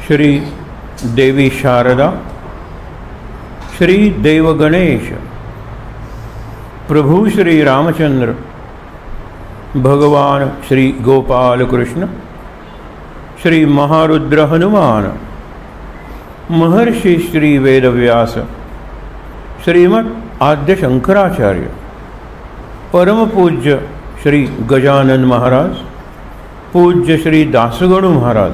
श्री देवी शारदा, श्री देव गणेश, प्रभु श्री रामचंद्र, भगवान श्री गोपाल कृष्ण, श्री महारुद्र हनुमान, महर्षि श्री वेदव्यास, श्रीमद् आद्य शंकराचार्य, परम पूज्य श्री गजानन महाराज, पूज्य श्री दासगणु महाराज,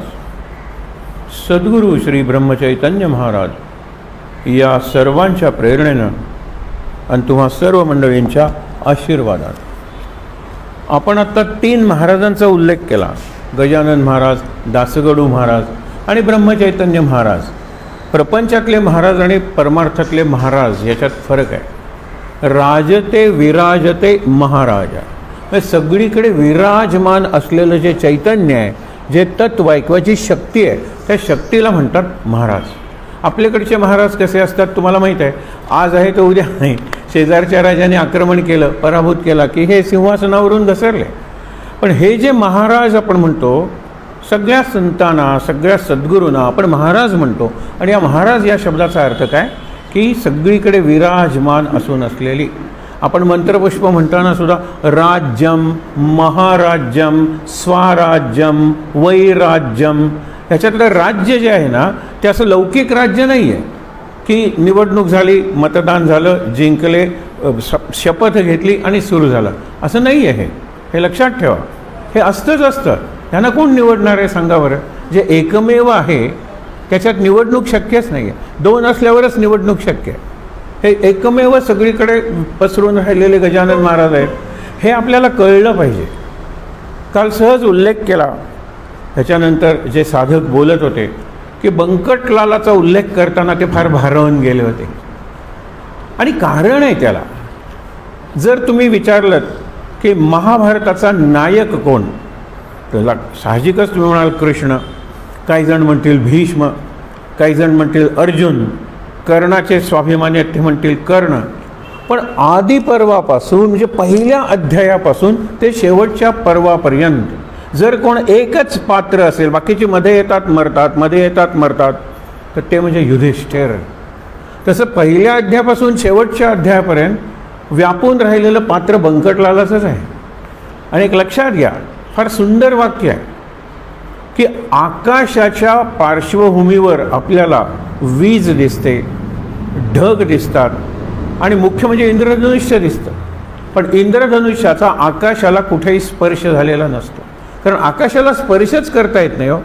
सद्गुरु श्री ब्रह्मचैतन्य महाराज या सर्वांच्या प्रेरणेनं आणि तुम्हा सर्व मंडळींच्या आशीर्वादात आपण आता 3 महाराजांचा उल्लेख केला, गजानन महाराज, दासगणु महाराज आणि ब्रह्मचैतन्य महाराज. प्रपंचातले महाराज आणि परमार्थातले महाराज याच्यात फरक आहे. राजते विराजते महाराजा, म्हणजे सगळीकडे विराजमान असलेलं जे चैतन्य आहे, जे तत्व आहे किंवा जी शक्ती आहे, त्या शक्तीला म्हणतात महाराज. आपल्याकडचे महाराज कसे असतात तुम्हाला माहीत आहे. आज आहे तर उद्या नाही. शेजारच्या राजाने आक्रमण केलं, पराभूत केला की हे सिंहासनावरून घसरले. पण हे जे महाराज आपण म्हणतो, सगळ्या संतांना, सगळ्या सद्गुरूंना आपण महाराज म्हणतो. आणि या महाराज या शब्दाचा अर्थ काय की सगळीकडे विराजमान असून असलेली. आपण मंत्रपुष्प म्हणताना सुद्धा राज्यम, महाराज्यम, स्वराज्यम, वैराज्यम, ह्याच्यातलं राज्य जे आहे ना ते असं लौकिक राज्य नाही आहे की निवडणूक झाली, मतदान झालं, जिंकले, शपथ घेतली आणि सुरू झालं, असं नाही आहे. हे लक्षात ठेवा. हे असतंच असतं. ह्यांना कोण निवडणार आहे सांगा बरं. जे एकमेव आहे त्याच्यात निवडणूक शक्यच नाही आहे. 2 असल्यावरच निवडणूक शक्य आहे. हे एकमेव सगळीकडे पसरून राहिलेले गजानन महाराज आहेत. हे आपल्याला कळलं पाहिजे. काल सहज उल्लेख केला. त्याच्यानंतर जे साधक बोलत होते की बंकटलालाचा उल्लेख करताना ते फार भारावून गेले होते. आणि कारण आहे त्याला. जर तुम्ही विचारलं की महाभारताचा नायक कोण, तर साहजिकच तुम्ही म्हणाल कृष्ण, काही जण म्हणतील भीष्म, काही जण म्हणतील अर्जुन, कर्णाचे स्वाभिमानी ते म्हणतील कर्ण. पण आदी पर्वापासून म्हणजे पहिल्या अध्यायापासून ते शेवटच्या पर्वापर्यंत जर कोण एकच पात्र असेल, बाकीची मध्ये येतात मरतात, मध्ये येतात मरतात, तर ते म्हणजे युधिष्ठिर. तसं पहिल्या अध्यायापासून शेवटच्या अध्यायापर्यंत व्यापून राहिलेलं पात्र बंकटलालाचंच आहे. आणि एक लक्षात घ्या, फार सुंदर वाक्य आहे की आकाशाच्या पार्श्वभूमीवर आपल्याला वीज दिसते, ढग दिसतात आणि मुख्य म्हणजे इंद्रधनुष्य दिसतं. पण इंद्रधनुष्याचा आकाशाला कुठेही स्पर्श झालेला नसतो, कारण आकाशाला स्पर्शच करता येत नाही. हो,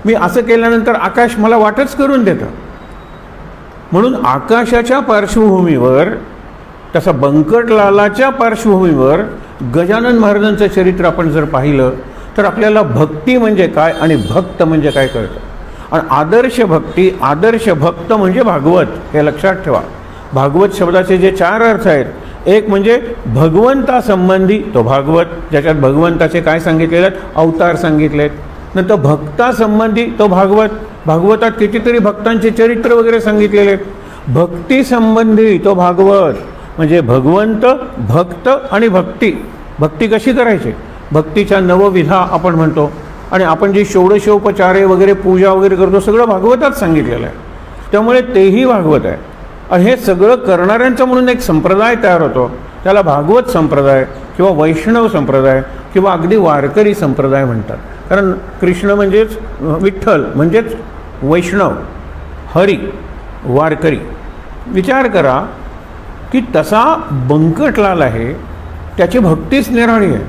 मी असं केल्यानंतर आकाश मला वाटच करून देतं. म्हणून आकाशाच्या पार्श्वभूमीवर, तसा बंकटलालाच्या पार्श्वभूमीवर गजानन महाराजांचं चरित्र आपण जर पाहिलं तर आपल्याला भक्ती म्हणजे काय आणि भक्त म्हणजे काय कळतं. आणि आदर्श भक्ती, आदर्श भक्त म्हणजे भागवत. हे लक्षात ठेवा. भागवत शब्दाचे जे 4 अर्थ आहेत, एक म्हणजे भगवंतासंबंधी तो भागवत, ज्याच्यात भगवंताचे काय सांगितलेले आहेत, अवतार सांगितलेत. नंतर भक्तासंबंधी तो भागवत, भागवतात कितीतरी भक्तांचे चरित्र वगैरे सांगितलेले आहेत. भक्तीसंबंधी तो भागवत, म्हणजे भगवंत, भक्त आणि भक्ती. भक्ती कशी करायची, भक्तीच्या 9 विधा आपण म्हणतो. आणि आपण जी षोडशोपचारे वगैरे पूजा वगैरे करतो सगळं भागवतात सांगितलेलं आहे. त्यामुळे तेही भागवत आहे. आणि हे सगळं करणाऱ्यांचा म्हणून एक संप्रदाय तयार होतो, त्याला भागवत संप्रदाय किंवा वैष्णव संप्रदाय किंवा अगदी वारकरी संप्रदाय म्हणतात. कारण कृष्ण म्हणजेच विठ्ठल, म्हणजेच वैष्णव, हरी, वारकरी. विचार करा की तसा बंकटलाल आहे, त्याची भक्तीच निराळी आहे.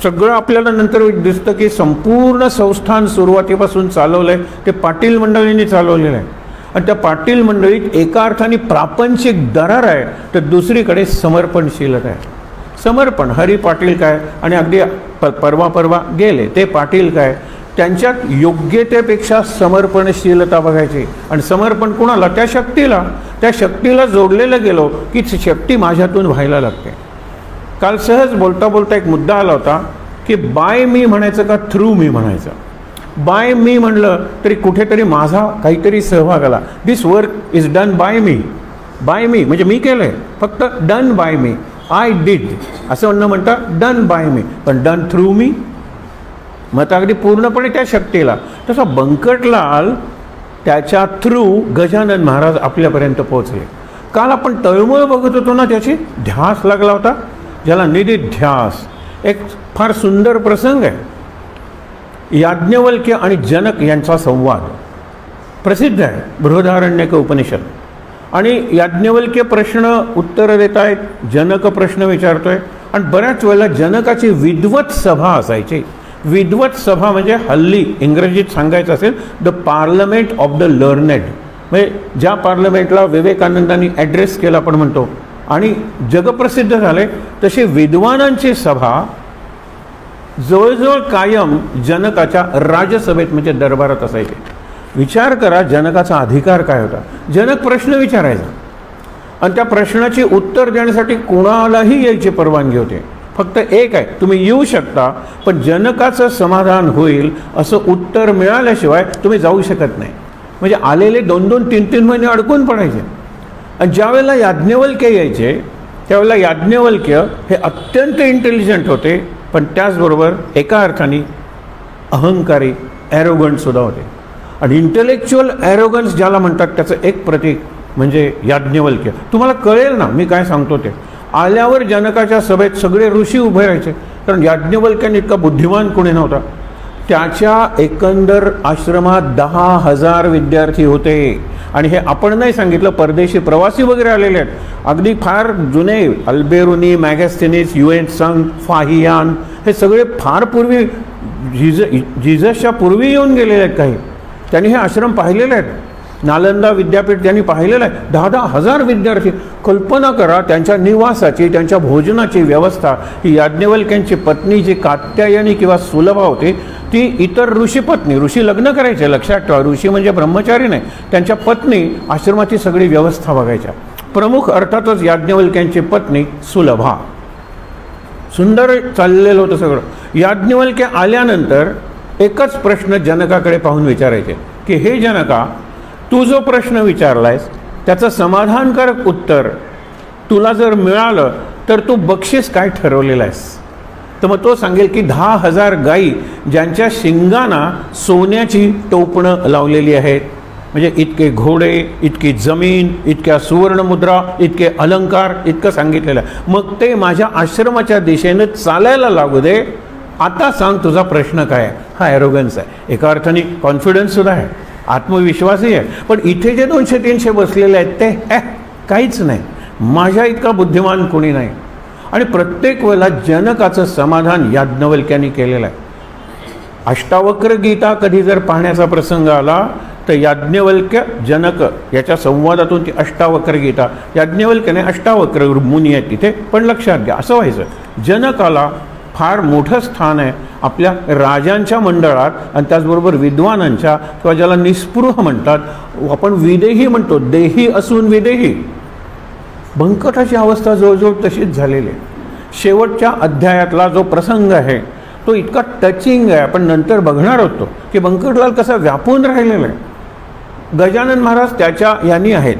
सगळं आपल्याला नंतर दिसतं की संपूर्ण संस्थान सुरुवातीपासून चालवलं आहे ते पाटील मंडळींनी चालवलेलं आहे. आणि त्या पाटील मंडळीत एका अर्थाने प्रापंचिक दरार आहे, तर दुसरीकडे समर्पणशीलता आहे. समर्पण, हरी पाटील काय आणि अगदी परवा गेले ते पाटील काय, त्यांच्यात योग्यतेपेक्षा समर्पणशीलता बघायची. आणि समर्पण कुणाला, त्या शक्तीला. त्या शक्तीला जोडलेलं गेलो की शक्ती माझ्यातून व्हायला लागते. काल सहज बोलता बोलता एक मुद्दा आला होता की बाय मी म्हणायचं का थ्रू मी म्हणायचं. बाय मी म्हणलं तरी कुठेतरी माझा काहीतरी सहभाग आला. This work is done by me. By me म्हणजे मी केलं आहे, फक्त done by me, I did असं म्हणणं म्हणता डन बाय मी. पण डन थ्रू मी, मग आता अगदी पूर्णपणे त्या शक्तीला. तसा बंकटलाल त्याच्या थ्रू गजानन महाराज आपल्यापर्यंत पोहोचले. काल आपण तळमळ बघत होतो ना, त्याची ध्यास लागला होता, ज्याला निधिध्यास. एक फार सुंदर प्रसंग आहे. याज्ञवल्क्य आणि जनक यांचा संवाद प्रसिद्ध आहे, बृहदारण्यक उपनिषद. आणि याज्ञवल्क्य प्रश्न उत्तर देत आहेत, जनक प्रश्न विचारतोय. आणि बऱ्याच वेळेला जनकाची विद्वत सभा असायची. विद्वत सभा म्हणजे हल्ली इंग्रजीत सांगायचं असेल the parliament of the learned, म्हणजे ज्या पार्लमेंटला विवेकानंदांनी ॲड्रेस केला आपण म्हणतो आणि जगप्रसिद्ध झाले, तशी विद्वानांची सभा जवळजवळ कायम जनकाच्या राजसभेत म्हणजे दरबारात असायची. विचार करा जनकाचा अधिकार काय होता. जनक प्रश्न विचारायचा आणि त्या प्रश्नाची उत्तर देण्यासाठी कोणालाही यायची परवानगी होती. फक्त एक आहे, तुम्ही येऊ शकता, पण जनकाचं समाधान होईल असं उत्तर मिळाल्याशिवाय तुम्ही जाऊ शकत नाही. म्हणजे आलेले 2-2, 3-3 महिने अडकून पडायचे. आणि ज्यावेळेला याज्ञवल्क्य यायचे त्यावेळेला याज्ञवल्क्य हे अत्यंत इंटेलिजंट होते, पण त्याचबरोबर एका अर्थाने अहंकारी, ॲरोगंटसुद्धा होते. आणि इंटेलेक्च्युअल ॲरोगन्स ज्याला म्हणतात त्याचं एक प्रतीक म्हणजे याज्ञवल्क्य. तुम्हाला कळेल ना मी काय सांगतो ते. आल्यावर जनकाच्या सभेत सगळे ऋषी उभे राहायचे, कारण याज्ञवल्क्याने इतका बुद्धिमान कोणी नव्हता. त्याच्या एकंदर आश्रमात 10,000 विद्यार्थी होते. आणि हे आपण नाही सांगितलं, परदेशी प्रवासी वगैरे आलेले आहेत. अगदी फार जुने अल्बेरुनी, मॅगॅस्थिनीस, UN संघ, फाहियान, हे सगळे फार पूर्वी जिजसच्या पूर्वी येऊन गेलेले आहेत. काही त्यांनी हे आश्रम पाहिलेले आहेत. नालंदा विद्यापीठ त्यांनी पाहिलेलं आहे. 10,000 विद्यार्थी. कल्पना करा त्यांच्या निवासाची, त्यांच्या भोजनाची व्यवस्था ही याज्ञवल्क्यांची पत्नी जी कात्यायनी किंवा सुलभा होती, ती इतर ऋषीपत्नी, ऋषी लग्न करायचे, लक्षात ठेवा, ऋषी म्हणजे ब्रह्मचारी नाही, त्यांच्या पत्नी आश्रमाची सगळी व्यवस्था बघायच्या. प्रमुख अर्थातच याज्ञवल्क्यांची पत्नी सुलभा. सुंदर चाललेलं होतं सगळं. याज्ञवल्क्य आल्यानंतर एकच प्रश्न जनकाकडे पाहून विचारायचे की हे जनका, तू जो प्रश्न विचारलायस त्याचं समाधानकारक उत्तर तुला जर मिळालं तर तू बक्षीस काय ठरवलेलं आहेस. तर मग तो सांगेल की 10,000 गायी ज्यांच्या शिंगांना सोन्याची टोपणं लावलेली आहेत, म्हणजे इतके घोडे, इतकी जमीन, इतक्या सुवर्णमुद्रा, इतके अलंकार, इतकं सांगितलेलं आहे. मग ते माझ्या आश्रमाच्या दिशेनं चालायला लागू दे. आता सांग तुझा प्रश्न काय आहे. हा ॲरोगन्स आहे, एका अर्थाने कॉन्फिडन्ससुद्धा आहे, आत्मविश्वासही आहे. पण इथे जे 200-300 बसलेले आहेत ते काहीच नाही, माझ्या इतका बुद्धिमान कोणी नाही. आणि प्रत्येक वेळेला जनकाचं समाधान याज्ञवल्क्यांनी केलेलं आहे. अष्टावक्र गीता कधी जर पाहण्याचा प्रसंग आला तर याज्ञवल्क्य जनक याच्या संवादातून ती अष्टावक्र गीता, याज्ञवल्क्याने अष्टावक्र मुनी आहेत तिथे, पण लक्षात घ्या असं व्हायचं. जनकाला फार मोठं स्थान आहे आपल्या राजांच्या मंडळात आणि त्याचबरोबर विद्वानांच्या, किंवा ज्याला निस्पृह म्हणतात, आपण विदेही म्हणतो, देही असून विदेही. बंकटाची अवस्था जवळजवळ तशीच झालेली आहे. शेवटच्या अध्यायातला जो प्रसंग आहे तो इतका टचिंग आहे, आपण नंतर बघणार होतो की बंकटलाल कसा व्यापून राहिलेला आहे. गजानन महाराज त्याच्या यांनी आहेत,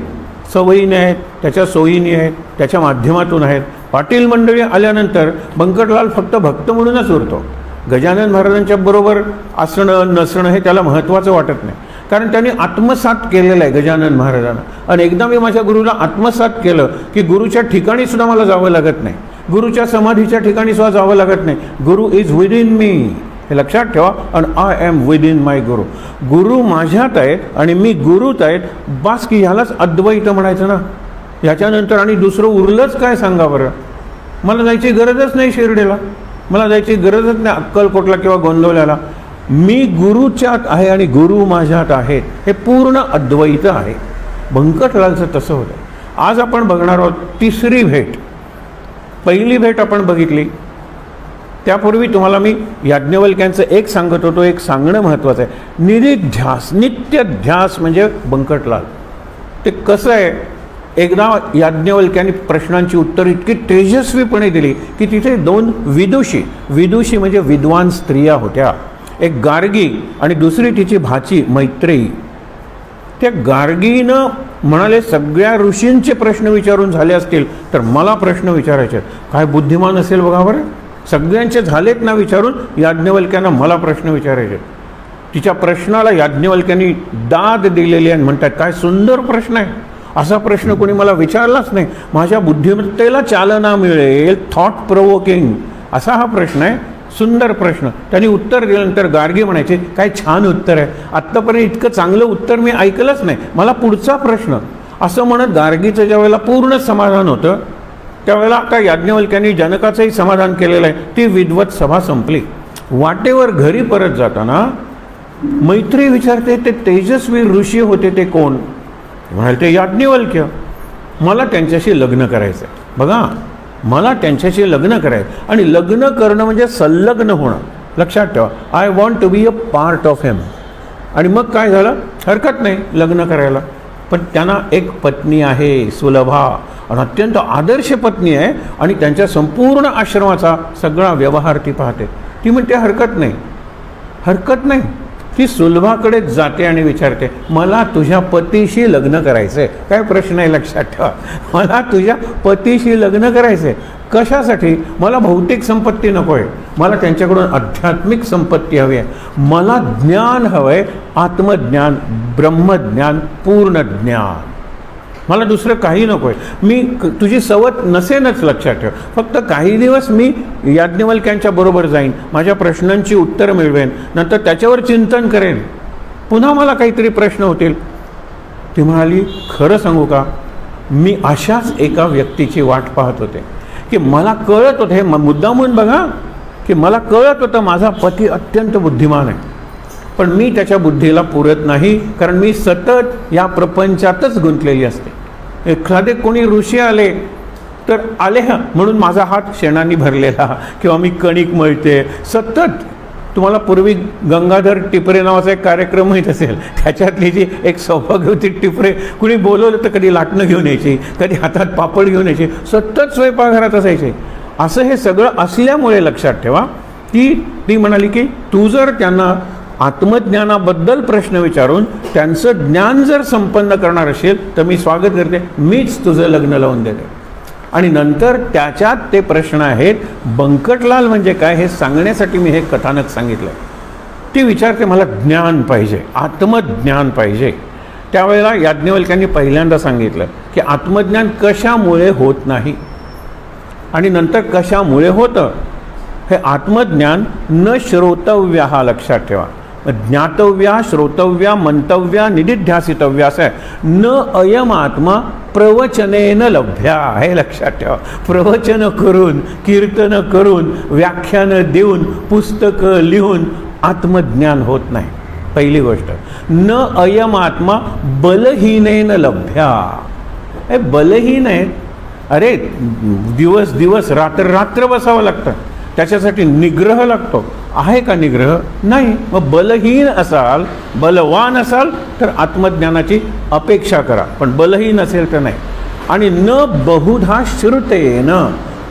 सवयीने आहेत, त्याच्या सोयीने आहेत, त्याच्या माध्यमातून आहेत. पाटील मंडळी आल्यानंतर बंकटलाल फक्त भक्त म्हणूनच उरतो. गजानन महाराजांच्या बरोबर असणं नसणं हे त्याला महत्त्वाचं वाटत नाही, कारण त्यांनी आत्मसात केलेलं आहे गजानन महाराजांना. आणि एकदा मी माझ्या गुरुला आत्मसात केलं की गुरुच्या ठिकाणी सुद्धा मला जावं लागत नाही, गुरुच्या समाधीच्या ठिकाणी सुद्धा जावं लागत नाही. गुरु इज विदिन मी, हे लक्षात ठेवा. आणि आय एम विदिन माय गुरु. गुरु माझ्यात आहेत आणि मी गुरुत आहेत. बास की ह्यालाच अद्वैत म्हणायचं ना. याच्यानंतर आणि दुसरं उरलंच काय सांगा बरं. मला जायची गरजच नाही शिर्डीला, मला जायची गरजच नाही अक्कलकोटला किंवा गोंदवल्याला. मी गुरुच्यात आहे आणि गुरु माझ्यात आहेत, हे पूर्ण अद्वैत आहे. बंकटलालचं तसं होतं. आज आपण बघणार आहोत तिसरी भेट. पहिली भेट आपण बघितली, त्यापूर्वी तुम्हाला मी याज्ञवल्क्यांचं एक सांगत होतो, एक सांगणं महत्त्वाचं आहे. निधिध्यास, नित्यध्यास म्हणजे बंकटलाल. ते कसं आहे, एकदा याज्ञवल्क्यांनी प्रश्नांची उत्तर इतकी तेजस्वीपणे दिली की तिथे 2 विदुषी म्हणजे विद्वान स्त्रिया होत्या. एक गार्गी आणि दुसरी तिची भाची मैत्रेयी. त्या गार्गीनं म्हणाले सगळ्या ऋषींचे प्रश्न विचारून झाले असतील तर मला प्रश्न विचारायचे. काय बुद्धिमान असेल बघा बरं. सगळ्यांचे झालेत ना विचारून याज्ञवल्क्यांना मला प्रश्न विचारायचे. तिच्या प्रश्नाला याज्ञवल्क्यांनी दाद दिलेली आहे. म्हणतात काय सुंदर प्रश्न आहे, असा प्रश्न कोणी मला विचारलाच नाही. माझ्या बुद्धिमत्तेला चालना मिळेल, थॉट प्रोवोकिंग असा हा प्रश्न आहे, सुंदर प्रश्न. त्यांनी उत्तर दिल्यानंतर गार्गी म्हणायचे काय छान उत्तर आहे, आत्तापर्यंत इतकं चांगलं उत्तर मी ऐकलंच नाही, मला पुढचा प्रश्न. असं म्हणत गार्गीचं ज्या वेळेला पूर्ण समाधान होतं त्यावेळेला आता याज्ञवल्क्यांनी जनकाचंही समाधान केलेलं आहे. ती विद्वत सभा संपली. वाटेवर घरी परत जाताना मैत्री विचारते ते तेजस्वी ऋषी होते ते कोण? म्हणाले ते याज्ञवल्क्य. मला त्यांच्याशी लग्न करायचं आहे. बघा, मला त्यांच्याशी लग्न करायचं आणि लग्न करणं म्हणजे संलग्न होणं. लक्षात ठेवा, I want to be a part of him. आणि मग काय झालं, हरकत नाही लग्न करायला. पण त्यांना एक पत्नी आहे सुलभा, आणि अत्यंत आदर्श पत्नी आहे आणि त्यांच्या संपूर्ण आश्रमाचा सगळा व्यवहार ती पाहते. ती म्हणते हरकत नाही, हरकत नाही. ती सुलभाकडे जाते आणि विचारते मला तुझ्या पतीशी लग्न करायचं आहे. काय प्रश्न आहे लक्षात ठेवा, मला तुझ्या पतीशी लग्न करायचं आहे. कशासाठी? मला भौतिक संपत्ती नको आहे, मला त्यांच्याकडून आध्यात्मिक संपत्ती हवी आहे. मला ज्ञान हवं आहे, आत्मज्ञान, ब्रह्मज्ञान, पूर्ण ज्ञान. मला दुसरं काही नको आहे. मी तुझी सवत नसेनच लक्षात ठेव. फक्त काही दिवस मी याज्ञवल्क्यांच्या बरोबर जाईन, माझ्या प्रश्नांची उत्तरं मिळवेन, नंतर त्याच्यावर चिंतन करेन, पुन्हा मला काहीतरी प्रश्न होतील. ती म्हणाली खरं सांगू का, मी अशाच एका व्यक्तीची वाट पाहत होते की मला कळत होतं, हे मुद्दामून बघा, की मला कळत होतं माझा पती अत्यंत बुद्धिमान आहे, पण मी त्याच्या बुद्धीला पुरत नाही, कारण मी सतत या प्रपंचातच गुंतलेली असते. एखादे कोणी ऋषी आले तर आले म्हणून माझा हात शेणाने भरलेला, किंवा मी कणिक मळते सतत. तुम्हाला पूर्वी गंगाधर टिपरे नावाचा एक कार्यक्रम माहीत असेल, त्याच्यातली जी एक सौभाग्यवती टिपरे, कुणी बोलवलं तर कधी लाटणं घेऊन यायची, कधी हातात पापड घेऊन यायची, सतत स्वयंपाकघरात असायचे. असं हे सगळं असल्यामुळे लक्षात ठेवा की ती म्हणाली की तू जर त्यांना आत्मज्ञानाबद्दल प्रश्न विचारून त्यांचं ज्ञान जर संपन्न करणार असेल तर मी स्वागत करते, मीच तुझं लग्न लावून देते. आणि नंतर त्याच्यात ते प्रश्न आहेत, बंकटलाल म्हणजे काय हे सांगण्यासाठी मी हे कथानक सांगितलं. ती विचारते मला ज्ञान पाहिजे, आत्मज्ञान पाहिजे. त्यावेळेला याज्ञवल्क्यांनी पहिल्यांदा सांगितलं की आत्मज्ञान कशामुळे होत नाही आणि नंतर कशामुळे होतं. हे आत्मज्ञान न श्रोतव्य, हा लक्षात ठेवा. ज्ञातव्या, श्रोतव्या, मंतव्या, निदिध्यासितव्या असं आहे. न अयम आत्मा प्रवचनेन लभ्या, हे लक्षात ठेवा. प्रवचन करून, कीर्तन करून, व्याख्यानं देऊन, पुस्तकं लिहून आत्मज्ञान होत नाही. पहिली गोष्ट. न अयम आत्मा बलहीनेन लभ्या. हे बलहीन आहेत. अरे दिवस दिवस रात्र रात्र बसावं लागतं, त्याच्यासाठी निग्रह लागतो. आहे का निग्रह? नाही. मग बलहीन असाल, बलवान असाल तर आत्मज्ञानाची अपेक्षा करा, पण बलहीन असेल तर नाही. आणि न बहुधा श्रुतेन,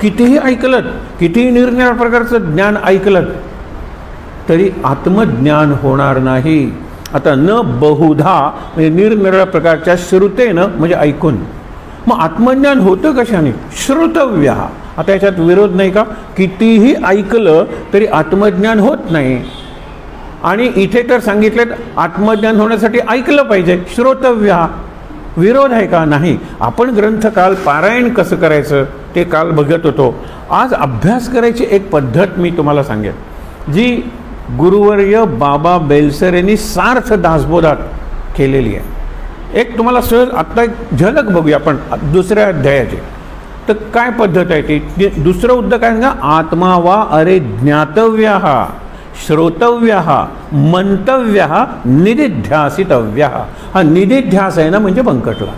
कितीही ऐकलत, कितीही निरनिराळ्या प्रकारचं ज्ञान ऐकलत तरी आत्मज्ञान होणार नाही. आता न बहुधा म्हणजे निरनिराळ्या प्रकारच्या श्रुतेनं म्हणजे ऐकून. मग आत्मज्ञान होतं कशाने? श्रुतव्य. आता याच्यात विरोध नाही का? कितीही ऐकलं तरी आत्मज्ञान होत नाही. आणि इथे तर सांगितलं आत्मज्ञान होण्यासाठी ऐकलं पाहिजे, श्रोतव्य. विरोध आहे का? नाही. आपण ग्रंथ काल पारायण कसं करायचं ते काल बघत होतो. आज अभ्यास करायची एक पद्धत मी तुम्हाला सांगेन, जी गुरुवर्य बाबा बेलसर यांनी सार्थ दासबोधात केलेली आहे. एक तुम्हाला सहज आत्ता एक झलक बघूया आपण दुसऱ्या अध्यायाची. तर काय पद्धत आहे ती? दुसरं उद्योग काय सांगा? आत्मा वा अरे ज्ञातव्य, श्रोतव्य, मंतव्य, निदिध्यासितव्य. हा निदिध्यास आहे ना, म्हणजे बंकटला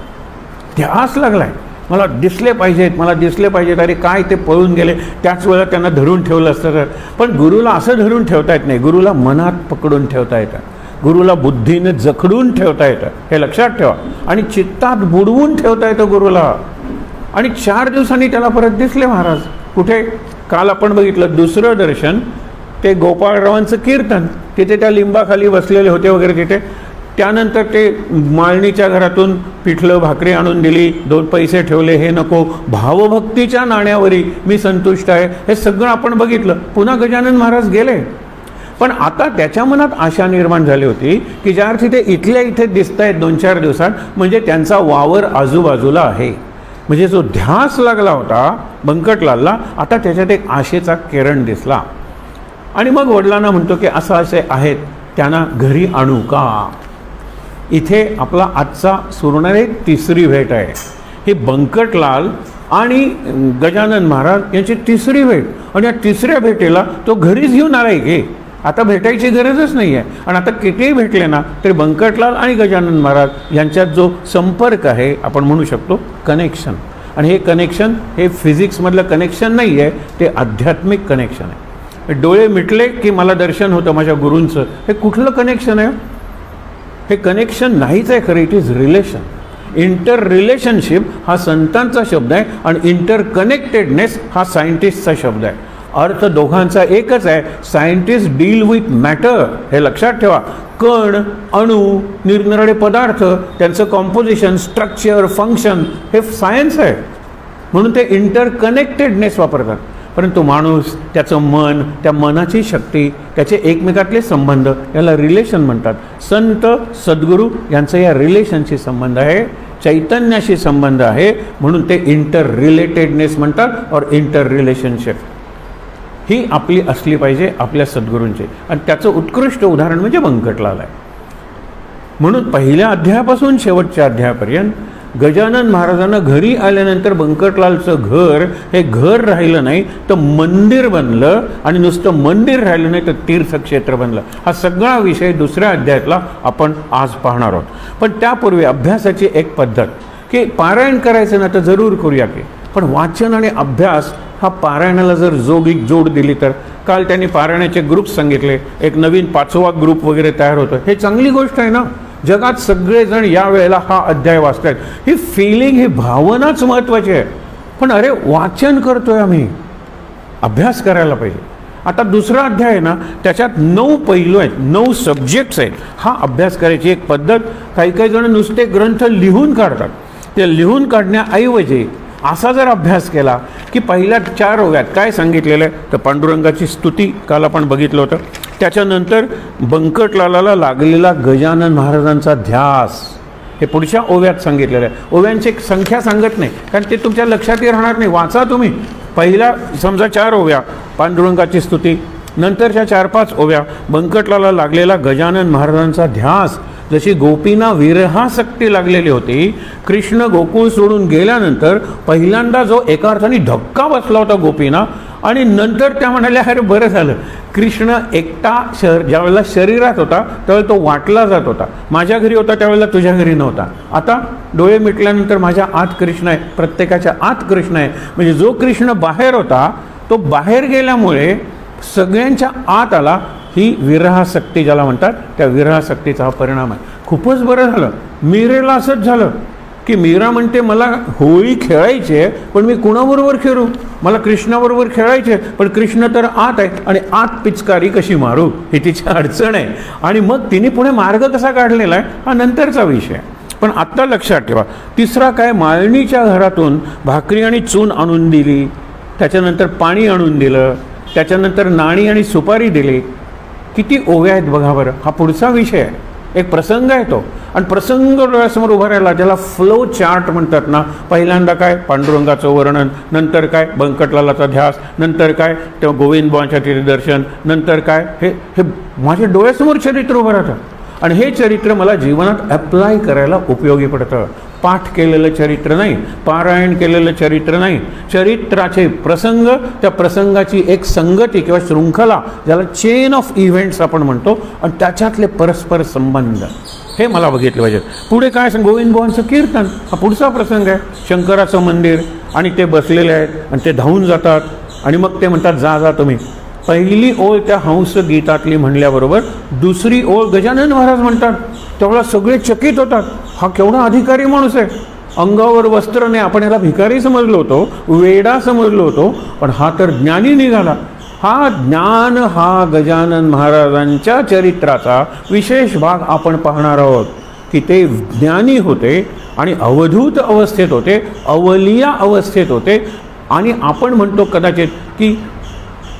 ध्यास लागलाय. मला दिसले पाहिजेत, मला दिसले पाहिजेत. अरे काय ते पळून गेले, त्याच वेळेला त्यांना धरून ठेवलं असतं तर. पण गुरुला असं धरून ठेवता येत नाही. गुरुला मनात पकडून ठेवता येतं, गुरुला बुद्धीने जखडून ठेवता येतं, हे लक्षात ठेवा. आणि चित्तात बुडवून ठेवता येतं गुरुला. आणि 4 दिवसांनी त्याला परत दिसले महाराज. कुठे? काल आपण बघितलं दुसरं दर्शन, ते गोपाळरावांचं कीर्तन. तिथे त्या लिंबाखाली बसलेले होते वगैरे. तिथे त्यानंतर ते माळणीच्या घरातून पिठलं भाकरी आणून दिली, 2 पैसे ठेवले, हे नको, भावभक्तीच्या नाण्यावरी मी संतुष्ट आहे, हे सगळं आपण बघितलं. पुन्हा गजानन महाराज गेले. पण आता त्याच्या मनात आशा निर्माण झाली होती की ज्या अर्थी ते इथल्या इथे दिसत आहेत 2-4 दिवसात, म्हणजे त्यांचा वावर आजूबाजूला आहे. म्हणजे जो ध्यास लागला होता बंकटलालला, आता त्याच्यात एक आशेचा किरण दिसला. आणि मग वडिलांना म्हणतो की असं असे आहेत, त्यांना घरी आणू का. इथे आपला आजचा सुरणारी 3री भेट आहे. ही बंकटलाल आणि गजानन महाराज यांची 3री भेट. आणि या 3ऱ्या भेटीला तो घरीच घेऊन आलाय की आता भेटायची गरजच नाही आहे. आणि आता कितीही भेटले ना तरी बंकटलाल आणि गजानन महाराज यांच्यात जो संपर्क आहे, आपण म्हणू शकतो कनेक्शन, आणि हे कनेक्शन हे फिजिक्समधलं कनेक्शन नाही आहे, ते आध्यात्मिक कनेक्शन आहे. डोळे मिटले की मला दर्शन होतं माझ्या गुरूंचं, हे कुठलं कनेक्शन आहे. हे कनेक्शन नाहीच आहे खरं, it is relation. Inter relationship हा संतांचा शब्द आहे आणि इंटर कनेक्टेडनेस हा सायंटिस्टचा शब्द आहे. अर्थ दोघांचा एकच आहे. सायंटिस्ट डील विथ मॅटर, हे लक्षात ठेवा. कण, अणू, निरनिराळे पदार्थ, त्यांचं कॉम्पोजिशन, स्ट्रक्चर, फंक्शन, हे सायन्स आहे. म्हणून ते इंटर कनेक्टेडनेस वापरतात. परंतु माणूस, त्याचं मन, त्या मनाची शक्ती, त्याचे एकमेकातले संबंध, याला रिलेशन म्हणतात. संत सद्गुरू यांचा या रिलेशनशी संबंध आहे, चैतन्याशी संबंध आहे, म्हणून ते इंटर रिलेटेडनेस म्हणतात और इंटर रिलेशनशिप. ही आपली असली पाहिजे आपल्या सद्गुरूंची. आणि त्याचं उत्कृष्ट उदाहरण म्हणजे बंकटलाल आहे. म्हणून पहिल्या अध्यायापासून शेवटच्या अध्यायापर्यंत गजानन महाराजांना घरी आल्यानंतर बंकटलालचं घर हे घर राहिलं नाही तर मंदिर बनलं. आणि नुसतं मंदिर राहिलं नाही तर तीर्थक्षेत्र बनलं. हा सगळा विषय 2ऱ्या अध्यायातला आपण आज पाहणार आहोत. पण त्यापूर्वी अभ्यासाची एक पद्धत की पारायण करायचं ना तर जरूर करूया की, पण वाचन आणि अभ्यास हा पारायणाला जर जोड दिली तर. काल त्यांनी पारायणाचे ग्रुप सांगितले, एक नवीन 5वा ग्रुप वगैरे तयार होतो, हे चांगली गोष्ट आहे ना. जगात सगळेजण या वेळेला हा अध्याय वाचतात. ही फिलिंग, ही भावनाच महत्त्वाची आहे. पण अरे वाचन करतोय आम्ही, अभ्यास करायला पाहिजे. आता 2रा अध्याय आहे ना, त्याच्यात 9 पैलू आहेत, 9 सब्जेक्ट्स आहेत. हा अभ्यास करायची एक पद्धत. काही जण नुसते ग्रंथ लिहून काढतात. ते लिहून काढण्याऐवजी असा जर अभ्यास केला की पहिल्या 4 ओव्यात काय सांगितलेलं आहे, तर पांडुरंगाची स्तुती काल आपण बघितलं होतं. त्याच्यानंतर बंकटलालाला लागलेला गजानन महाराजांचा ध्यास हे पुढच्या ओव्यात सांगितलेलं आहे. ओव्यांची संख्या सांगत नाही कारण ते तुमच्या लक्षातही राहणार नाही. वाचा तुम्ही. पहिल्या समजा 4 ओव्या पांडुरंगाची स्तुती, नंतरच्या 4-5 ओव्या बंकटलाला लागलेला गजानन महाराजांचा ध्यास. जशी गोपींना विरहासक्ती लागलेली होती, कृष्ण गोकुळ सोडून गेल्यानंतर पहिल्यांदा जो एका अर्थाने धक्का बसला होता गोपींना, आणि नंतर त्या म्हणाल्या अरे बरं झालं, कृष्ण एकटा ज्यावेळेला शरीरात होता त्यावेळेला तो वाटला जात होता, माझ्या घरी होता त्यावेळेला तुझ्या घरी नव्हता, आता डोळे मिटल्यानंतर माझ्या आत कृष्ण आहे, प्रत्येकाच्या आत कृष्ण आहे. म्हणजे जो कृष्ण बाहेर होता तो बाहेर गेल्यामुळे सगळ्यांच्या आत आला. ही विरहासक्ती ज्याला म्हणतात, त्या विरहासक्तीचा हा परिणाम आहे. खूपच बरं झालं. मीरेला असंच झालं की मीरा म्हणते मला होळी खेळायची आहे पण मी कुणाबरोबर खेळू, मला कृष्णाबरोबर खेळायचे पण कृष्ण तर आत आहे आणि आत पिचकारी कशी मारू, ही तिची अडचण आहे. आणि मग तिने पुढे मार्ग कसा काढलेला आहे हा नंतरचा विषय. पण आत्ता लक्षात ठेवा. 3रा काय, माळणीच्या घरातून भाकरी आणि चून आणून दिली, त्याच्यानंतर पाणी आणून दिलं, त्याच्यानंतर नाणी आणि सुपारी दिली. किती ओव्या आहेत बघा बरं. हा पुढचा विषय आहे, एक प्रसंग आहे तो. आणि प्रसंग डोळ्यासमोर उभा राहिला ज्याला फ्लो चार्ट म्हणतात ना. पहिल्यांदा काय पांडुरंगाचं वर्णन, नंतर काय बंकटलालाचा ध्यास, नंतर काय तेव्हा गोविंदबाबांच्या तिथे दर्शन, नंतर काय हे माझ्या डोळ्यासमोर चरित्र उभं राहतं. आणि हे चरित्र मला जीवनात अप्लाय करायला उपयोगी पडतं. पाठ केलेलं चरित्र नाही, पारायण केलेलं चरित्र नाही, चरित्राचे प्रसंग, त्या प्रसंगाची एक संगती किंवा शृंखला ज्याला चेन ऑफ इव्हेंट्स आपण म्हणतो, आणि त्याच्यातले परस्पर संबंध हे मला बघितलं पाहिजे. पुढे काय गोविंदबाबांचं कीर्तन हा पुढचा प्रसंग आहे. शंकराचं मंदिर आणि ते बसलेले आहेत आणि ते धावून जातात आणि मग ते म्हणतात जा जा तुम्ही. पहिली ओळ त्या हंस गीतातली म्हणल्याबरोबर 2री ओळ गजानन महाराज म्हणतात. तेवढा सगळे चकित होतात. हा केवढा अधिकारी माणूस आहे, अंगावर वस्त्र नाही. आपण याला भिकारी समजलो होतो, वेडा समजलो होतो, पण हा तर ज्ञानी निघाला. हा ज्ञान हा गजानन महाराजांच्या चरित्राचा विशेष भाग आपण पाहणार आहोत की ते ज्ञानी होते आणि अवधूत अवस्थेत होते, अवलिया अवस्थेत होते. आणि आपण म्हणतो कदाचित की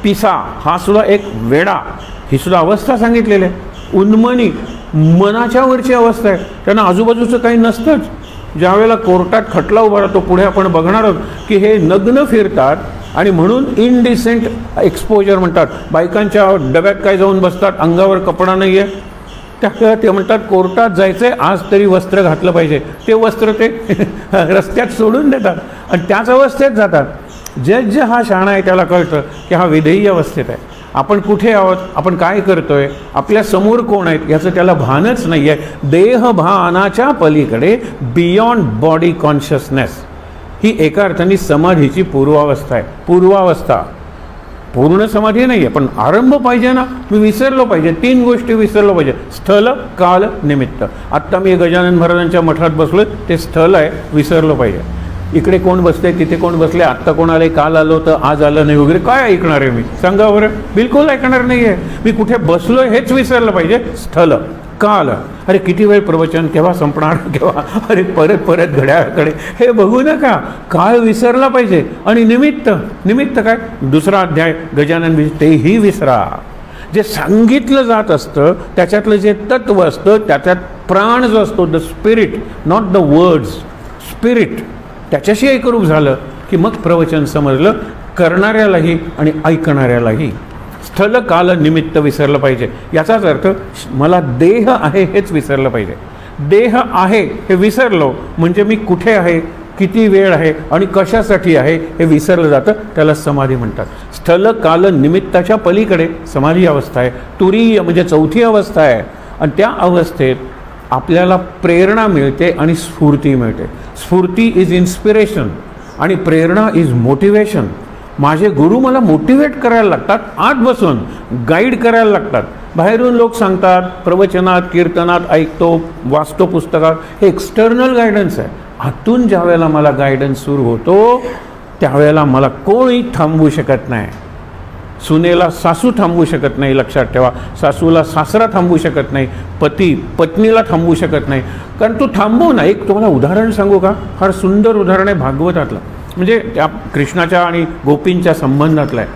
पिसा हा सुद्धा एक वेडा, ही सुद्धा अवस्था सांगितलेली आहे. उन्मनी मनाच्या वरची अवस्था आहे, त्यांना आजूबाजूचं काही नसतंच. ज्यावेळेला कोर्टात खटला उभा राहतो, पुढे आपण बघणार आहोत की हे नग्न फिरतात आणि म्हणून इनडिसेंट एक्सपोजर म्हणतात. बायकांच्या डब्यात काय जाऊन बसतात, अंगावर कपडा नाही आहे, त्या ते म्हणतात कोर्टात जायचंय आज तरी वस्त्र घातलं पाहिजे. ते वस्त्र ते रस्त्यात सोडून देतात आणि त्याच अवस्थेत जातात. जज हा शहाणा आहे, त्याला कळतं की हा विधेयी अवस्थेत आहे. आपण कुठे आहोत, आपण काय करतोय, आपल्या समोर कोण आहेत याचं त्याला भानच नाही आहे. देहभानाच्या पलीकडे बियॉन्ड बॉडी कॉन्शियसनेस ही एका अर्थाने समाधीची पूर्वावस्था आहे. पूर्वावस्था, पूर्ण समाधी नाही आहे पण आरंभ पाहिजे ना. मी विसरलो पाहिजे, 3 गोष्टी विसरलो पाहिजे: स्थल, काल, निमित्त. आत्ता मी गजानन महाराजांच्या मठात बसलो, ते स्थल आहे, विसरलो पाहिजे. इकडे कोण बसले, तिथे कोण बसले, आत्ता कोण आले, काल आलो तर आज आलं नाही वगैरे काय ऐकणार आहे मी, सांगा बरं. बिलकुल ऐकणार नाही आहे. मी कुठे बसलोय हेच विसरलं पाहिजे. स्थल, काल, अरे किती वेळ प्रवचन, केव्हा संपणार, केव्हा, अरे परत परत घड्याळाकडे हे बघू नका. काळ विसरला पाहिजे. आणि निमित्त, निमित्त काय, 2रा अध्याय गजानन, तेही विसरा. जे सांगितलं जात असतं त्याच्यातलं जे तत्व असतं, त्याच्यात प्राण जो असतो, the spirit, not the words, spirit, त्याच्याशी एकरूप झालं की मग प्रवचन समजलं करणाऱ्यालाही आणि ऐकणाऱ्यालाही. स्थल, काल, निमित्त विसरलं पाहिजे. याचाच अर्थ मला देह आहे हेच विसरलं पाहिजे. देह आहे हे विसरलो म्हणजे मी कुठे आहे, किती वेळ आहे आणि कशासाठी आहे हे विसरलं जातं. त्याला समाधी म्हणतात. स्थल, काल, निमित्ताच्या पलीकडे समाधी अवस्था आहे. तुरीय म्हणजे 4थी अवस्था आहे. आणि त्या अवस्थेत आपल्याला प्रेरणा मिळते आणि स्फूर्ती मिळते. स्फूर्ती इज इन्स्पिरेशन आणि प्रेरणा इज मोटिवेशन. माझे गुरु मला मोटिवेट करायला लागतात, आत बसून गाईड करायला लागतात. बाहेरून लोक सांगतात, प्रवचनात, कीर्तनात ऐकतो, वाचतो पुस्तकात, हे एक्सटर्नल गायडन्स आहे. आतून ज्या वेळेला मला गायडन्स सुरू होतो त्यावेळेला मला कोणी थांबवू शकत नाही. सुनेला सासू थांबवू शकत नाही, लक्षात ठेवा. सासूला सासरा थांबवू शकत नाही, पती पत्नीला थांबवू शकत नाही. कारण तू थांबव ना. एक तुम्हाला उदाहरण सांगू का, फार सुंदर उदाहरण आहे भागवतातलं, म्हणजे त्या कृष्णाच्या आणि गोपींच्या संबंधातलं आहे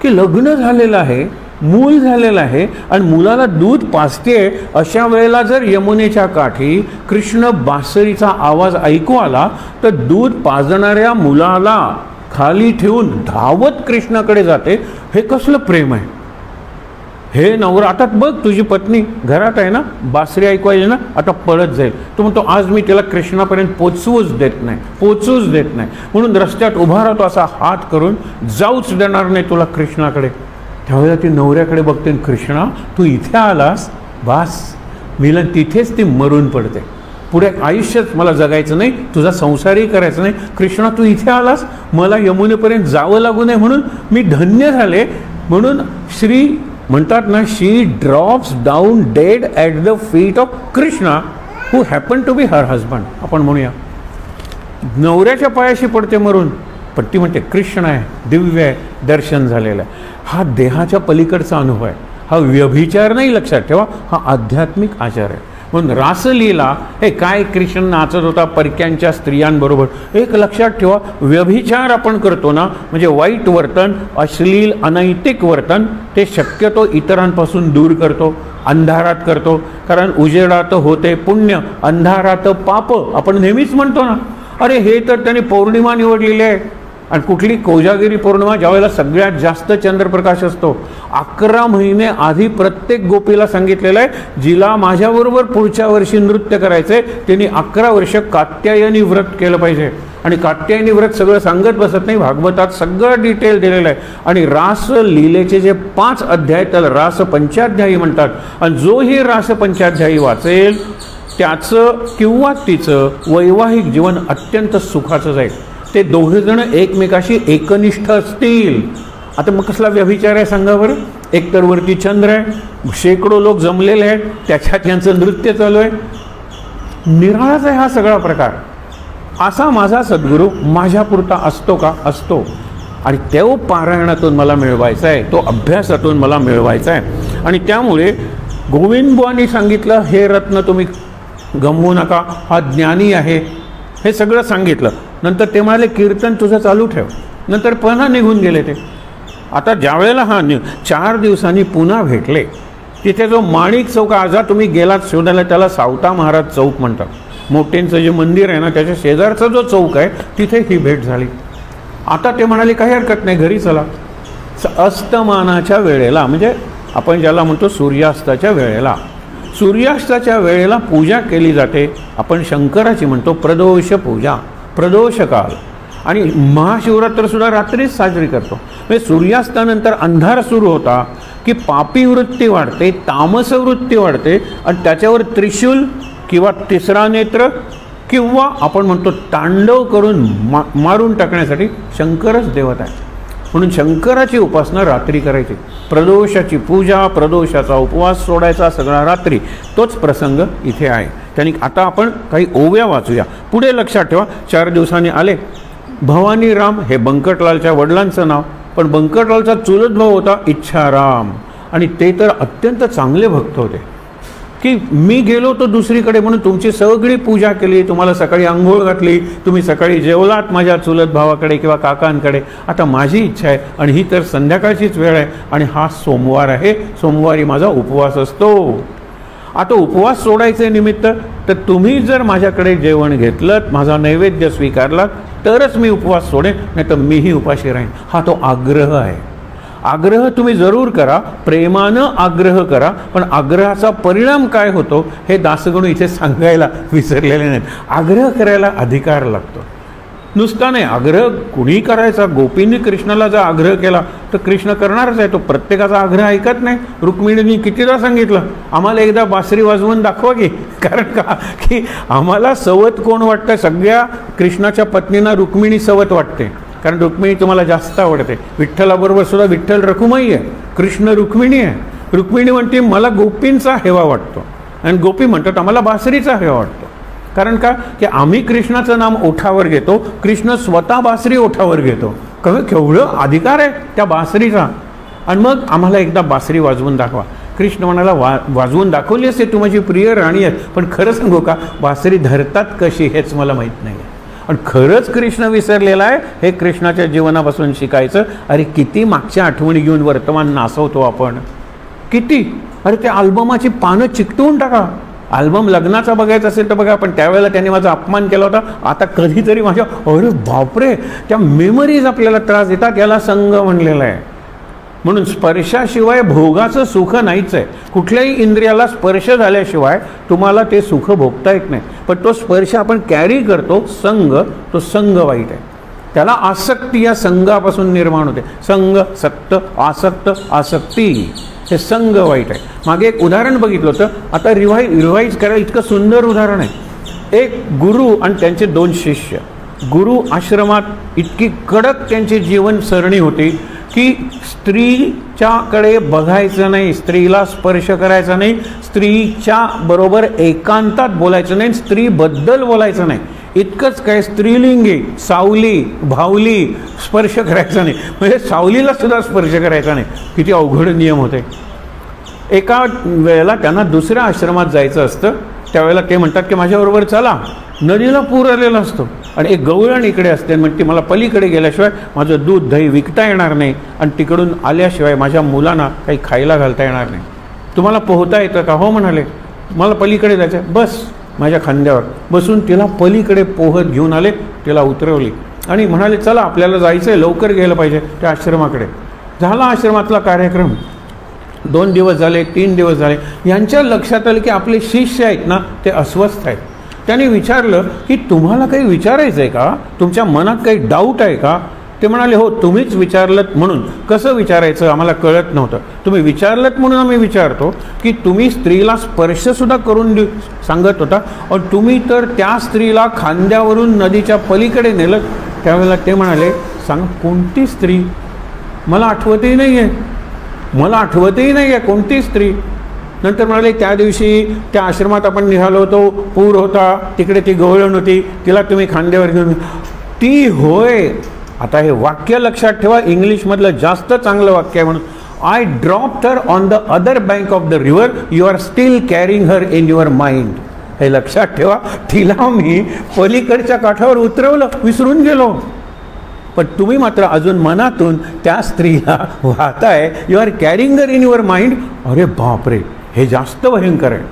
की लग्न झालेलं आहे, मूल झालेलं आहे आणि मुलाला दूध पाजते. अशा वेळेला जर यमुनेच्या काठी कृष्ण बासरीचा आवाज ऐकू आला तर दूध पाजणाऱ्या मुलाला खाली ठेवून धावत कृष्णाकडे जाते. हे कसलं प्रेम आहे. हे नवरा, आता बघ तुझी पत्नी घरात आहे ना, बासरी ऐकवायची ना, आता पळत जाईल. तो म्हणतो आज मी त्याला कृष्णापर्यंत पोचवूच देत नाही, पोचूच देत नाही. म्हणून रस्त्यात उभा राहतो असा हात करून, जाऊच देणार नाही तुला कृष्णाकडे. त्यावेळेला ती नवऱ्याकडे बघते, कृष्णा तू इथे आलास, बास मिलन तिथेच ती मरून पडते. पुढे आयुष्यात मला जगायचं नाही, तुझा संसारही करायचं नाही. कृष्णा तू इथे आलास, मला यमुनेपर्यंत जावं लागू नये म्हणून मी धन्य झाले. म्हणून श्री म्हणतात ना, she drops down dead at the feet of Krishna who happen to be her husband. आपण म्हणूया नवऱ्याच्या पायाशी पडते मरून, पण ती म्हणते कृष्ण आहे, दिव्य आहे, दर्शन झालेलं आहे. हा देहाच्या पलीकडचा अनुभव आहे. हा व्यभिचार नाही, लक्षात ठेवा, हा आध्यात्मिक आचार आहे. म्हणून रासलीला हे काय, कृष्ण नाचत होता परक्यांच्या स्त्रियांबरोबर. एक लक्षात ठेवा, व्यभिचार आपण करतो ना, म्हणजे वाईट वर्तन, अश्लील अनैतिक वर्तन, ते शक्यतो इतरांपासून दूर करतो, अंधारात करतो. कारण उजेडात होते पुण्य, अंधारात पाप, आपण नेहमीच म्हणतो ना. अरे हे तर त्यांनी पौर्णिमा निवडलेली आहे. आणि कुठली कोजागिरी पौर्णिमा, ज्यावेळेला सगळ्यात जास्त चंद्रप्रकाश असतो. 11 महिने आधी प्रत्येक गोपीला सांगितलेलं आहे, जिला माझ्याबरोबर पुढच्या वर्षी नृत्य करायचं आहे त्यांनी 11 वर्ष कात्यायनी व्रत केलं पाहिजे. आणि कात्यायनी व्रत सगळं सांगत बसत नाही, भागवतात सगळं डिटेल दिलेलं आहे. आणि रास लीलेचे जे 5 अध्याय त्याला रास पंचाध्यायी म्हणतात. आणि जो ही रास पंचाध्यायी वाचेल त्याचं किंवा तिचं वैवाहिक जीवन अत्यंत सुखाचं जाईल. ते दोघेजण एकमेकाशी एकनिष्ठ असतील. आता मग कसला व्यभिचार आहे सांगा बरं. एकतर वरती चंद्र आहे, शेकडो लोक जमलेले आहेत, त्याच्यात यांचं नृत्य चालू आहे. निराळाच आहे हा सगळा प्रकार. असा माझा सद्गुरू माझ्यापुरता असतो का? असतो. आणि तो पारायणातून मला मिळवायचा आहे, तो अभ्यासातून मला मिळवायचा आहे. आणि त्यामुळे गोविंदबुवांनी सांगितलं, हे रत्न तुम्ही गमवू नका, हा ज्ञानी आहे, हे सगळं सांगितलं. नंतर ते म्हणाले कीर्तन तुझं चालू ठेव. नंतर पुन्हा निघून गेले ते. आता ज्यावेळेला 4 दिवसांनी पुन्हा भेटले, तिथे जो माणिक चौक आज तुम्ही गेलात शोधायला, त्याला सावता महाराज चौक म्हणतात. मोठ्यांचं जे मंदिर आहे ना, त्याच्या शेजारचा जो चौक आहे तिथे ही भेट झाली. आता ते म्हणाले काही हरकत नाही, घरी चला. अस्तमानाच्या वेळेला, म्हणजे आपण ज्याला म्हणतो सूर्यास्ताच्या वेळेला, सूर्यास्ताच्या वेळेला पूजा केली जाते. आपण शंकराची म्हणतो प्रदोष पूजा, प्रदोष काल. आणि महाशिवरात्रसुद्धा रात्रीच साजरी करतो. म्हणजे सूर्यास्तानंतर अंधार सुरू होता की पापी वृत्ती वाढते, तामस वृत्ती वाढते, आणि त्याच्यावर त्रिशूल किंवा तिसरा नेत्र किंवा आपण म्हणतो तांडव करून मारून टाकण्यासाठी शंकरच देवता आहे. म्हणून शंकराची उपासना रात्री करायची. प्रदोषाची पूजा, प्रदोषाचा उपवास सोडायचा सगळा रात्री. तोच प्रसंग इथे आहे. त्यांनी आता आपण काही ओव्या वाचूया. पुढे लक्षात ठेवा, 4 दिवसांनी आले. भवानी राम हे बंकटलालच्या वडिलांचं नाव, पण बंकटलालचा चुलत भाऊ होता इच्छाराम, आणि ते तर अत्यंत चांगले भक्त होते की मी गेलो होतो दुसरीकडे म्हणून तुमची सगळी पूजा केली, तुम्हाला सकाळी आंघोळ घातली, तुम्ही सकाळी जेवलात माझ्या चुलत भावाकडे किंवा काकांकडे. आता माझी इच्छा आहे, आणि ही तर संध्याकाळचीच वेळ आहे, आणि हा सोमवार आहे, सोमवारी माझा उपवास असतो. आता उपवास सोडायचे निमित्त तर तुम्ही जर माझ्याकडे जेवण घेतलं, माझा नैवेद्य स्वीकारलात, तरच मी उपवास सोडेन, नाही तर मीही उपाशी राहीन. हा तो आग्रह आहे. आग्रह तुम्ही जरूर करा, प्रेमानं आग्रह करा, पण आग्रहाचा परिणाम काय होतो हे दासगणू इथे सांगायला विसरलेले नाहीत. आग्रह करायला अधिकार लागतो, नुसता नाही. आग्रह कुणी करायचा. गोपींनी कृष्णाला जर आग्रह केला तर कृष्ण करणारच आहे. तो प्रत्येकाचा आग्रह ऐकत नाही. रुक्मिणींनी कितीदा सांगितलं, आम्हाला एकदा बासरी वाजवून दाखवा की. कारण का की आम्हाला सवत कोण वाटतं, सगळ्या कृष्णाच्या पत्नींना रुक्मिणी सवत वाटते, कारण रुक्मिणी तुम्हाला जास्त आवडते. विठ्ठलाबरोबर सुद्धा विठ्ठल रखुमाई आहे, कृष्ण रुक्मिणी आहे. रुक्मिणी म्हणते मला गोपींचा हेवा वाटतो, आणि गोपी म्हणतात आम्हाला बासरीचा हेवा वाटतो. कारण का की आम्ही कृष्णाचं नाम ओठावर घेतो, कृष्ण स्वतः बासरी ओठावर घेतो. केवढं अधिकार आहे त्या बासरीचा. आणि मग आम्हाला एकदा बासरी वाजवून दाखवा. कृष्ण म्हणाला वाजवून दाखवली असते, तू माझी प्रिय राणी आहे, पण खरं सांगू का, बासरी धरतात कशी हेच मला माहीत नाही. आणि खरंच कृष्ण विसरलेला आहे हे कृष्णाच्या जीवनापासून शिकायचं. अरे किती मागच्या आठवणी घेऊन वर्तमान नासवतो आपण, किती. अरे त्या अल्बमाची पानं चिकटवून टाका. अल्बम लग्नाचा बघायचा असेल तर बघा, पण त्यावेळेला त्याने माझा अपमान केला होता. आता कधीतरी माझ्या अरे बापरे, त्या मेमरीज आपल्याला त्रास देतात. याला संग म्हणलेला आहे. म्हणून स्पर्शाशिवाय भोगाचं सुख नाहीच आहे. कुठल्याही इंद्रियाला स्पर्श झाल्याशिवाय तुम्हाला ते सुख भोगता येत नाही. पण तो स्पर्श आपण कॅरी करतो, संग, तो संग वाईट आहे. त्याला आसक्ती या संघापासून निर्माण होते. संघ सक्त, आसक्त, आसक्ती, हे संघ वाईट आहे. मागे एक उदाहरण बघितलं होतं, आता रिवाईज करायला इतकं सुंदर उदाहरण आहे. एक गुरु आणि त्यांचे 2 शिष्य. गुरु आश्रमात इतकी कडक त्यांची जीवन सरणी होती की स्त्रीच्याकडे बघायचं नाही, स्त्रीला स्पर्श करायचा नाही, स्त्रीच्या बरोबर एकांतात बोलायचं नाही, स्त्रीबद्दल बोलायचं नाही. इतकंच काय, स्त्रीलिंगी, सावली, भावली स्पर्श करायचा नाही, म्हणजे सावलीला सुद्धा स्पर्श करायचा नाही. किती अवघड नियम होते. एका वेळेला त्यांना दुसऱ्या आश्रमात जायचं असतं. त्यावेळेला ते म्हणतात की माझ्याबरोबर चला. नदीला पूर आलेला असतो आणि एक गवळण इकडे असते, म्हणते मला पलीकडे गेल्याशिवाय माझं दूध दही विकता येणार नाही, आणि तिकडून आल्याशिवाय माझ्या मुलांना काही खायला घालता येणार नाही. तुम्हाला पोहता येतं का? हो म्हणाले. मला पलीकडे जायचं. बस माझ्या खांद्यावर बसून तिला पलीकडे पोहत घेऊन आले, तिला उतरवली आणि म्हणाले चला आपल्याला जायचं आहे, लवकर गेलं पाहिजे त्या आश्रमाकडे. झाला आश्रमातला कार्यक्रम. 2 दिवस झाले, 3 दिवस झाले. यांच्या लक्षात आलं की आपले शिष्य आहेत ना ते अस्वस्थ आहेत. त्यांनी विचारलं की तुम्हाला काही विचारायचं आहे का, तुमच्या मनात काही डाऊट आहे का? ते म्हणाले हो, तुम्हीच विचारलत म्हणून. कसं विचारायचं आम्हाला कळत नव्हतं. तुम्ही विचारलत म्हणून आम्ही विचारतो की तुम्ही स्त्रीला स्पर्शसुद्धा करून सांगत होता, आणि तुम्ही तर त्या स्त्रीला खांद्यावरून नदीच्या पलीकडे नेलं. त्यावेळेला ते म्हणाले सांग कोणती स्त्री, मला आठवतही नाही आहे, मला आठवतही नाही आहे कोणती स्त्री. नंतर म्हणाले त्या दिवशी त्या आश्रमात आपण निघालो होतो, पूर होता, तिकडे ती गवळण होती, तिला तुम्ही खांद्यावर घेऊन. ती होय. आता हे वाक्य लक्षात ठेवा, इंग्लिशमधलं जास्त चांगलं वाक्य आहे म्हणून. I dropped her on the other bank of the river, you are still carrying her in your mind. हे लक्षात ठेवा, तिला मी पलीकडच्या काठावर उतरवलं, विसरून गेलो, पण तुम्ही मात्र अजून मनातून त्या स्त्रीला वाहताय. You are carrying her in your mind. अरे बापरे, हे जास्त भयंकर आहे.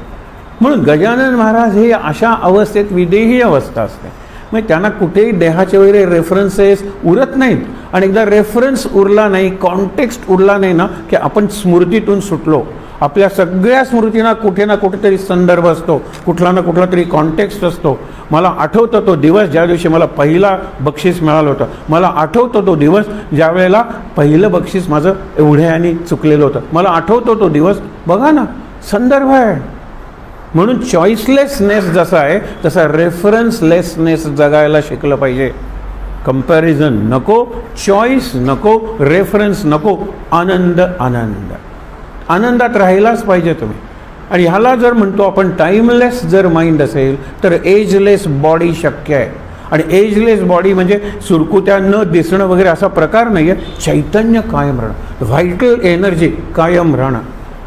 म्हणून गजानन महाराज हे अशा अवस्थेत विदेही अवस्था असते, मग त्यांना कुठेही देहाचे वगैरे रेफरन्सेस उरत नाहीत. आणि एकदा रेफरन्स उरला नाही, कॉन्टेक्स्ट उरला नाही ना, की आपण स्मृतीतून सुटलो. आपल्या सगळ्या स्मृतींना कुठे ना कुठेतरी संदर्भ असतो, कुठला ना कुठला तरी कॉन्टेक्स्ट असतो. मला आठवतो तो दिवस ज्या दिवशी मला पहिला बक्षीस मिळालं होतं. मला आठवतो तो दिवस ज्या वेळेला पहिलं बक्षीस माझं एवढ्याने चुकलेलं होतं. मला आठवतो तो दिवस. बघा ना, संदर्भ आहे. म्हणून चॉईसलेसनेस जसा आहे तसा रेफरन्सलेसनेस जगायला शिकलं पाहिजे. कंपॅरिझन नको, चॉईस नको, रेफरन्स नको, आनंद आनंद. आनंदात राहिलाच पाहिजे तुम्ही. आणि ह्याला जर म्हणतो आपण टाईमलेस जर माइंड असेल तर एजलेस बॉडी शक्य आहे. आणि एजलेस बॉडी म्हणजे सुरकुत्या न दिसणं वगैरे असा प्रकार नाही आहे. चैतन्य कायम राहणं, व्हायटल एनर्जी कायम राहणं.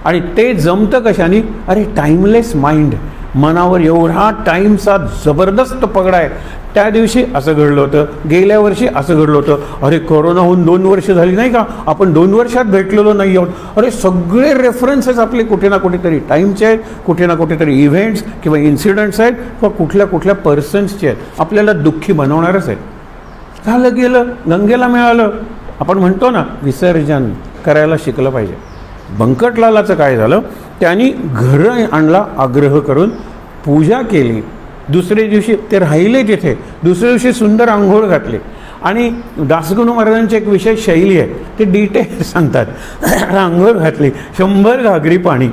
आणि ते जमतं कशाने? अरे टाईमलेस माइंड. मनावर एवढा टाईमचा जबरदस्त पगडा आहे. त्या दिवशी असं घडलं होतं, गेल्या वर्षी असं घडलं होतं. अरे कोरोना होऊन 2 वर्ष झाली नाही का, आपण 2 वर्षात भेटलेलो नाही आहोत. अरे सगळे रेफरन्सेस आपले कुठे ना कुठेतरी टाईमचे आहेत, कुठे ना कुठेतरी इव्हेंट्स किंवा इन्सिडंट्स आहेत, किंवा कुठल्या कुठल्या पर्सन्सचे आहेत. आपल्याला दुःखी बनवणारच आहेत. झालं गेलं, गंगेला मिळालं. आपण म्हणतो ना, विसर्जन करायला शिकलं पाहिजे. बंकटलालाचं काय झालं, त्यांनी घरं आणला आग्रह करून, पूजा केली. दुसऱ्या दिवशी ते राहिले तिथे, दुसऱ्या दिवशी सुंदर आंघोळ घातली. आणि दासगणू महाराजांची एक विशेष शैली आहे, ते डिटेल सांगतात. आंघोळ घातली, 100 घागरी पाणी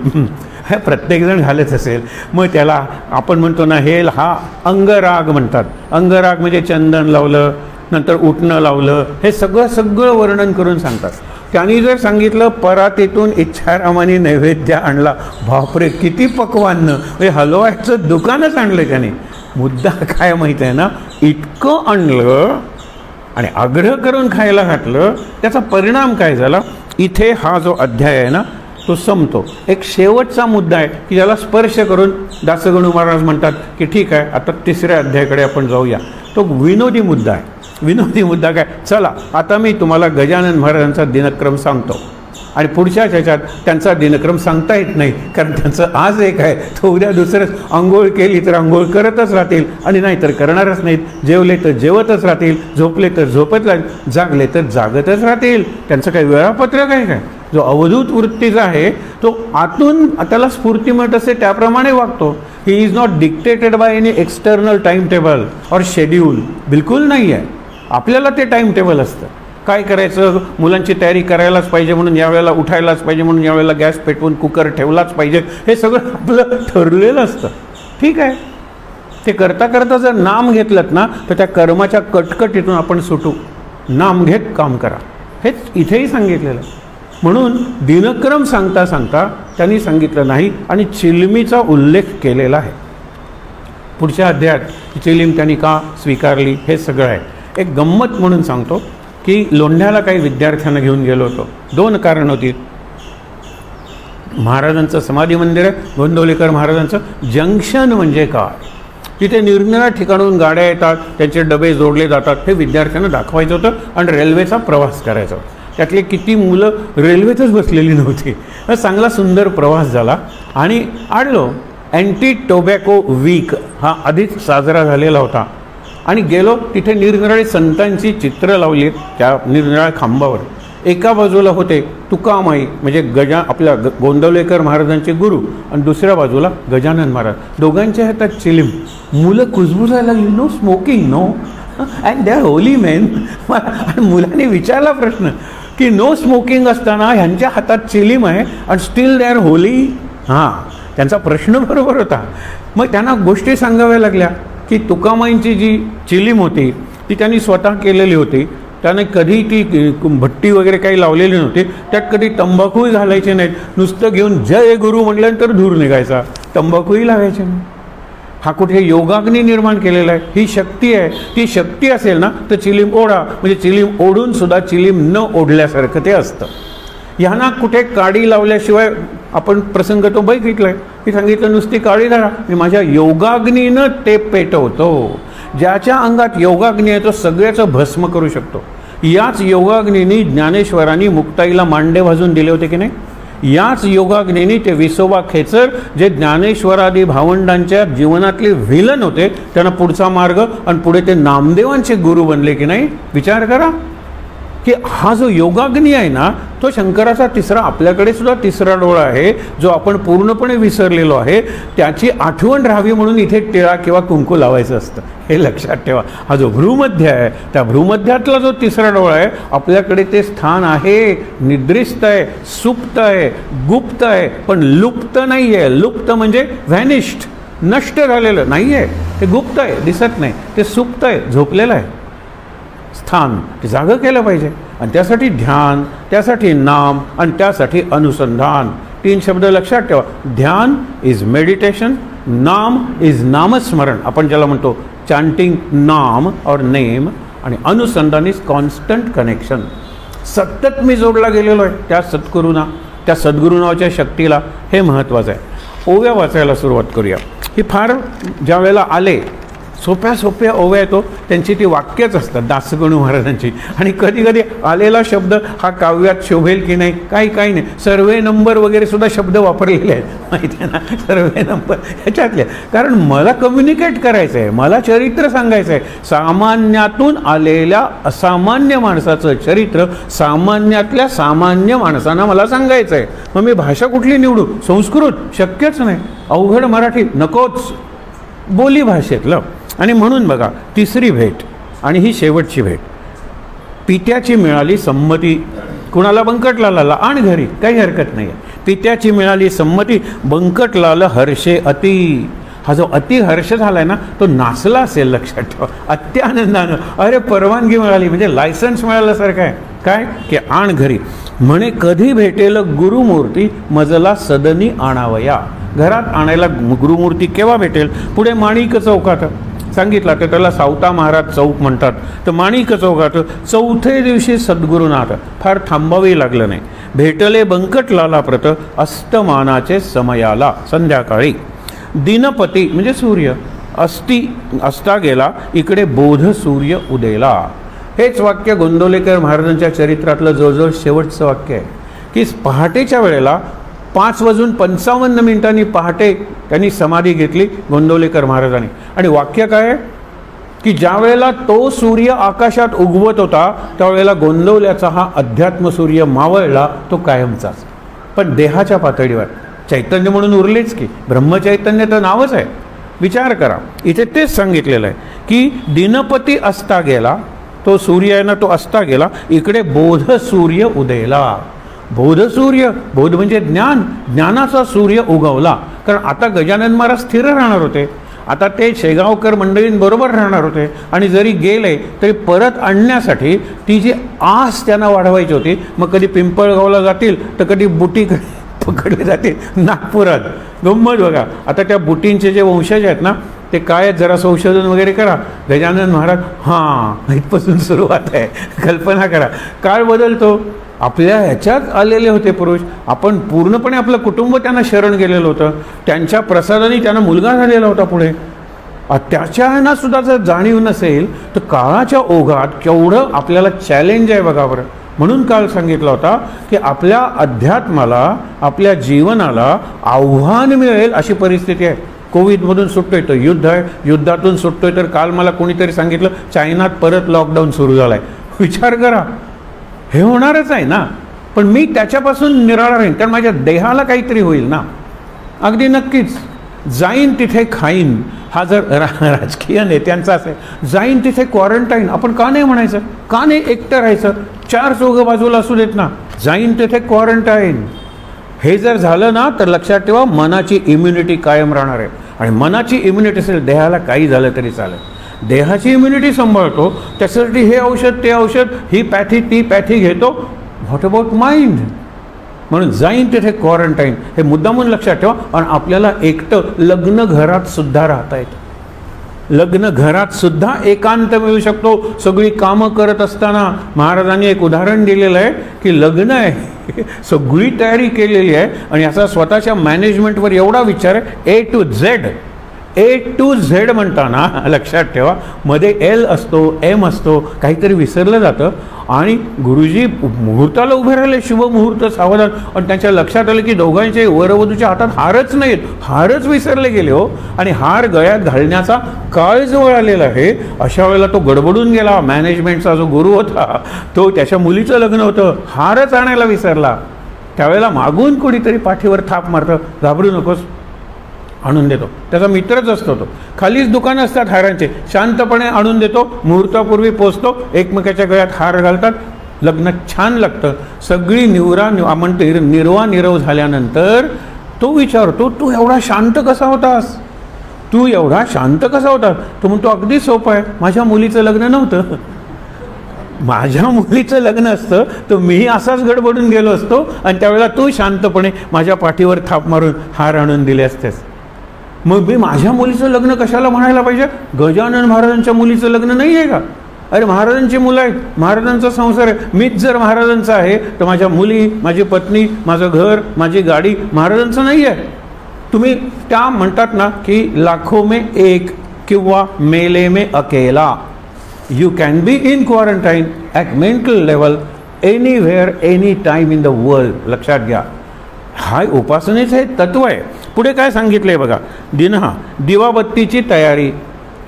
हे प्रत्येकजण घालत असेल. मग त्याला आपण म्हणतो ना, हे हा अंगराग म्हणतात. अंगराग म्हणजे चंदन लावलं, नंतर उठणं लावलं, हे सगळं वर्णन करून सांगतात. त्यांनी जर सांगितलं परातीतून इच्छारामाने नैवेद्य आणला, बापरे किती पक्वान्न, हे हलवायचं दुकानच आणलं त्याने. मुद्दा काय माहीत आहे ना, इतकं आणलं आणि आग्रह करून खायला घातलं, त्याचा परिणाम काय झाला. इथे हा जो अध्याय आहे ना तो संपतो. एक शेवटचा मुद्दा आहे की ज्याला स्पर्श करून दासगणू महाराज म्हणतात की ठीक आहे, आता 3ऱ्या अध्यायाकडे आपण जाऊया. तो विनोदी मुद्दा आहे. विनोदी मुद्दा काय, चला आता मी तुम्हाला गजानन महाराजांचा दिनक्रम सांगतो. आणि पुढच्या ह्याच्यात त्यांचा दिनक्रम सांगता येत नाही, कारण त्यांचं आज एक आहे, तो उद्या दुसरंच. आंघोळ केली तर आंघोळ करतच राहतील आणि नाही तर करणारच नाहीत. जेवले तर जेवतच राहतील, झोपले तर झोपत राहतील, जागले तर जागतच राहतील. त्यांचं काही वेळापत्रक आहे काय? जो अवधूत वृत्तीचा आहे तो आतून त्याला स्फूर्ती मिळत असते त्याप्रमाणे वागतो. He is not dictated by any external time table और शेड्यूल. बिलकुल नाही आहे. आपल्याला ते टाइम टेबल असतं. काय करायचं, मुलांची तयारी करायलाच पाहिजे म्हणून यावेळेला उठायलाच पाहिजे म्हणून यावेळेला गॅस पेटवून कुकर ठेवलाच पाहिजे, हे सगळं आपलं ठरलेलं असतं. ठीक आहे, ते करता करता जर नाम घेतलं ना तर त्या कर्माच्या कटकटीतून आपण सुटू. नाम घेत काम करा, हेच इथेही सांगितलेलं आहे. म्हणून दिनक्रम सांगता सांगता त्यांनी सांगितलं नाही आणि चिलमीचा उल्लेख केलेला आहे. पुढच्या अध्यायात चिलीम त्यांनी का स्वीकारली हे सगळं आहे. एक गंमत म्हणून सांगतो की लोंढ्याला काही विद्यार्थ्यांना घेऊन गेलो होतो. 2 कारणं होती. महाराजांचं समाधी मंदिर आहे, गोंदवलेकर महाराजांचं. जंक्शन म्हणजे काय, तिथे निरनिराळ्या ठिकाणून गाड्या येतात, त्यांचे डबे जोडले जातात, हे विद्यार्थ्यांना दाखवायचं होतं. आणि रेल्वेचा प्रवास करायचा होता. त्यातले किती मुलं रेल्वेतच बसलेली नव्हती. चांगला सुंदर प्रवास झाला आणि आडलो. अँटी टोबॅको वीक हा आधीच साजरा झालेला होता. आणि गेलो, तिथे निरनिराळी संतांची चित्रं लावली त्या निरनिराळ्या खांबावर. एका बाजूला होते तुकामाई म्हणजे आपल्या गोंदवलेकर महाराजांचे गुरु, आणि दुसऱ्या बाजूला गजानन महाराज. दोघांच्या हातात चिलीम. मुलं कुजबुजायला लागली, no smoking, no, and they are holy men. आणि मुलांनी विचारला प्रश्न की नो स्मोकिंग असताना ह्यांच्या हातात चिलीम आहे आणि स्टील दे आर होली. हां, त्यांचा प्रश्न बरोबर होता. मग त्यांना गोष्टी सांगाव्या लागल्या की तुकामाईंची जी चिलीम होती ती त्यांनी स्वतः केलेली होती. त्याने कधी ती भट्टी वगैरे काही लावलेली नव्हती. त्यात कधी तंबाखूही घालायचे नाहीत. नुसतं घेऊन जय गुरु म्हटल्यानंतर धूर निघायचा, तंबाखूही लावायचे नाही. हा कुठे योगाग्नी निर्माण केलेला आहे, ही शक्ती आहे. ती शक्ती असेल ना तर चिलीम ओढा, म्हणजे चिलीम ओढून सुद्धा चिलीम न ओढल्यासारखं ते असतं. ह्यांना कुठे काडी लावल्याशिवाय आपण प्रसंग तो बघितलाय. मी सांगितलं नुसती काडी धरा, मी माझ्या योगाग्नीनं ते पेटवतो. ज्याच्या अंगात योगाग्नी आहे तो सगळ्याचं भस्म करू शकतो. याच योगाग्नीने ज्ञानेश्वरांनी मुक्ताईला मांडे भाजून दिले होते की नाही. याच योगाग्नीने ते विसोबा खेचर जे ज्ञानेश्वरादी भावंडांच्या जीवनातले व्हिलन होते त्यांना पुढचा मार्ग आणि पुढे ते नामदेवांचे गुरु बनले की नाही. विचार करा की हा जो योगाग्नी आहे ना तो शंकराचा तिसरा, आपल्याकडे सुद्धा तिसरा डोळा आहे जो आपण पूर्णपणे विसरलेलो आहे. त्याची आठवण राहावी म्हणून इथे टिळा किंवा कुंकू लावायचं असतं, हे लक्षात ठेवा. हा जो भ्रूमध्य आहे त्या भ्रूमध्यातला जो तिसरा डोळा आहे आपल्याकडे ते स्थान आहे, निद्रिस्त आहे, सुप्त आहे, गुप्त आहे, पण लुप्त नाही आहे. लुप्त म्हणजे व्हॅनिश्ड, नष्ट झालेलं नाही आहे. ते गुप्त आहे, दिसत नाही. ते सुप्त आहे, झोपलेलं आहे स्थान, ते जागं केलं पाहिजे. आणि त्यासाठी ध्यान, त्यासाठी नाम आणि त्यासाठी अनुसंधान. 3 शब्द लक्षात ठेवा. ध्यान इज मेडिटेशन, नाम इज नामस्मरण, आपण ज्याला म्हणतो चॅन्टिंग नाम और नेम, आणि अनुसंधान इज कॉन्स्टंट कनेक्शन. सतत मी जोडला गेलेलो आहे त्या सद्गुरूंना, त्या सद्गुरुनावाच्या शक्तीला. हे महत्त्वाचं आहे. ओव्या वाचायला सुरुवात करूया. ही फार ज्या वेळेला आले सोप्या सोप्या ओव्या येतो, त्यांची ती वाक्यच असतात दासगणू महाराजांची. आणि कधी कधी आलेला शब्द हा काव्यात शोभेल की नाही, काही नाही. सर्वे नंबर वगैरे सुद्धा शब्द वापरलेले आहेत माहिती आहे ना, सर्वे नंबर ह्याच्यातले. कारण मला कम्युनिकेट करायचं आहे, मला चरित्र सांगायचं आहे. सामान्यातून आलेल्या असामान्य माणसाचं चरित्र सामान्यातल्या सामान्य माणसांना मला सांगायचं आहे. मग मी भाषा कुठली निवडू? संस्कृत शक्यच नाही, अवघड मराठी नकोच, बोली भाषेतलं. आणि म्हणून बघा तिसरी भेट आणि ही शेवटची भेट. पित्याची मिळाली संमती, कुणाला बंकटलाला आण घरी, काही हरकत नाही आहे. पित्याची मिळाली संमती, बंकटलाल हर्षे अति. हा जो अति हर्ष झालाय ना तो नाचला असेल, लक्षात ठेवा, अत्यानंदानं. अरे परवानगी मिळाली म्हणजे लायसन्स मिळाल्यासारखं आहे. काय की आण घरी. म्हणे कधी भेटेल गुरुमूर्ती मजला सदनी आणावया. घरात आणायला गुरुमूर्ती केव्हा भेटेल? पुढे माणिक चौकात सांगितलं, तर त्याला सावता महाराज चौक म्हणतात. तर माणिक चौकात चौथे दिवशी सद्गुरुनाथ, फार थांबावे लागलं नाही. भेटले बंकटलाला प्रत अस्तमानाचे समयाला. संध्याकाळी दिनपती म्हणजे सूर्य असता गेला, इकडे बोध सूर्य उदेला. हेच वाक्य गोंदवलेकर महाराजांच्या चरित्रातलं जवळजवळ शेवटचं वाक्य आहे की पहाटेच्या वेळेला 5:55 पहाटे त्यांनी समाधी घेतली गोंदवलेकर महाराजांनी. आणि वाक्य काय आहे की ज्या वेळेला तो सूर्य आकाशात उगवत होता त्यावेळेला गोंदवल्याचा हा अध्यात्म सूर्य मावळला, तो कायमचाच, पण देहाच्या पातळीवर. चैतन्य म्हणून उरलेच की, ब्रह्मचैतन्य तर नावच आहे. विचार करा, इथे तेच सांगितलेलं आहे की दिनपती असता गेला, तो सूर्य आहे ना तो असता गेला, इकडे बोध सूर्य उदयला. बोध सूर्य, बोध म्हणजे ज्ञान, ज्ञानाचा सूर्य उगवला. कारण आता गजानन महाराज स्थिर राहणार होते, आता ते शेगावकर मंडळींबरोबर राहणार होते. आणि जरी गेले तरी परत आणण्यासाठी ती जी आस त्यांना वाढवायची होती. मग कधी पिंपळगावला जातील तर कधी बुटी पकडले जातील नागपुरात. गंमत बघा. आता त्या बुटींचे जे वंशज आहेत ना ते काय, जरा संशोधन वगैरे करा. गजानन महाराज हां इथपासून सुरुवात आहे. कल्पना करा, काळ बदलतो. आपल्या ह्याच्यात आलेले होते पुरुष, आपण पूर्णपणे आपलं कुटुंब त्यांना शरण गेलेलं होतं. त्यांच्या प्रसादाने त्यांना मुलगा झालेला होता पुढे. त्याच्या ह्यांना सुद्धा जर जाणीव नसेल तर काळाच्या ओघात केवढं आपल्याला चॅलेंज आहे बघा बरं. म्हणून काल सांगितलं होता की आपल्या अध्यात्माला, आपल्या जीवनाला आव्हान मिळेल अशी परिस्थिती आहे. कोविडमधून सुटतोय तर युद्ध आहे, युद्धातून सुटतोय तर काल मला कोणीतरी सांगितलं चायनात परत लॉकडाऊन सुरू झाला आहे. विचार करा, हे होणारच आहे ना. पण मी त्याच्यापासून निराळा राहीन कारण माझ्या देहाला काहीतरी होईल ना. अगदी नक्कीच जाईन तिथे खाईन, हा जर राजकीय नेत्यांचा असेल, जाईन तिथे क्वारंटाईन. आपण का नाही म्हणायचं, का नाही एकटं राहायचं? 4 चौघं बाजूला असू देत ना. जाईन तिथे क्वारंटाईन. हे जर झालं ना तर लक्षात ठेवा मनाची इम्युनिटी कायम राहणार आहे. आणि मनाची इम्युनिटी असेल, देहाला काही झालं तरी चालेल. देहाची इम्युनिटी सांभाळतो, त्याच्यासाठी हे औषध ते औषध, ही पॅथी ती पॅथी घेतो. What about mind? म्हणून जाईन तिथे क्वारंटाईन, हे मुद्दामून लक्षात ठेवा. आणि आपल्याला एकटं लग्न घरात सुद्धा राहता येतं. लग्न घरात सुद्धा एकांत मिळू शकतो. सगळी कामं करत असताना महाराजांनी एक उदाहरण दिलेलं आहे की लग्न आहे, सगळी तयारी केलेली आहे आणि याचा स्वतःच्या मॅनेजमेंटवर एवढा विचार आहे. ए टू झेड म्हणताना लक्षात ठेवा, मध्ये एल असतो, एम असतो, काहीतरी विसरलं जातं. आणि गुरुजी मुहूर्ताला उभे राहिले, शुभ मुहूर्त सावधान, आणि त्यांच्या लक्षात आलं की दोघांचे वरवधूच्या हातात हारच नाहीत, हारच विसरले गेले हो. आणि हार गळ्यात घालण्याचा काळ जवळ आलेला आहे. अशा वेळेला तो गडबडून गेला. मॅनेजमेंटचा जो गुरु होता तो, त्याच्या मुलीचं लग्न होतं, हारच आणायला विसरला. त्यावेळेला मागून कोणीतरी पाठीवर थाप मारतं, घाबरू नकोस, आणून देतो. त्याचा मित्रच असतो तो. खालीच दुकानं असतात हारांचे, शांतपणे आणून देतो. मुहूर्तापूर्वी पोचतो, एकमेकाच्या गळ्यात हार घालतात, लग्न छान लागतं. सगळी म्हणते निर्वा झाल्यानंतर तो विचारतो, तू एवढा शांत कसा होतास, तू एवढा शांत कसा होतास. तो म्हणतो, अगदी सोपं आहे, माझ्या मुलीचं लग्न नव्हतं. माझ्या मुलीचं लग्न असतं तर मीही असाच गडबडून गेलो असतो आणि त्यावेळेला तू शांतपणे माझ्या पाठीवर थाप मारून हार आणून दिले असतेस. मग मी माझ्या मुलीचं लग्न कशाला म्हणायला पाहिजे. गजानन महाराजांच्या मुलीचं लग्न नाही आहे का. अरे महाराजांची मुलं आहेत, महाराजांचा संसार आहे. मीच जर महाराजांचा आहे तर माझ्या मुली, माझी पत्नी, माझं घर, माझी गाडी महाराजांचं नाही आहे. तुम्ही त्या म्हणतात ना की लाखो में एक किंवा मेले में अकेला. You can be in quarantine at mental level anywhere any time in the world. लक्षात घ्या, हा उपासनेचं हे तत्व आहे. पुढे काय सांगितलंय बघा, दिवाबत्तीची तयारी.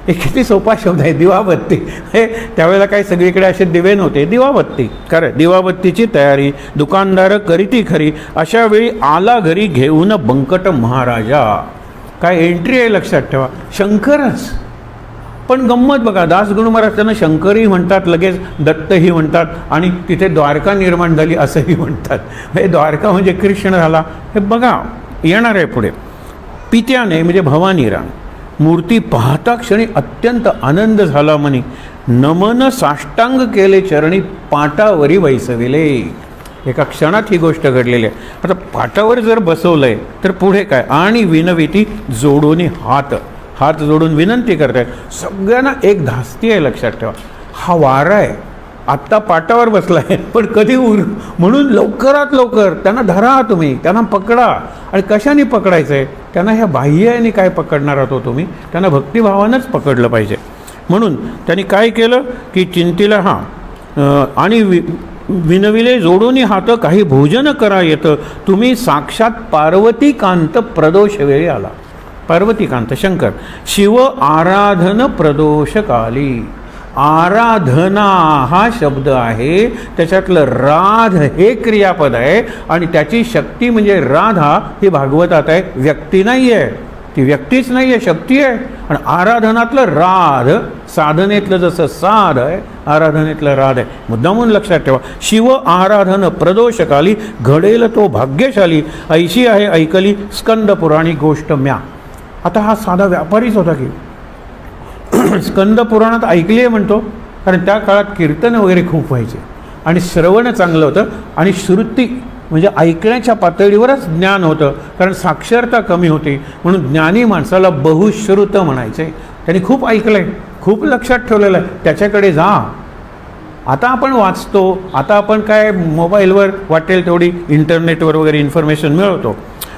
हे किती सोपा शब्द आहे, दिवाबत्ती. हे त्यावेळेला काय सगळीकडे असे दिवे नव्हते, दिवाबत्ती. खरं, दिवाबत्तीची तयारी दुकानदार करीती खरी, अशा वेळी आला घरी घेऊन बंकट महाराजा. काय एंट्री आहे लक्षात ठेवा, शंकरच. पण गंमत बघा, दासगुरु महाराज त्यांना शंकरही म्हणतात, लगेच दत्तही म्हणतात, आणि तिथे द्वारका निर्माण झाली असंही म्हणतात. हे द्वारका म्हणजे कृष्ण झाला. हे बघा येणार आहे पुढे. पित्याने म्हणजे भवानी राम मूर्ती पाहता क्षणी अत्यंत आनंद झाला म्हणे, नमन साष्टांग केले चरणी पाटावरी बैसविले. एका क्षणात ही गोष्ट घडलेली आहे. आता पाटावर जर बसवलंय तर पुढे काय, आणि विनविती जोडून हात जोडून विनंती करतायत. सगळ्यांना एक धास्ती आहे लक्षात ठेवा. हा वारा आहे, आत्ता पाटावर बसलाय, पण कधी म्हणून लवकरात लवकर त्यांना धरा, तुम्ही त्यांना पकडा. आणि कशाने पकडायचं आहे त्यांना, ह्या बाह्याने काय पकडणार आहात तुम्ही, त्यांना भक्तिभावानंच पकडलं पाहिजे. म्हणून त्यांनी काय केलं की चिंतीला आणि विनविले जोडून हात, काही भोजन करा येतं, तुम्ही साक्षात पार्वतीकांत प्रदोष वेळी आला. पार्वतीकांत शंकर. शिव आराधन प्रदोषकाली. आराधना हा शब्द आहे, त्याच्यातलं राध हे क्रियापद आहे, आणि त्याची शक्ती म्हणजे राधा ही भागवतात आहे, व्यक्ती नाही आहे, ती व्यक्तीच नाही आहे, शक्ती आहे. आणि आराधनातलं राध, साधनेतलं जसं साध आहे, आराधनेतलं राध आहे. मुद्दामून लक्षात ठेवा. शिव आराधन प्रदोषकाली, घडेल तो भाग्यशाली, ऐशी आहे ऐकली स्कंद पुराणी गोष्ट म्या. आता हा साधा व्यापारीच होता की स्कंद पुराणात ऐकली आहे म्हणतो, कारण त्या काळात कीर्तन वगैरे खूप व्हायचे आणि श्रवण चांगलं होतं, आणि श्रुती म्हणजे ऐकण्याच्या पातळीवरच ज्ञान होतं, कारण साक्षरता कमी होती. म्हणून ज्ञानी माणसाला बहुश्रुत म्हणायचे. त्यांनी खूप ऐकलं आहे, खूप लक्षात ठेवलेलं आहे, त्याच्याकडे जा. आता आपण वाचतो, आता आपण काय मोबाईलवर वाटेल तेवढी इंटरनेटवर वगैरे इन्फॉर्मेशन मिळवतो.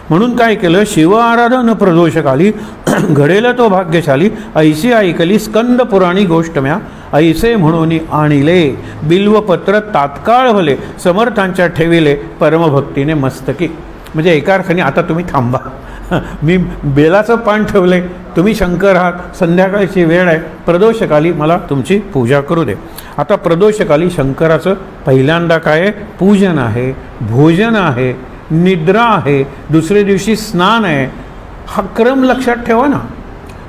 म्हणून काय केलं, शिव आराधन प्रदोषकाली, घडेल तो भाग्यशाली, ऐशी ऐकली स्कंद पुराणी गोष्ट म्या, ऐसे म्हणून आणिले बिल्वपत्र तात्काळ भले, समर्थांच्या ठेविले परमभक्तीने मस्तकी. म्हणजे एका अर्थाने आता तुम्ही थांबा, मी बेलाचं पान ठेवले, तुम्ही शंकर आहात, संध्याकाळची वेळ आहे, प्रदोषकाली मला तुमची पूजा करू दे. आता प्रदोषकाली शंकराचं पहिल्यांदा काय आहे, पूजन आहे, भोजन आहे, निद्रा आहे, दुसऱ्या दिवशी स्नान आहे. हा क्रम लक्षात ठेवा ना.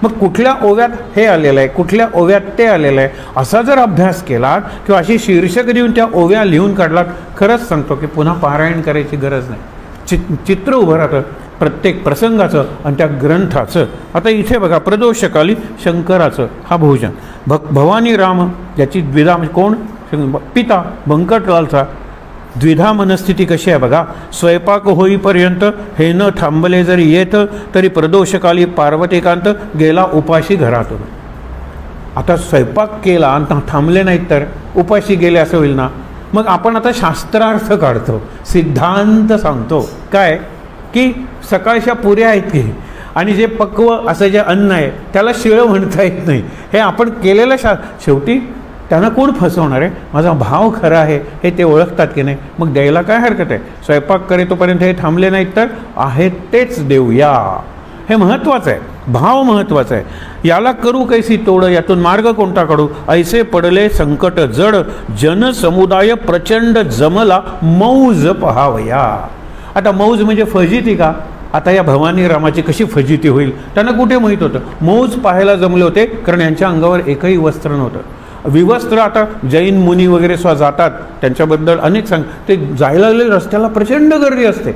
मग कुठल्या ओव्यात हे आलेलं आहे, कुठल्या ओव्यात ते आलेलं आहे, असा जर अभ्यास केलात किंवा अशी शीर्षक देऊन त्या ओव्या लिहून काढलात, खरंच सांगतो की पुन्हा पारायण करायची गरज नाही. चित्र उभं राहतं प्रत्येक प्रसंगाचं आणि त्या ग्रंथाचं. आता इथे बघा, प्रदोषकाली शंकराचं हा भोजन, भवानी राम ज्याची द्विधा म्हणजे कोण, पिता बंकटलालचा, द्विधा मनस्थिती कशी आहे बघा. स्वयंपाक होईपर्यंत हे न थांबले जरी येत तरी प्रदोषकाली पार्वतीकांत गेला उपाशी घरातून. आता स्वयंपाक केला आणि थांबले नाहीत तर उपाशी गेले असं होईल ना. मग आपण आता शास्त्रार्थ काढतो, सिद्धांत सांगतो काय की सकाळच्या पुऱ्या आहेत की आणि जे पक्व असं जे अन्न आहे त्याला शिळं म्हणता येत नाही. हे आपण केलेलं शेवटी त्यांना कोण फसवणार आहे. माझा भाव खरा आहे हे ते ओळखतात की नाही. मग द्यायला काय हरकत आहे. स्वयंपाक करेतोपर्यंत हे थांबले नाहीत तर आहेत तेच देऊया. हे महत्त्वाचं आहे. भाव महत्त्वाचा आहे. याला करू कैसी तोड, यातून मार्ग कोणता काढू. ऐसे पडले संकट जड, जनसमुदाय प्रचंड जमला मौज पहावया. आता मौज म्हणजे फजिती का. आता या भवानी रामाची कशी फजिती होईल त्यांना कुठे माहीत होतं. मौज पाहायला जमले होते कारण यांच्या अंगावर एकही वस्त्र नव्हतं. विवस्त्र आता जैन मुनी वगैरे स्व जातात त्यांच्याबद्दल अनेक ते जायला लागले रस्त्याला प्रचंड गर्दी असते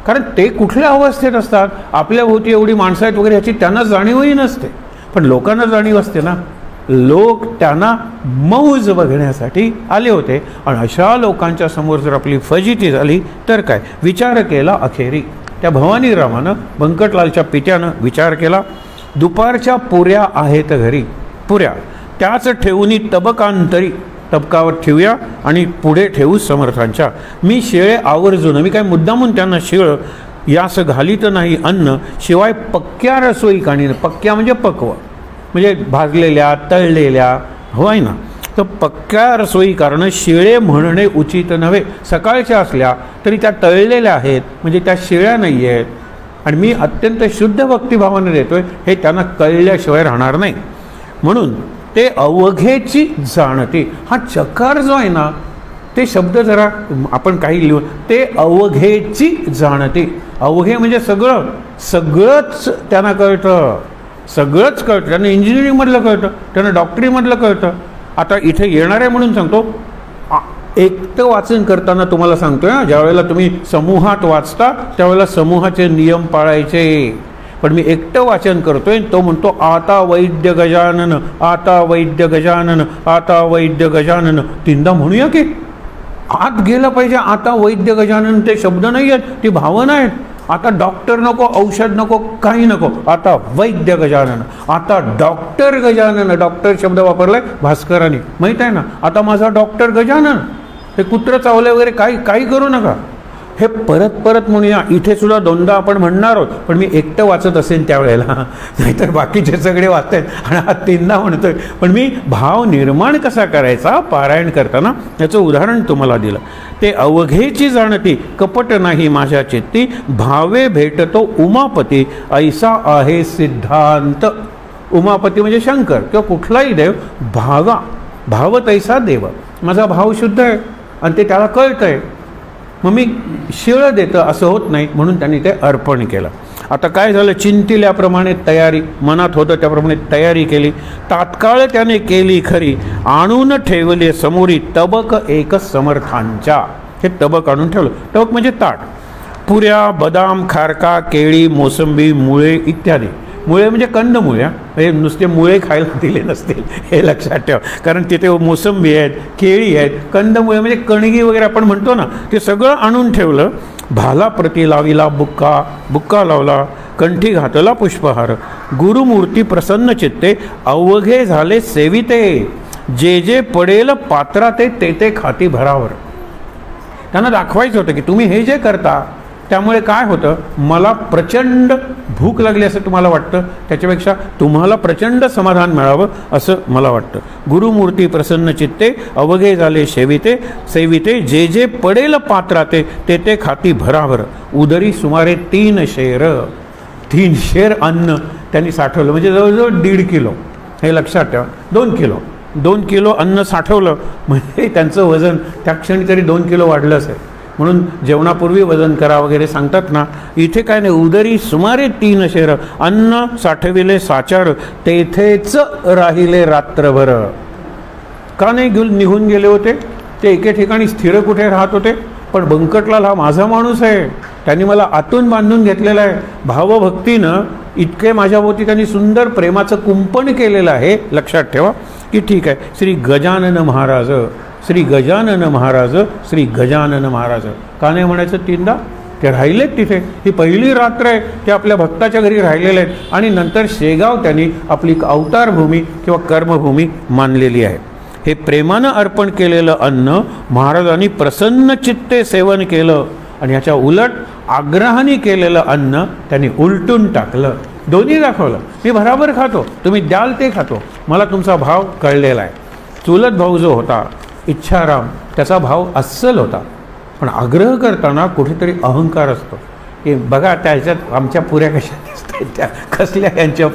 कारण ते कुठल्या अवस्थेत असतात. आपल्या भोवती एवढी माणसं आहेत वगैरे ह्याची त्यांना जाणीवही नसते. पण लोकांना जाणीव असते ना. लोक त्यांना मौज बघण्यासाठी आले होते आणि अशा लोकांच्या समोर जर आपली फजिती झाली तर काय. विचार केला अखेरी त्या भवानी रामानं, बंकटलालच्या पित्यानं विचार केला. दुपारच्या पुऱ्या आहेत घरी, पुऱ्या त्याच ठेवूनी तबकांतरी, तबकावर ठेवूया आणि पुढे ठेवू समर्थांच्या. मी शिळे आवर्जून, मी काय मुद्दामून त्यांना शिळ यास घालीत नाही अन्न, शिवाय पक्क्या रसोई काणी. पक्क्या म्हणजे पक्व म्हणजे भाजलेल्या तळलेल्या होय ना. तर पक्क्या रसोई कारण शिळे म्हणणे उचित नव्हे. सकाळच्या असल्या तरी त्या तळलेल्या आहेत म्हणजे त्या शिळ्या नाही आहेत. आणि मी अत्यंत शुद्ध भक्तिभावाने देतोय हे त्यांना कळल्याशिवाय राहणार नाही. म्हणून ते अवघेची जाणते. हा चकार जो आहे ना ते शब्द जरा आपण काही लिहू. ते अवघेची जाणते. अवघे म्हणजे सगळं, सगळंच त्यांना कळतं, सगळंच कळतं. त्यांना इंजिनिअरिंगमधलं कळतं, त्यांना डॉक्टरीमधलं कळतं. आता इथे येणार आहे म्हणून सांगतो. एकटं वाचन करताना तुम्हाला सांगतोय ना, ज्या वेळेला तुम्ही समूहात वाचता त्यावेळेला समूहाचे नियम पाळायचे. पण मी एकटं वाचन करतोय. तो म्हणतो आता वैद्य गजानन, आता वैद्य गजानन, आता वैद्य गजानन. तीनदा म्हणूया की आत गेलं पाहिजे. आता वैद्य गजानन ते शब्द नाही आहेत, ती भावना आहेत. आता डॉक्टर नको, औषध नको, काही नको. आता वैद्य गजानन, आता डॉक्टर गजानन. डॉक्टर शब्द वापरलाय भास्करांनी, माहीत आहे ना. आता माझा डॉक्टर गजानन. हे कुत्र चावले वगैरे काही करू नका. हे परत परत म्हणूया. इथे सुद्धा दोनदा आपण म्हणणार आहोत. पण मी एकटं वाचत असेल त्यावेळेला, नाहीतर बाकीचे सगळे वाचत आहेत आणि हा तीनदा म्हणतोय. पण मी भाव निर्माण कसा करायचा पारायण करताना याचं उदाहरण तुम्हाला दिलं. ते अवघेची जाणती कपट नाही माझ्या चित्ती, भावे भेटतो उमापती ऐसा आहे सिद्धांत. उमापती म्हणजे शंकर किंवा कुठलाही देव. भाव तैसा देव. माझा भाव शुद्ध आहे आणि ते त्याला कळतंय. मग मी शिळ देतं असं होत नाही म्हणून त्यांनी ते अर्पण केलं. आता काय झालं. चिंतिल्याप्रमाणे तयारी, मनात होतं त्याप्रमाणे तयारी केली. तात्काळ त्याने केली खरी, आणून ठेवले समोरी तबक एक समर्थांच्या. हे तबक आणून ठेवलं. तबक म्हणजे ताट. पुऱ्या, बदाम, खारका, केळी, मोसंबी, मुळे इत्यादी. मुळे म्हणजे कंदमुळे, म्हणजे नुसते मुळे खायला दिले नसतील हे लक्षात ठेवा. कारण तिथे मोसंबी आहेत, केळी आहेत. कंदमुळे म्हणजे कणगी वगैरे आपण म्हणतो ना, ते सगळं आणून ठेवलं. भाला प्रती लाविला बुक्का लावला, कंठी घातला पुष्पहार. गुरुमूर्ती प्रसन्न चित्ते अवघे झाले सेविते, जे जे पडेल पात्रात ते खाती भरावर. त्यांना दाखवायचं होतं की तुम्ही हे जे करता त्यामुळे काय होतं. मला प्रचंड भूक लागली असं तुम्हाला वाटतं, त्याच्यापेक्षा तुम्हाला प्रचंड समाधान मिळावं असं मला वाटतं. गुरुमूर्ती प्रसन्न चित्ते अवघे झाले सेविते, जे जे पडेल पात्राते ते खाती भरावर. उदरी सुमारे 3 शेर अन्न त्यांनी साठवलं. म्हणजे जवळजवळ 1.5 किलो. हे लक्षात ठेवा. 2 किलो अन्न साठवलं म्हणजे त्यांचं वजन त्या क्षणी तरी 2 किलो वाढलं असेल. म्हणून जेवणापूर्वी वजन करा वगैरे सांगतात ना. इथे काय नाही. उदरी सुमारे 3 शेर अन्न साठविले साचार, तेथेच राहिले रात्रभर. का नाही निघून गेले होते. ते एके ठिकाणी स्थिर कुठे राहत होते. पण बंकटलाल हा माझा माणूस आहे, त्यांनी मला आतून बांधून घेतलेला आहे. भावभक्तीनं इतके माझ्याभोवती त्यांनी सुंदर प्रेमाचं कुंपण केलेलं आहे. लक्षात ठेवा की ठीक आहे. श्री गजानन महाराज श्री गजानन महाराज, श्री गजानन महाराज. का नाही म्हणायचं 3दा? ते राहिलेत तिथे. ही पहिली रात्र आहे, ते आपल्या भक्ताच्या घरी राहिलेले आहेत. आणि नंतर शेगाव त्यांनी आपली अवतारभूमी किंवा कर्मभूमी मानलेली आहे. हे प्रेमानं अर्पण केलेलं अन्न महाराजांनी प्रसन्न चित्ते सेवन केलं आणि ह्याच्या उलट आग्रहाने केलेलं अन्न त्यांनी उलटून टाकलं. दोन्ही दाखवलं. मी बराबर खातो, तुम्ही द्याल ते खातो, मला तुमचा भाव कळलेला आहे. चुलत भाऊ जो होता इच्छाराम, त्याचा भाव अस्सल होता, पण आग्रह करताना कुठेतरी अहंकार असतो. की बघा त्याच्यात आमच्या पुऱ्या कशा दिसतात, त्या कसल्या यांच्या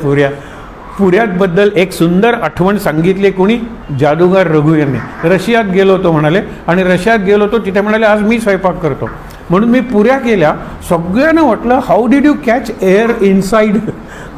पुऱ्याबद्दल एक सुंदर आठवण सांगितली कोणी, जादूगार रघु यांनी. रशियात गेलो होतो म्हणाले, आणि रशियात गेलो होतो तिथे म्हणाले आज मी स्वयंपाक करतो, म्हणून मी पुऱ्या केल्या. सगळ्यांना वाटलं how did you catch air inside,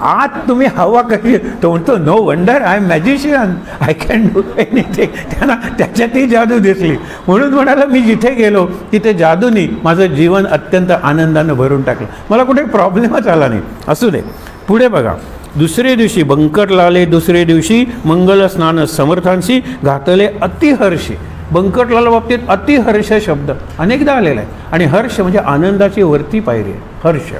आत तुम्ही हवा कशी. तो म्हणतो no wonder, I am magician, I can do anything. त्यांना त्याच्यातही जादू दिसली, म्हणून म्हणाला मी जिथे गेलो तिथे जादूनी माझं जीवन अत्यंत आनंदानं भरून टाकलं, मला कुठे प्रॉब्लेमच आला नाही. असू दे, पुढे बघा. दुसरे दिवशी बंकटलाले, दुसरे दिवशी मंगल स्नान समर्थांशी घातले अतिहर्षी. बंकटलाला बाबतीत अतिहर्ष शब्द अनेकदा आलेला आहे, आणि हर्ष म्हणजे आनंदाची वरती पायरी आहे, हर्ष.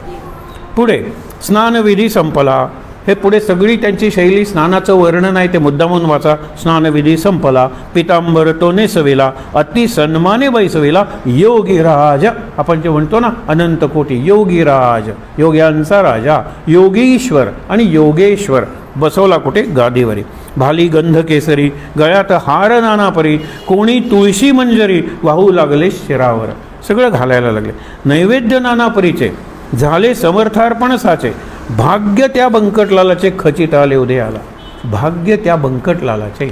पुढे स्नानविधी संपला. हे पुढे सगळी त्यांची शैली, स्नानाचं वर्णन आहे ते मुद्दामून वाचा. स्नानविधी संपला, पितांबर तो नेसविला, अति सन्माने बैसविला योगीराज. आपण जे म्हणतो ना अनंत कोटी, योगीराज, योग्यांचा राजा, योगीश्वर आणि योगेश्वर बसवला कुठे? गादीवरी. भाली गंध केसरी, गळ्यात हार नानापरी, कोणी तुळशी मंजरी, वाहू लागले शिरावर. सगळं घालायला लागले. नैवेद्य नानापरीचे झाले समर्थार्पण साचे, भाग्य त्या बंकटलालाचे खचित आले उदयाला. भाग्य त्या बंकटलालाचे.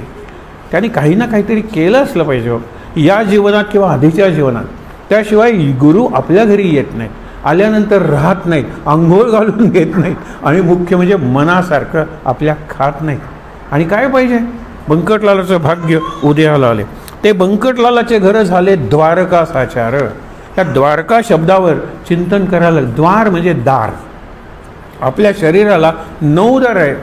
त्यांनी काही ना काहीतरी केलं असलं पाहिजे या जीवनात किंवा आधीच्या जीवनात. त्याशिवाय गुरु आपल्या घरी येत नाहीत, आल्यानंतर राहत नाहीत, आंघोळ घालून घेत नाहीत, आणि मुख्य म्हणजे मनासारखं आपल्या खात नाहीत. आणि काय पाहिजे? बंकटलालाचं भाग्य उदयाला आले. ते बंकटलालाचे घर झाले द्वारका साचार. त्या द्वारका शब्दावर चिंतन करायला. द्वार म्हणजे दार. आपल्या शरीराला 9 दारं आहेत,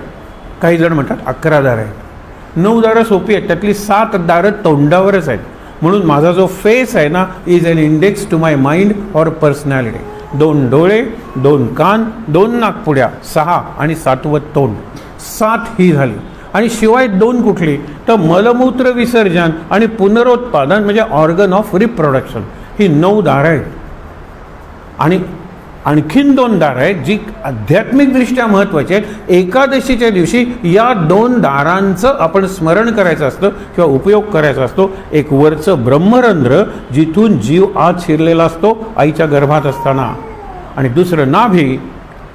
काही जण म्हणतात 11 दारं आहेत. 9 दारं सोपी आहेत, त्यातली 7 दारं तोंडावरच आहेत. म्हणून माझा जो फेस आहे ना, is an index to my mind or personality. 2 डोळे, 2 कान, 2 नाकपुड्या, 6 आणि 7वं तोंड, 7 ही झाली. आणि शिवाय 2 कुठली तर मलमूत्र विसर्जन आणि पुनरुत्पादन म्हणजे ऑर्गन ऑफ रिप्रोडक्शन. ही 9 दारं आहेत. आणि आणखीन 2 दारं आहेत जी आध्यात्मिकदृष्ट्या महत्त्वाची आहेत. एकादशीच्या दिवशी या 2 दारांचं आपण स्मरण करायचं असतं किंवा उपयोग करायचा असतो. एक वरचं ब्रह्मरंध्र जिथून जीव आत शिरलेला असतो आईच्या गर्भात असताना, आणि दुसरं नाभी,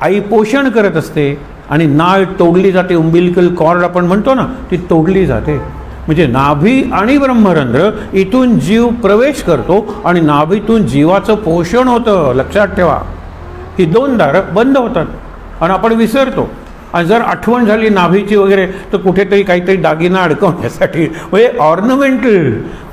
आई पोषण करत असते आणि नाळ तोडली जाते. उंबिलिकल कॉर्ड आपण म्हणतो ना, ती तोडली जाते. म्हणजे नाभी आणि ब्रह्मरंध्र इथून जीव प्रवेश करतो आणि नाभीतून जीवाचं पोषण होतं. लक्षात ठेवा, ही 2 दारं बंद होतात आणि आपण विसरतो. आणि जर आठवण झाली नाभीची वगैरे तर कुठेतरी काहीतरी दागिना अडकवण्यासाठी, म्हणजे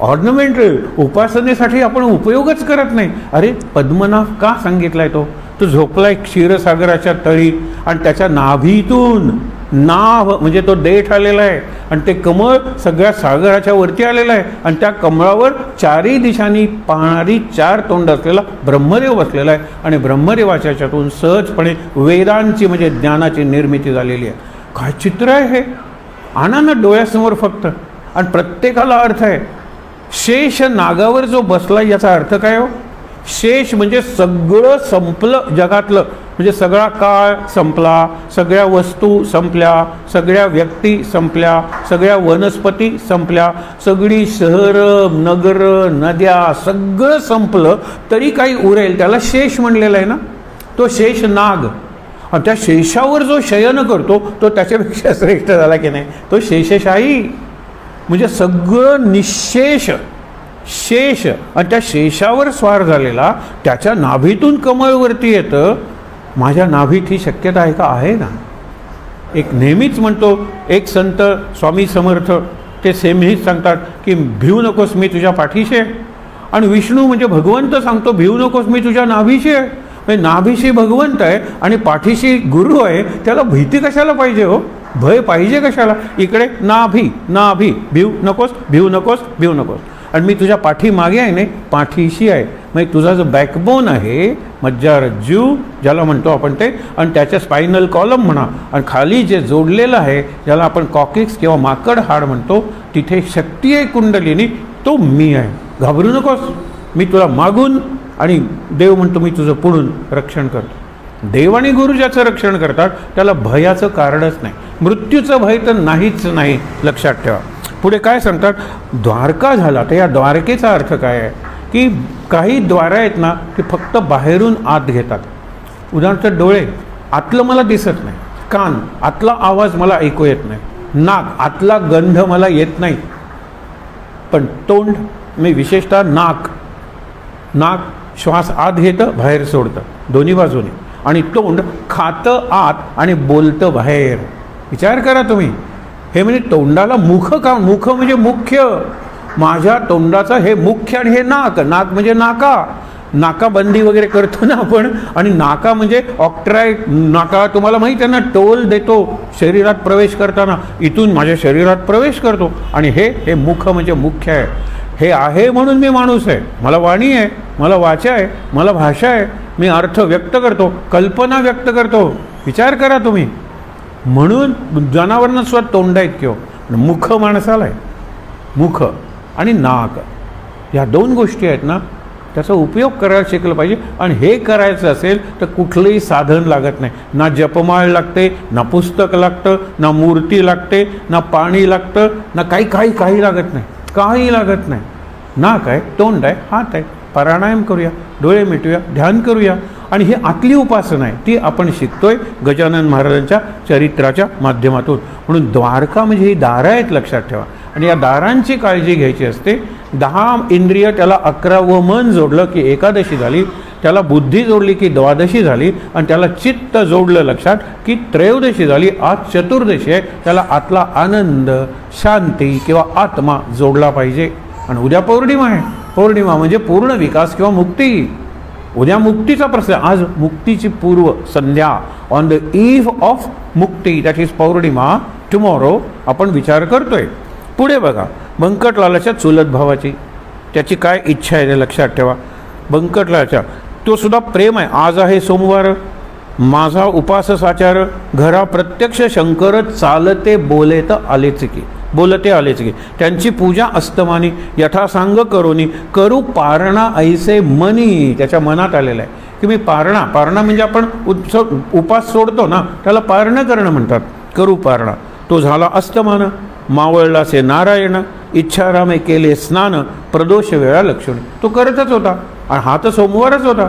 ऑर्नमेंटल उपासनेसाठी आपण उपयोगच करत नाही. अरे पद्मनाभ का सांगितलाय? तो झोपलाय क्षीरसागराच्या तळी आणि त्याच्या नाभीतून, नाभ म्हणजे तो देठ आलेला आहे आणि ते कमळ सगळ्या सागराच्या वरती आलेलं आहे, आणि त्या कमळावर 4ही दिशांनी पाहणारी 4 तोंड असलेला ब्रह्मदेव बसलेला आहे. आणि ब्रह्मदेवाच्या याच्यातून सहजपणे वेदांची म्हणजे ज्ञानाची निर्मिती झालेली आहे. काय चित्र आहे हे! आणा ना डोळ्यासमोर फक्त. आणि प्रत्येकाला अर्थ आहे. शेष नागावर जो बसला याचा अर्थ काय हो? शेष म्हणजे सगळं संपलं जगातलं, म्हणजे सगळा काळ संपला, सगळ्या वस्तू संपल्या, सगळ्या व्यक्ती संपल्या, सगळ्या वनस्पती संपल्या, सगळी शहरं, नगरं, नद्या सगळं संपलं तरी काही उरेल, त्याला शेष म्हणलेलं आहे ना. तो शेष नाग. आणि त्या शेषावर जो शयन करतो तो त्याच्यापेक्षा श्रेष्ठ झाला की नाही? तो शेषशाही. म्हणजे सगळं निशेष, शेष, आणि त्या शेषावर स्वार झालेला त्याच्या नाभीतून कमळवरती येतं. माझ्या नाभीत ही शक्यता आहे का? आहे ना. एक नेहमीच म्हणतो, एक संत स्वामी समर्थ ते नेहमीच सांगतात की भिवू नकोस, मी तुझ्या पाठीशी आहे. आणि विष्णू म्हणजे भगवंत सांगतो भिवू नकोस, मी तुझ्या नाभीशी आहे. म्हणजे नाभीशी भगवंत आहे आणि पाठीशी गुरु आहे, त्याला भीती कशाला पाहिजे हो? भय पाहिजे कशाला? इकडे नाभी, नाभी, भिवू नकोस, भिवू नकोस, भिवू नकोस. आणि मी तुझ्या पाठीमागे आहे नाही, पाठीशी आहे. म्हणजे तुझा जो बॅकबोन आहे, मज्जारज्जू ज्याला म्हणतो आपण ते, आणि त्याच्या स्पायनल कॉलम म्हणा, आणि खाली जे जोडलेलं आहे ज्याला आपण कॉकिक्स किंवा माकड हाड म्हणतो, तिथे शक्ती आहे कुंडलिनी, तो मी आहे. घाबरू नकोस, मी तुला मागून आणि देव म्हणतो मी तुझं पुढून रक्षण करतो. देव आणि गुरु ज्याचं रक्षण करतात त्याला भयाचं कारणच नाही. मृत्यूचं भय तर नाहीच नाही, लक्षात ठेवा. पुढे काय सांगतात, द्वारका झाला. तर या द्वारकेचा अर्थ काय आहे की काही द्वार आहेत ना ते फक्त बाहेरून आत घेतात. उदाहरणार्थ डोळे, आतलं मला दिसत नाही. कान, आतला आवाज मला ऐकू येत नाही. नाक, आतला गंध मला येत नाही. पण तोंड, मी विशेषतः नाक श्वास आत घेतं बाहेर सोडतं दोन्ही बाजूने, आणि तोंड खातं आत आणि बोलतं बाहेर. विचार करा तुम्ही, हे म्हणजे तोंडाला मुख का, मुख म्हणजे मुख्य, माझ्या तोंडाचं हे मुख्य, आणि हे नाक म्हणजे नाकाबंदी वगैरे करतो ना आपण, आणि नाका म्हणजे ऑक्ट्राय नाका, तुम्हाला माहिती आहे ना, टोल देतो शरीरात प्रवेश करताना, इथून माझ्या शरीरात प्रवेश करतो. आणि हे मुख म्हणजे मुख्य आहे. हे आहे म्हणून मी माणूस आहे, मला वाणी आहे, मला वाचा आहे, मला भाषा आहे, मी अर्थ व्यक्त करतो, कल्पना व्यक्त करतो. विचार करा तुम्ही. म्हणून जनावरांना सुद्धा तोंड आहेत किंवा मुख माणसाला आहे. मुख आणि नाक ह्या दोन गोष्टी आहेत ना, त्याचा उपयोग करायला शिकलं पाहिजे. आणि हे करायचं असेल तर कुठलंही साधन लागत नाही. ना जपमाळ लागते, ना पुस्तक लागतं, ना मूर्ती लागते, ना पाणी लागतं, ना काही लागत नाही, काही लागत नाही. नाक आहे, तोंड आहे, हात आहे, प्राणायाम करूया, डोळे मिटूया, ध्यान करूया. आणि ही आतली उपासना आहे, ती आपण शिकतोय गजानन महाराजांच्या चरित्राच्या माध्यमातून. म्हणून द्वारका म्हणजे ही दारं आहेत, लक्षात ठेवा. आणि या दारांची काळजी घ्यायची असते. 10 इंद्रिय, त्याला 11वं मन जोडलं की एकादशी झाली, त्याला बुद्धी जोडली की द्वादशी झाली, आणि त्याला चित्त जोडलं लक्षात की त्रयोदशी झाली. आज चतुर्दशी आहे, त्याला आतला आनंद, शांती किंवा आत्मा जोडला पाहिजे. आणि उद्या पौर्णिमा आहे. पौर्णिमा म्हणजे पूर्ण विकास किंवा मुक्ती. उद्या मुक्तीचा प्रश्न, आज मुक्तीची पूर्व संध्या, ऑन द ईव्ह ऑफ मुक्ती, दॅट इज पौर्णिमा, टुमॉरो आपण विचार करतोय. पुढे बघा, बंकटलालाच्या चुलत भावाची, त्याची काय इच्छा आहे ते लक्षात ठेवा. बंकटलालाच्या, तो सुद्धा प्रेम आहे. आज आहे सोमवार, माझा उपास साचार, घरा प्रत्यक्ष शंकर, चालते बोलते आलेच की, त्यांची पूजा अस्तमानी, यथासांग करोनी, करू पारणा ऐसे मनी. त्याच्या मनात आलेलं आहे की मी पारणा म्हणजे आपण उपास सोडतो ना, त्याला पारणं करणं म्हणतात, करू पारणा. तो झाला अस्तमान, मावळलासे नारायण, इच्छारामे केले स्नान, प्रदोष वेळा लक्ष्मी. तो करतच होता. आणि हा तर सोमवारच होता,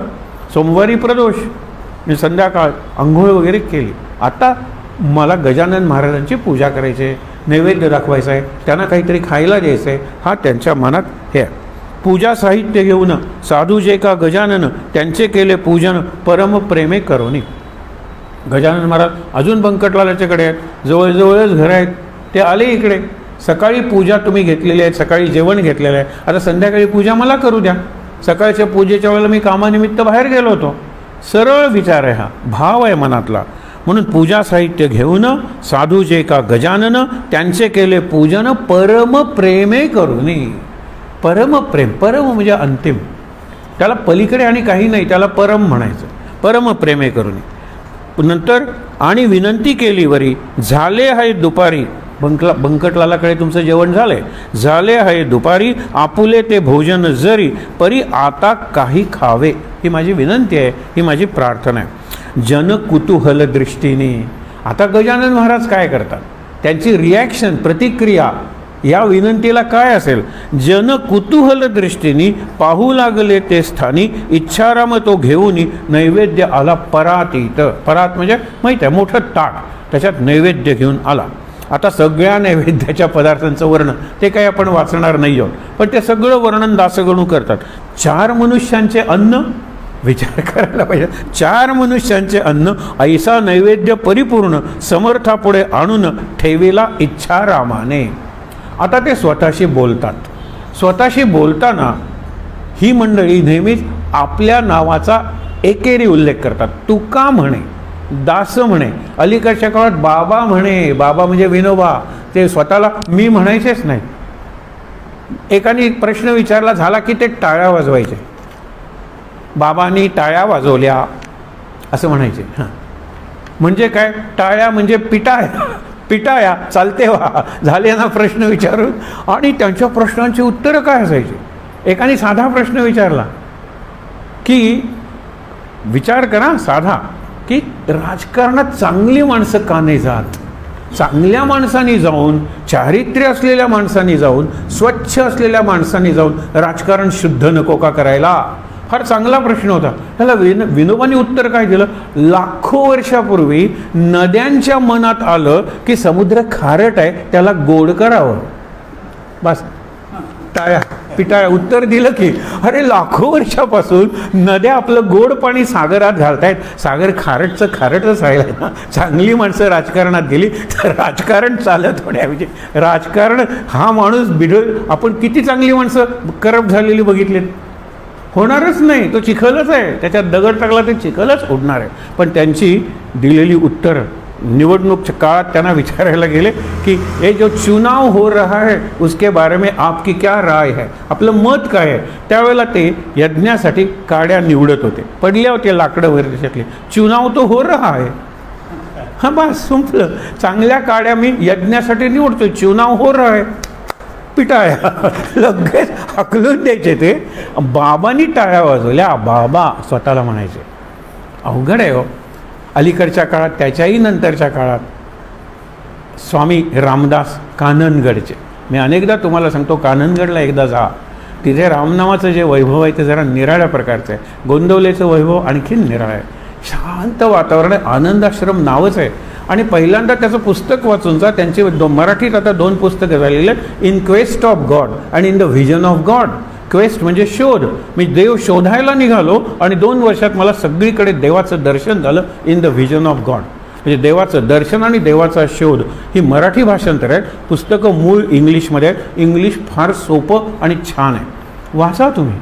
सोमवारी प्रदोष, मी संध्याकाळ आंघोळ वगैरे केली. आता मला गजानन महाराजांची पूजा करायची आहे, नैवेद्य दाखवायचं आहे, त्यांना काहीतरी खायला द्यायचं आहे, हा त्यांच्या मनात हे आहे. पूजा साहित्य घेऊन साधू जे का गजानन, त्यांचे केले पूजन, परमप्रेमे करोनी. गजानन महाराज अजून बंकटलालाच्याकडे आहेत, जवळजवळच घर आहेत. ते आले इकडे. सकाळी पूजा तुम्ही घेतलेली आहे, सकाळी जेवण घेतलेलं आहे, आता संध्याकाळी पूजा मला करू द्या. सकाळच्या पूजेच्या वेळेला मी कामानिमित्त बाहेर गेलो होतो. सरळ विचार आहे, हा भाव आहे मनातला. म्हणून पूजा साहित्य घेऊन साधू जे का गजानन, त्यांचे केले पूजन, परमप्रेमे करुनी. परमप्रेम, परम म्हणजे अंतिम, त्याला पलीकडे आणि काही नाही, त्याला परम म्हणायचं. परमप्रेमे करुनी. नंतर आणि विनंती केली वरी, झाले आहे दुपारी. बंकटलालाकडे तुमचं जेवण झाले आहे दुपारी, आपुले ते भोजन जरी, परी आता काही खावे. ही माझी विनंती आहे, ही माझी प्रार्थना आहे. जन कुतूहल दृष्टीने. आता गजानन महाराज काय करतात, त्यांची रिॲक्शन, प्रतिक्रिया या विनंतीला काय असेल. जन कुतूहल दृष्टीने पाहू लागले ते स्थानी, इच्छाराम तो घेऊन नैवेद्य आला परातीत. परात म्हणजे माहीत आहे, मोठं ताट, त्याच्यात नैवेद्य घेऊन आला. आता सगळ्या नैवेद्याच्या पदार्थांचं वर्णन ते काही आपण वाचणार नाही आहोत, पण ते सगळं वर्णन दासगणू करतात. 4 मनुष्यांचे अन्न, विचार करायला पाहिजे, 4 मनुष्यांचे अन्न, ऐसा नैवेद्य परिपूर्ण, समर्थापुढे आणून ठेविला इच्छारामाने. आता ते स्वतःशी बोलतात. स्वतःशी बोलताना ही मंडळी नेहमीच आपल्या नावाचा एकेरी उल्लेख करतात. तुका म्हणे, दास म्हणे, अलीकडच्या काळात बाबा म्हणे. बाबा म्हणजे विनोबा. ते स्वतःला मी म्हणायचेच नाही. एकाने प्रश्न विचारला झाला की ते टाळ्या वाजवायचे. बाबांनी टाळ्या वाजवल्या असं म्हणायचे. हां, म्हणजे काय? टाळ्या म्हणजे पिटाया चालते वा झाले ना प्रश्न विचारून. आणि त्यांच्या प्रश्नांची उत्तरं काय असायची? एकाने साधा प्रश्न विचारला की विचार करा साधा, की राजकारणात चांगली माणसं का नाही जात? चांगल्या माणसांनी जाऊन, चारित्र्य असलेल्या माणसांनी जाऊन, स्वच्छ असलेल्या माणसांनी जाऊन राजकारण शुद्ध नको का करायला? फार चांगला प्रश्न होता. त्याला विनोबांनी उत्तर काय दिलं? लाखो वर्षापूर्वी नद्यांच्या मनात आलं की समुद्र खारट आहे, त्याला गोड करावं. बस, टाळ्या पिटाळ्या. उत्तर दिलं की अरे लाखो वर्षापासून नद्या आपलं गोड पाणी सागरात घालतायत, सागर खारटच राहिलं ना. चांगली माणसं राजकारणात गेली तर राजकारण चालत होण्याऐवजी राजकारण हा माणूस बिढळ. आपण किती चांगली माणसं करप्ट झालेली बघितलीत. होणारच नाही, तो चिखलच आहे, त्याच्यात दगड टाकला ते चिखलच उडणार आहे. पण त्यांची दिलेली उत्तर निवडणूकच्या काळात त्यांना विचारायला गेले की हे जो चुनाव हो रहा है उसके बारे में आपकी क्या राय है? आपलं मत काय आहे? त्यावेळेला ते यज्ञासाठी काड्या निवडत होते. पडल्या होते लाकडं वगैरे. चुनाव तो हो रहा है. हां, बस संपलं. चांगल्या काड्या मी यज्ञासाठी निवडतोय, चुनाव हो रहा है. पिटाळ्या लगेच हकलून द्यायचे ते. बाबांनी टाळ्या वाजवल्या. बाबा स्वतःला म्हणायचे. अवघड आहे हो. अलीकडच्या काळात, त्याच्याही नंतरच्या काळात स्वामी रामदास काननगडचे, मी अनेकदा तुम्हाला सांगतो, काननगडला एकदा जा. तिथे रामनामाचं जे वैभव आहे ते जरा निराळ्या प्रकारचं आहे. गोंदवलेचं वैभव आणखीन निराळं आहे. शांत वातावरण आहे. आनंदाश्रम नावच आहे. आणि पहिल्यांदा त्याचं पुस्तक वाचून जा. त्यांचे मराठीत आता 2 पुस्तकं झालेली आहेत, इन क्वेस्ट ऑफ गॉड आणि in the vision of God. Quest म्हणजे शोध. मी देव शोधायला निघालो आणि 2 वर्षात मला सगळीकडे देवाचं दर्शन झालं. In the vision of God म्हणजे देवाचं दर्शन आणि देवाचा शोध. ही मराठी भाषांतर आहे. पुस्तकं मूळ इंग्लिशमध्ये आहेत. इंग्लिश फार सोपं आणि छान आहे, वाचा तुम्ही.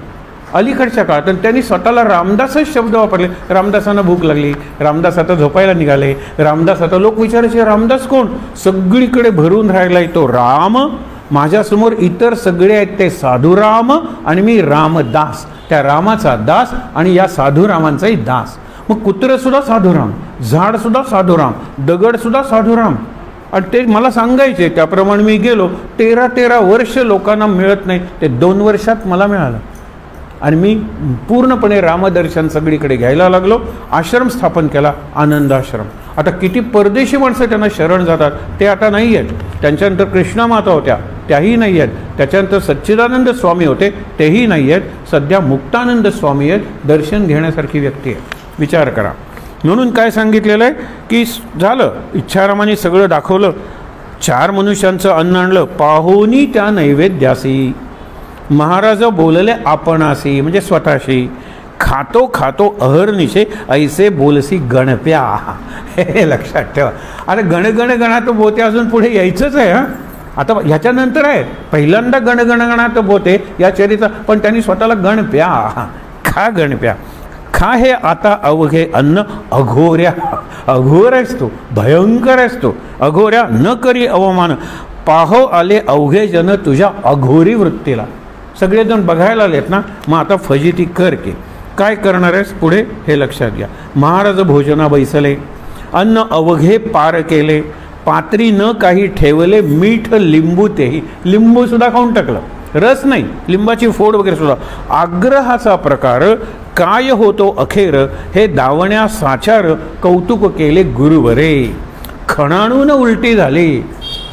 अलीकडच्या काळात त्यांनी स्वतःला रामदासच शब्द वापरले. रामदासांना भूक लागली, रामदास आता झोपायला निघाले, रामदास आता. लोक विचारायचे रामदास कोण? सगळीकडे भरून राहिलाय तो राम. माझ्यासमोर इतर सगळे आहेत ते साधुराम आणि मी रामदास, त्या रामाचा दास आणि या साधुरामांचाही दास. मग कुत्रंसुद्धा साधुराम, झाडसुद्धा साधुराम, दगडसुद्धा साधुराम. आणि ते मला सांगायचे, त्याप्रमाणे मी गेलो. 13 वर्ष लोकांना मिळत नाही, ते 2 वर्षात मला मिळालं. आणि मी पूर्णपणे रामदर्शन सगळीकडे घ्यायला लागलो. आश्रम स्थापन केला, आनंदाश्रम. आता किती परदेशी माणसं त्यांना शरण जातात, ते आता नाही आहेत. त्यांच्यानंतर कृष्णा माता होत्या, त्याही नाही आहेत. त्याच्यानंतर सच्चिदानंद स्वामी होते, तेही नाही आहेत. सध्या मुक्तानंद स्वामी आहेत. दर्शन घेण्यासारखी व्यक्ती आहे. विचार करा. म्हणून काय सांगितलेलं आहे की झालं, इच्छारामाने सगळं दाखवलं. 4 मनुष्यांचं अन्न आणलं, पाहुनी त्या नैवेद्यासी. महाराज बोलले आपणासी म्हणजे स्वतःशी. खातो खातो अहर्निशे ऐसे बोलसी गणप्या. हे लक्षात ठेवा. अरे गणगणगणात बोते अजून पुढे यायचंच आहे. हां, आता ह्याच्यानंतर आहे. पहिल्यांदा गणगणगणात बोते या चरित्र, पण त्यांनी स्वतःला गणप्या. खा गणप्या, खा हे आता अवघे अन्न. अघोऱ्या, अघोर आहेस तो, भयंकर आहेस तो. अघोऱ्या न करी अवमान. पाहो आले अवघे जन तुझ्या अघोरी वृत्तीला. सगळेजण बघायला आलेत ना, मग आता फजिती कर की. काय करणार आहेस पुढे हे लक्षात घ्या. महाराज भोजना बैसले, अन्न अवघे पार केले. पात्री न काही ठेवले, मीठ लिंबू तेही. लिंबू सुद्धा खाऊन टाकलं, रस नाही, लिंबाची फोड वगैरे सुद्धा. आग्रहाचा प्रकार काय होतो अखेर, हे दावण्या साचार कौतुक केले गुरुवरे. खणाणून उलटी झाली.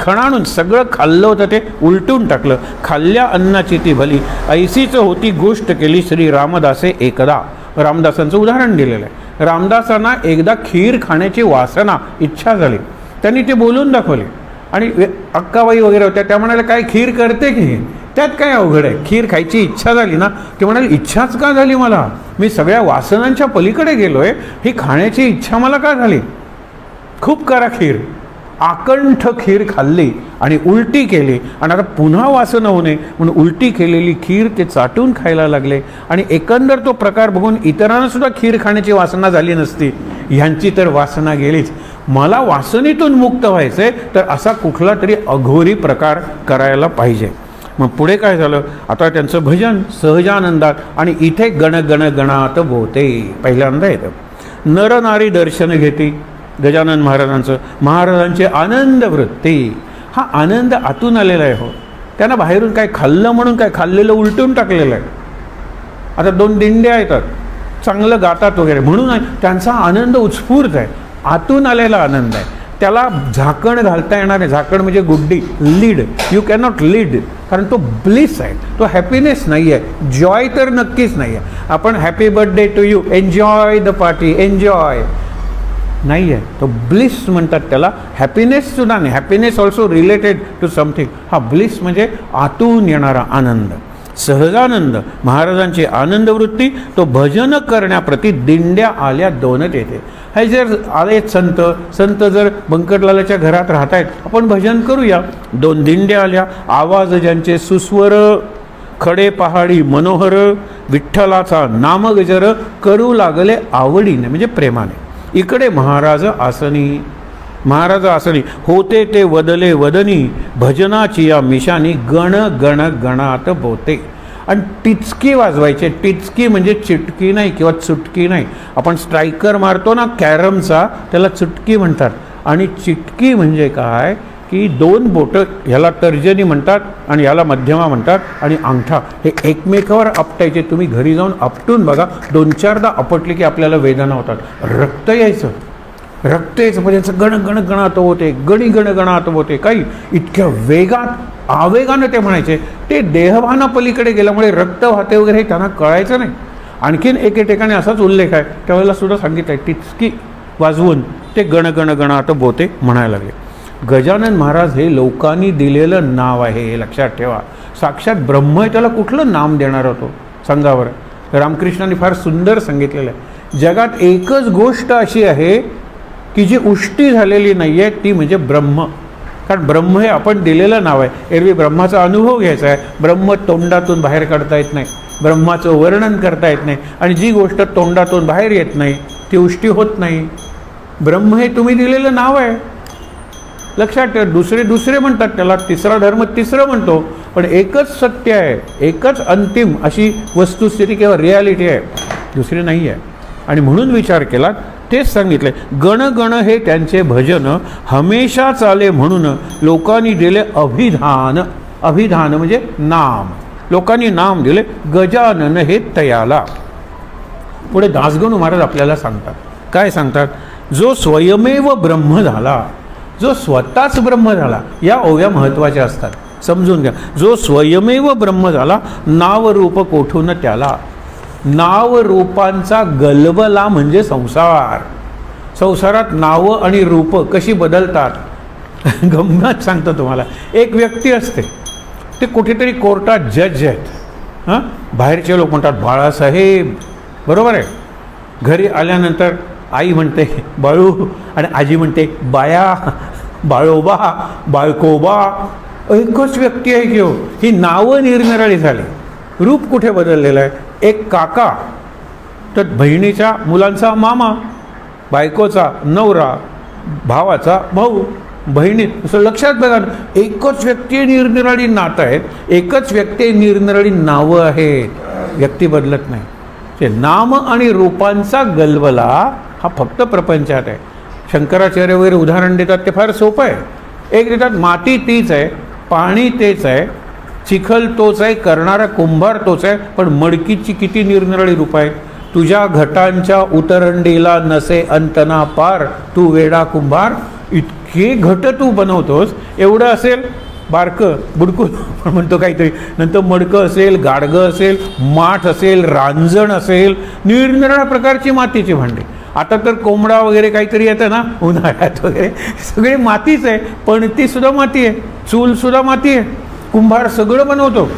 खणाणून सगळं खाल्लं होतं ते उलटून टाकलं. खाल्ल्या अन्नाची ती भली, ऐसीच होती गोष्ट केली श्री रामदासे एकदा. रामदासांचं उदाहरण दिलेलं आहे. रामदासांना एकदा खीर खाण्याची वासना, इच्छा झाली. त्यांनी ते बोलून दाखवले. आणि अक्काबाई वगैरे होत्या, त्या म्हणाल्या काय खीर करते की? त्यात काय अवघड आहे? खीर खायची इच्छा झाली ना. ते म्हणाले इच्छाच का झाली मला? मी सगळ्या वासनांच्या पलीकडे गेलो आहे, ही खाण्याची इच्छा मला का झाली? खूप करा खीर. आकंठ खीर खाल्ली आणि उलटी केली. आणि आता पुन्हा वासना होऊ नये म्हणून उलटी केलेली खीर ते चाटून खायला लागले. आणि एकंदर तो प्रकार बघून इतरांना सुद्धा खीर खाण्याची वासना झाली नसती. ह्यांची तर वासना गेलीच. मला वासनेतून मुक्त व्हायचंय तर असा कुठला तरी अघोरी प्रकार करायला पाहिजे. मग पुढे काय झालं, आता त्यांचं भजन सहजानंदात, आणि इथे गण गण गणात बोते पहिल्यांदा येतं. नर नारी दर्शन घेते गजानन महाराजांचं, महाराजांची आनंद वृत्ती. हा आनंद आतून आलेला आहे हो, त्यांना बाहेरून काय खाल्लं म्हणून काय खाल्लेलं उलटून टाकलेलं आहे. आता 2 दिंड्या येतात, चांगलं गातात वगैरे म्हणून त्यांचा आनंद उत्स्फूर्त आहे, आतून आलेला आनंद आहे. त्याला झाकण घालता येणार नाही. झाकण म्हणजे गुड्डी, लीड. यू कॅनॉट लीड, कारण तो ब्लिस आहे, तो हॅपीनेस नाही आहे, जॉय तर नक्कीच नाही आहे. आपण happy birthday to you, enjoy the party, enjoy नाही आहे, तो ब्लिस म्हणतात त्याला. हॅपीनेस सुद्धा नाही, happiness also related to something. हा ब्लिस म्हणजे आतून येणारा आनंद, सहजानंद, महाराजांची आनंदवृत्ती. तो भजन करण्याप्रती दिंड्या आल्या 2च येते. हे जर आले संत जर बंकटलालाच्या घरात राहत आहेत, आपण भजन करूया. 2 दिंड्या आल्या, आवाज ज्यांचे सुस्वर, खडे पहाडी मनोहर, विठ्ठलाचा नामगजर करू लागले आवडीने, म्हणजे प्रेमाने. इकडे महाराज आसनी होते ते वदले वदनी, भजनाची या मिशानी गण गण गणात बोते. आणि टिचकी वाजवायचे. टिचकी म्हणजे चिटकी नाही किंवा चुटकी नाही. आपण स्ट्रायकर मारतो ना कॅरमचा, त्याला चुटकी म्हणतात. आणि चिटकी म्हणजे काय की 2 बोटं, ह्याला तर्जनी म्हणतात आणि ह्याला मध्यमा म्हणतात, आणि अंगठा हे एकमेकावर आपटायचे. तुम्ही घरी जाऊन आपटून बघा, 2-4दा आपटले की आपल्याला वेदना होतात, रक्त यायचं म्हणजे गण गण गणात होते, गणी गण गणात होते. काही इतक्या वेगात आवेगानं ते म्हणायचे. ते देहभाना पलीकडे गेल्यामुळे रक्त वाहते वगैरे त्यांना कळायचं नाही. आणखीन एके ठिकाणी असाच उल्लेख आहे, त्यावेळेला सुद्धा सांगितलं आहे, टिचकी वाजवून ते गण गण गणात बोते म्हणायला लागले. गजानन महाराज हे लोकांनी दिलेलं नाव आहे, हे लक्षात ठेवा. साक्षात ब्रह्म आहे, त्याला कुठलं नाम देणार होतो सांगा बरं. रामकृष्णांनी फार सुंदर सांगितलेलं आहे, जगात एकच गोष्ट अशी आहे की जी उष्टी झालेली नाही आहे, ती म्हणजे ब्रह्म. कारण ब्रह्म हे आपण दिलेलं नाव आहे. एरवी ब्रह्माचा अनुभव घ्यायचा आहे. ब्रह्म तोंडातून बाहेर काढता येत नाही, ब्रह्माचं वर्णन करता येत नाही, आणि जी गोष्ट तोंडातून बाहेर येत नाही ती उष्टी होत नाही. ब्रह्म हे तुम्ही दिलेलं नाव आहे, लक्षात ठेवा. दुसरे म्हणतात त्याला, तिसरा धर्म तिसरं म्हणतो, पण एकच सत्य आहे, एकच अंतिम अशी वस्तुस्थिती किंवा रियालिटी आहे, दुसरी नाही आहे. आणि म्हणून विचार केला तेच सांगितले, गण गण हे त्यांचे भजन हमेशा चाले म्हणून लोकांनी दिले अभिधान. अभिधान म्हणजे नाम, लोकांनी नाम दिले गजानन हे तयाला. पुढे दासगणू महाराज आपल्याला सांगतात, काय सांगतात, जो स्वयमेव ब्रह्म झाला, जो स्वतःच ब्रह्म झाला. या ओव्या महत्त्वाच्या असतात, समजून घ्या. जो स्वयमेव ब्रह्म झाला, नावरूप कोठून त्याला. नावरूपांचा गलबला म्हणजे संसार. संसारात नावं आणि रूपं कशी बदलतात, गंमत सांगतो तुम्हाला. एक व्यक्ती असते, ते कुठेतरी कोर्टात जज आहेत. हां, बाहेरचे लोक म्हणतात बाळासाहेब, बरोबर आहे. घरी आल्यानंतर आई म्हणते बाळू, आणि आजी म्हणते बाया, बाळोबा, बाळकोबा. एकच व्यक्ती आहे की हो. ही नावं निरनिराळी झाली, रूप कुठे बदललेलं आहे. एक काका, तर बहिणीच्या मुलांचा मामा, बायकोचा नवरा, भावाचा भाऊ, बहिणी. असं लक्षात बघा, एकच व्यक्ती निरनिराळी नातं आहेत, एकच व्यक्ती निरनिराळी नावं आहेत, व्यक्ती बदलत नाही. ते नाम आणि रूपांचा गलबला हा फक्त प्रपंचात आहे. शंकराचार्य वगैरे उदाहरण देतात, ते फार सोपं आहे. एक देतात, माती तीच आहे, पाणी तेच आहे, चिखल तोच आहे, करणारा कुंभार तोच आहे, पण मडकीची किती निरनिराळी रूप आहेत. तुझ्या घटांच्या उतरंडीला नसे अंतना पार, तू वेडा कुंभार. इतके घट तू बनवतोस, एवढं असेल बारकं बुडकून म्हणतो काहीतरी, नंतर मडकं असेल, गाडगं असेल, माठ असेल, रांजण असेल, निरनिराळ्या प्रकारची मातीची भांडी. आता तर कोंबडा वगैरे काहीतरी येतं ना उन्हाळ्यात वगैरे, सगळे मातीच आहे. पण ती सुद्धा माती आहे, चूलसुद्धा माती आहे. कुंभार सगळं बनवतो,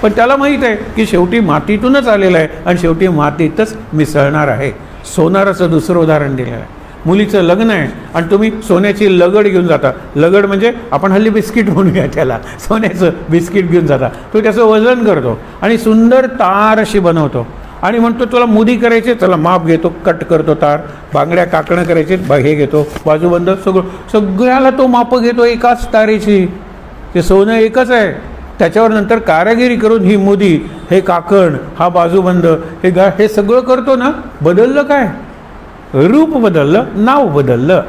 पण त्याला माहीत आहे की शेवटी मातीतूनच आलेलं आहे आणि शेवटी मातीतच मिसळणार आहे. सोनाराचं दुसरं उदाहरण दिलेलं आहे. मुलीचं लग्न आहे आणि तुम्ही सोन्याची लगड घेऊन जाता. लगड म्हणजे आपण हल्ली बिस्किट म्हणूया त्याला, सोन्याचं बिस्किट घेऊन जाता. तो त्याचं वजन करतो आणि सुंदर तार अशी बनवतो आणि म्हणतो तुला मुदी करायचे, चला माप घेतो, कट करतो तार. बांगड्या काकणं करायचे, हे घेतो, बाजूबंद सगळ्याला तो माप घेतो एकाच तारेची. ते सोनं एकच आहे, त्याच्यावर नंतर कारागिरी करून ही मुदी, हे काकण, हा बाजूबंद, हे सगळं करतो ना, बदललं काय? रूप बदललं, नाव बदललं.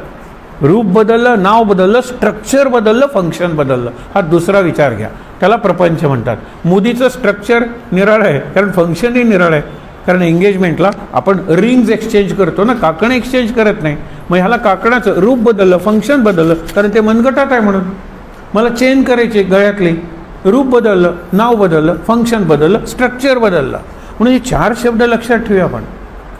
रूप बदललं, नाव बदललं, स्ट्रक्चर बदललं, फंक्शन बदललं. हा दुसरा विचार घ्या. त्याला प्रपंच म्हणतात. मुदीचं स्ट्रक्चर निराळं आहे, कारण फंक्शनही निराळं आहे. कारण एंगेजमेंटला आपण रिंग्ज एक्सचेंज करतो ना, काकण एक्सचेंज करत नाही. मग ह्याला काकणाचं रूप बदललं, फंक्शन बदललं, कारण ते मनगटात आहे म्हणून. मला चेन करायची गळ्यातली, रूप बदललं, नाव बदललं, फंक्शन बदललं, स्ट्रक्चर बदललं. म्हणून हे 4 शब्द लक्षात ठेवूया आपण.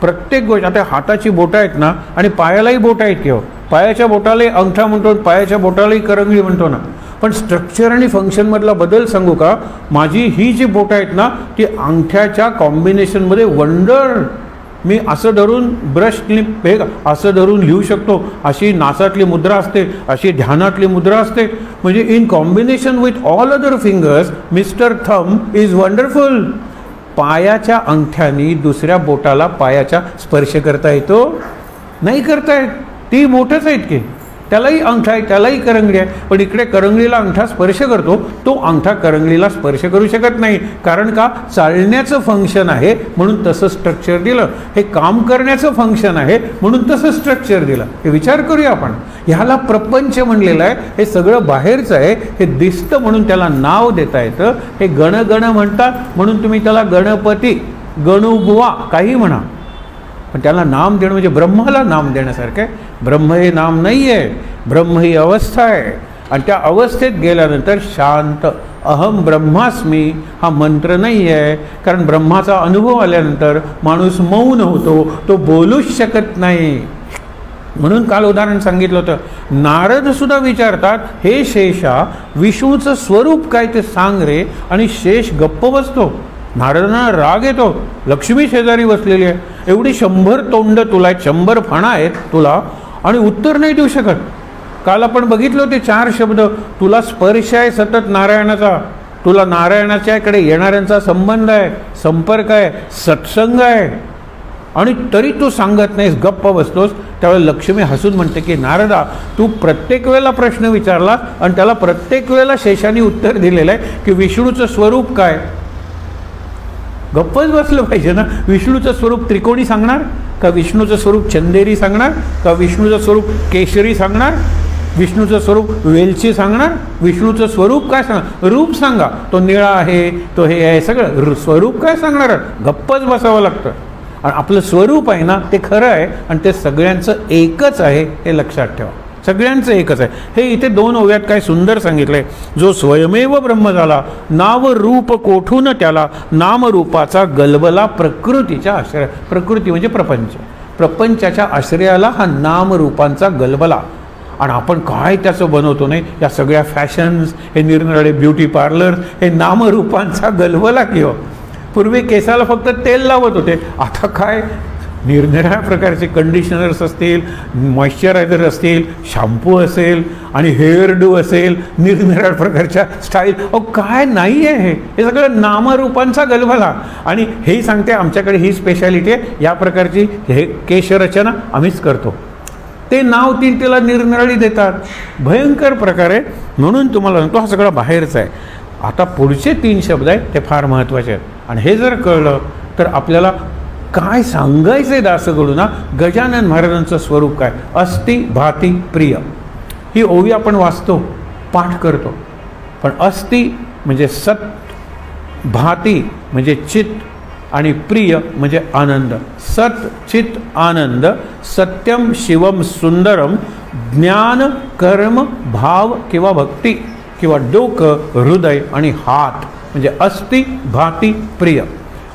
प्रत्येक गोष्ट, आता हाताची बोटं आहेत ना, आणि पायालाही बोटं आहेत किंवा पायाच्या बोटालाही अंगठा म्हणतो, पायाच्या बोटालाही करंगळी म्हणतो ना. पण स्ट्रक्चर आणि फंक्शनमधला बदल सांगू का? माझी ही जी बोटं आहेत ना, ती अंगठ्याच्या कॉम्बिनेशनमध्ये वंडर. मी असं धरून ब्रशने हे असं धरून लिहू शकतो, अशी नासातली मुद्रा असते, अशी ध्यानातली मुद्रा असते. म्हणजे in combination with all other fingers mister thumb is wonderful. पायाच्या अंगठ्यानी दुसऱ्या बोटाला पायाच्या स्पर्श करता येतो? नाही करता येत. ती बोटच आहेत की, त्यालाही अंगठा आहे, त्यालाही करंगळी आहे. पण इकडे करंगळीला अंगठा स्पर्श करतो, तो अंगठा करंगळीला स्पर्श करू शकत नाही. कारण का? चालण्याचं फंक्शन आहे म्हणून तसं स्ट्रक्चर दिलं. हे काम करण्याचं फंक्शन आहे म्हणून तसं स्ट्रक्चर दिलं. हे विचार करूया आपण. ह्याला प्रपंच म्हणलेलं आहे. हे सगळं बाहेरचं आहे, हे दिसतं म्हणून त्याला नाव देता येतं. हे गणगण म्हणतात म्हणून तुम्ही त्याला गणपती, गणुबुवा काही म्हणा, पण त्याला नाम देणं म्हणजे ब्रह्माला नाम देण्यासारखं आहे. ब्रह्म हे नाम नाही आहे, ब्रह्म ही अवस्था आहे. आणि त्या अवस्थेत गेल्यानंतर शांत अहम ब्रह्मास्मी हा मंत्र नाही आहे. कारण ब्रह्माचा अनुभव आल्यानंतर माणूस मौन होतो, तो बोलूच शकत नाही. म्हणून काल उदाहरण सांगितलं होतं. नारद सुद्धा विचारतात, हे शेषा विष्णूचं स्वरूप काय ते सांग रे. आणि शेष गप्प बसतो. नारदांना राग येतो. लक्ष्मी शेजारी बसलेली आहे, एवढी 100 तोंड तुला आहेत, 100 फणा आहेत तुला, आणि उत्तर नाही देऊ शकत. काल आपण बघितलं होते 4 शब्द. तुला स्पर्श आहे सतत नारायणाचा, तुला नारायणाच्याकडे येणाऱ्यांचा संबंध आहे, संपर्क आहे, सत्संग आहे, आणि तरी तू सांगत नाहीस, गप्प बसतोस. त्यावेळेला लक्ष्मी हसून म्हणते की नारदा, तू प्रत्येक वेळेला प्रश्न विचारला आणि त्याला प्रत्येक वेळेला शेषाने उत्तर दिलेलं आहे की विष्णूचं स्वरूप काय. गप्पच बसलं पाहिजे ना. विष्णूचं स्वरूप त्रिकोणी सांगणार का? विष्णूचं स्वरूप चंदेरी सांगणार का? विष्णूचं स्वरूप केशरी सांगणार? विष्णूचं स्वरूप वेलची सांगणार? विष्णूचं स्वरूप काय सांगणार? रूप सांगा, तो निळा आहे, तो हे आहे, सगळं स्वरूप काय सांगणार? गप्पच बसावं लागतं. आणि आपलं स्वरूप आहे ना, ते खरं आहे आणि ते सगळ्यांचं एकच आहे, हे लक्षात ठेवा. सगळ्यांचं एकच आहे. हे इथे 2 ओव्यात काय सुंदर सांगितलंय. जो स्वयमेव ब्रह्म झाला, नाव रूप कोठून त्याला, नामरूपाचा गलबला प्रकृतीच्या आश्रय. प्रकृती म्हणजे प्रपंच. प्रपंचाच्या आश्रयाला हा नामरूपांचा गलबला. आणि आपण काय त्याचं बनवतो नाही, या सगळ्या फॅशन्स, हे निरनिराळे ब्युटी पार्लर, हे नामरूपांचा गलबला किंवा. पूर्वी केसाला फक्त तेल लावत होते, आता काय निरनिराळ्या प्रकारचे कंडिशनर्स असतील, मॉइश्चरायझर असतील, शॅम्पू असेल आणि हेअर डू असेल, निरनिराळ्या प्रकारच्या स्टाईल. काय नाही आहे हे सगळं नामरूपांचा गलबला. आणि हेही सांगते आमच्याकडे ही स्पेशालिटी आहे, या प्रकारची हे केशरचना आम्हीच करतो. ते नाव तिला निरनिराळी देतात, भयंकर प्रकार आहे. म्हणून तुम्हाला सांगतो हा सगळा बाहेरचा आहे. आता पुढचे 3 शब्द आहेत ते फार महत्त्वाचे आहेत. आणि हे जर कळलं तर आपल्याला काय सांगायचं आहे दासगडूंना. गजानन महाराजांचं स्वरूप काय? अस्ति भाती प्रिय. ही ओवी आपण वाचतो, पाठ करतो. पण अस्ति म्हणजे सत, भाती म्हणजे चित्त, आणि प्रिय म्हणजे आनंद. सत चित आनंद, सत्यम शिवम सुंदरम, ज्ञान कर्म भाव किंवा भक्ती किंवा डोकं, हृदय आणि हात म्हणजे अस्ति भाती प्रिय.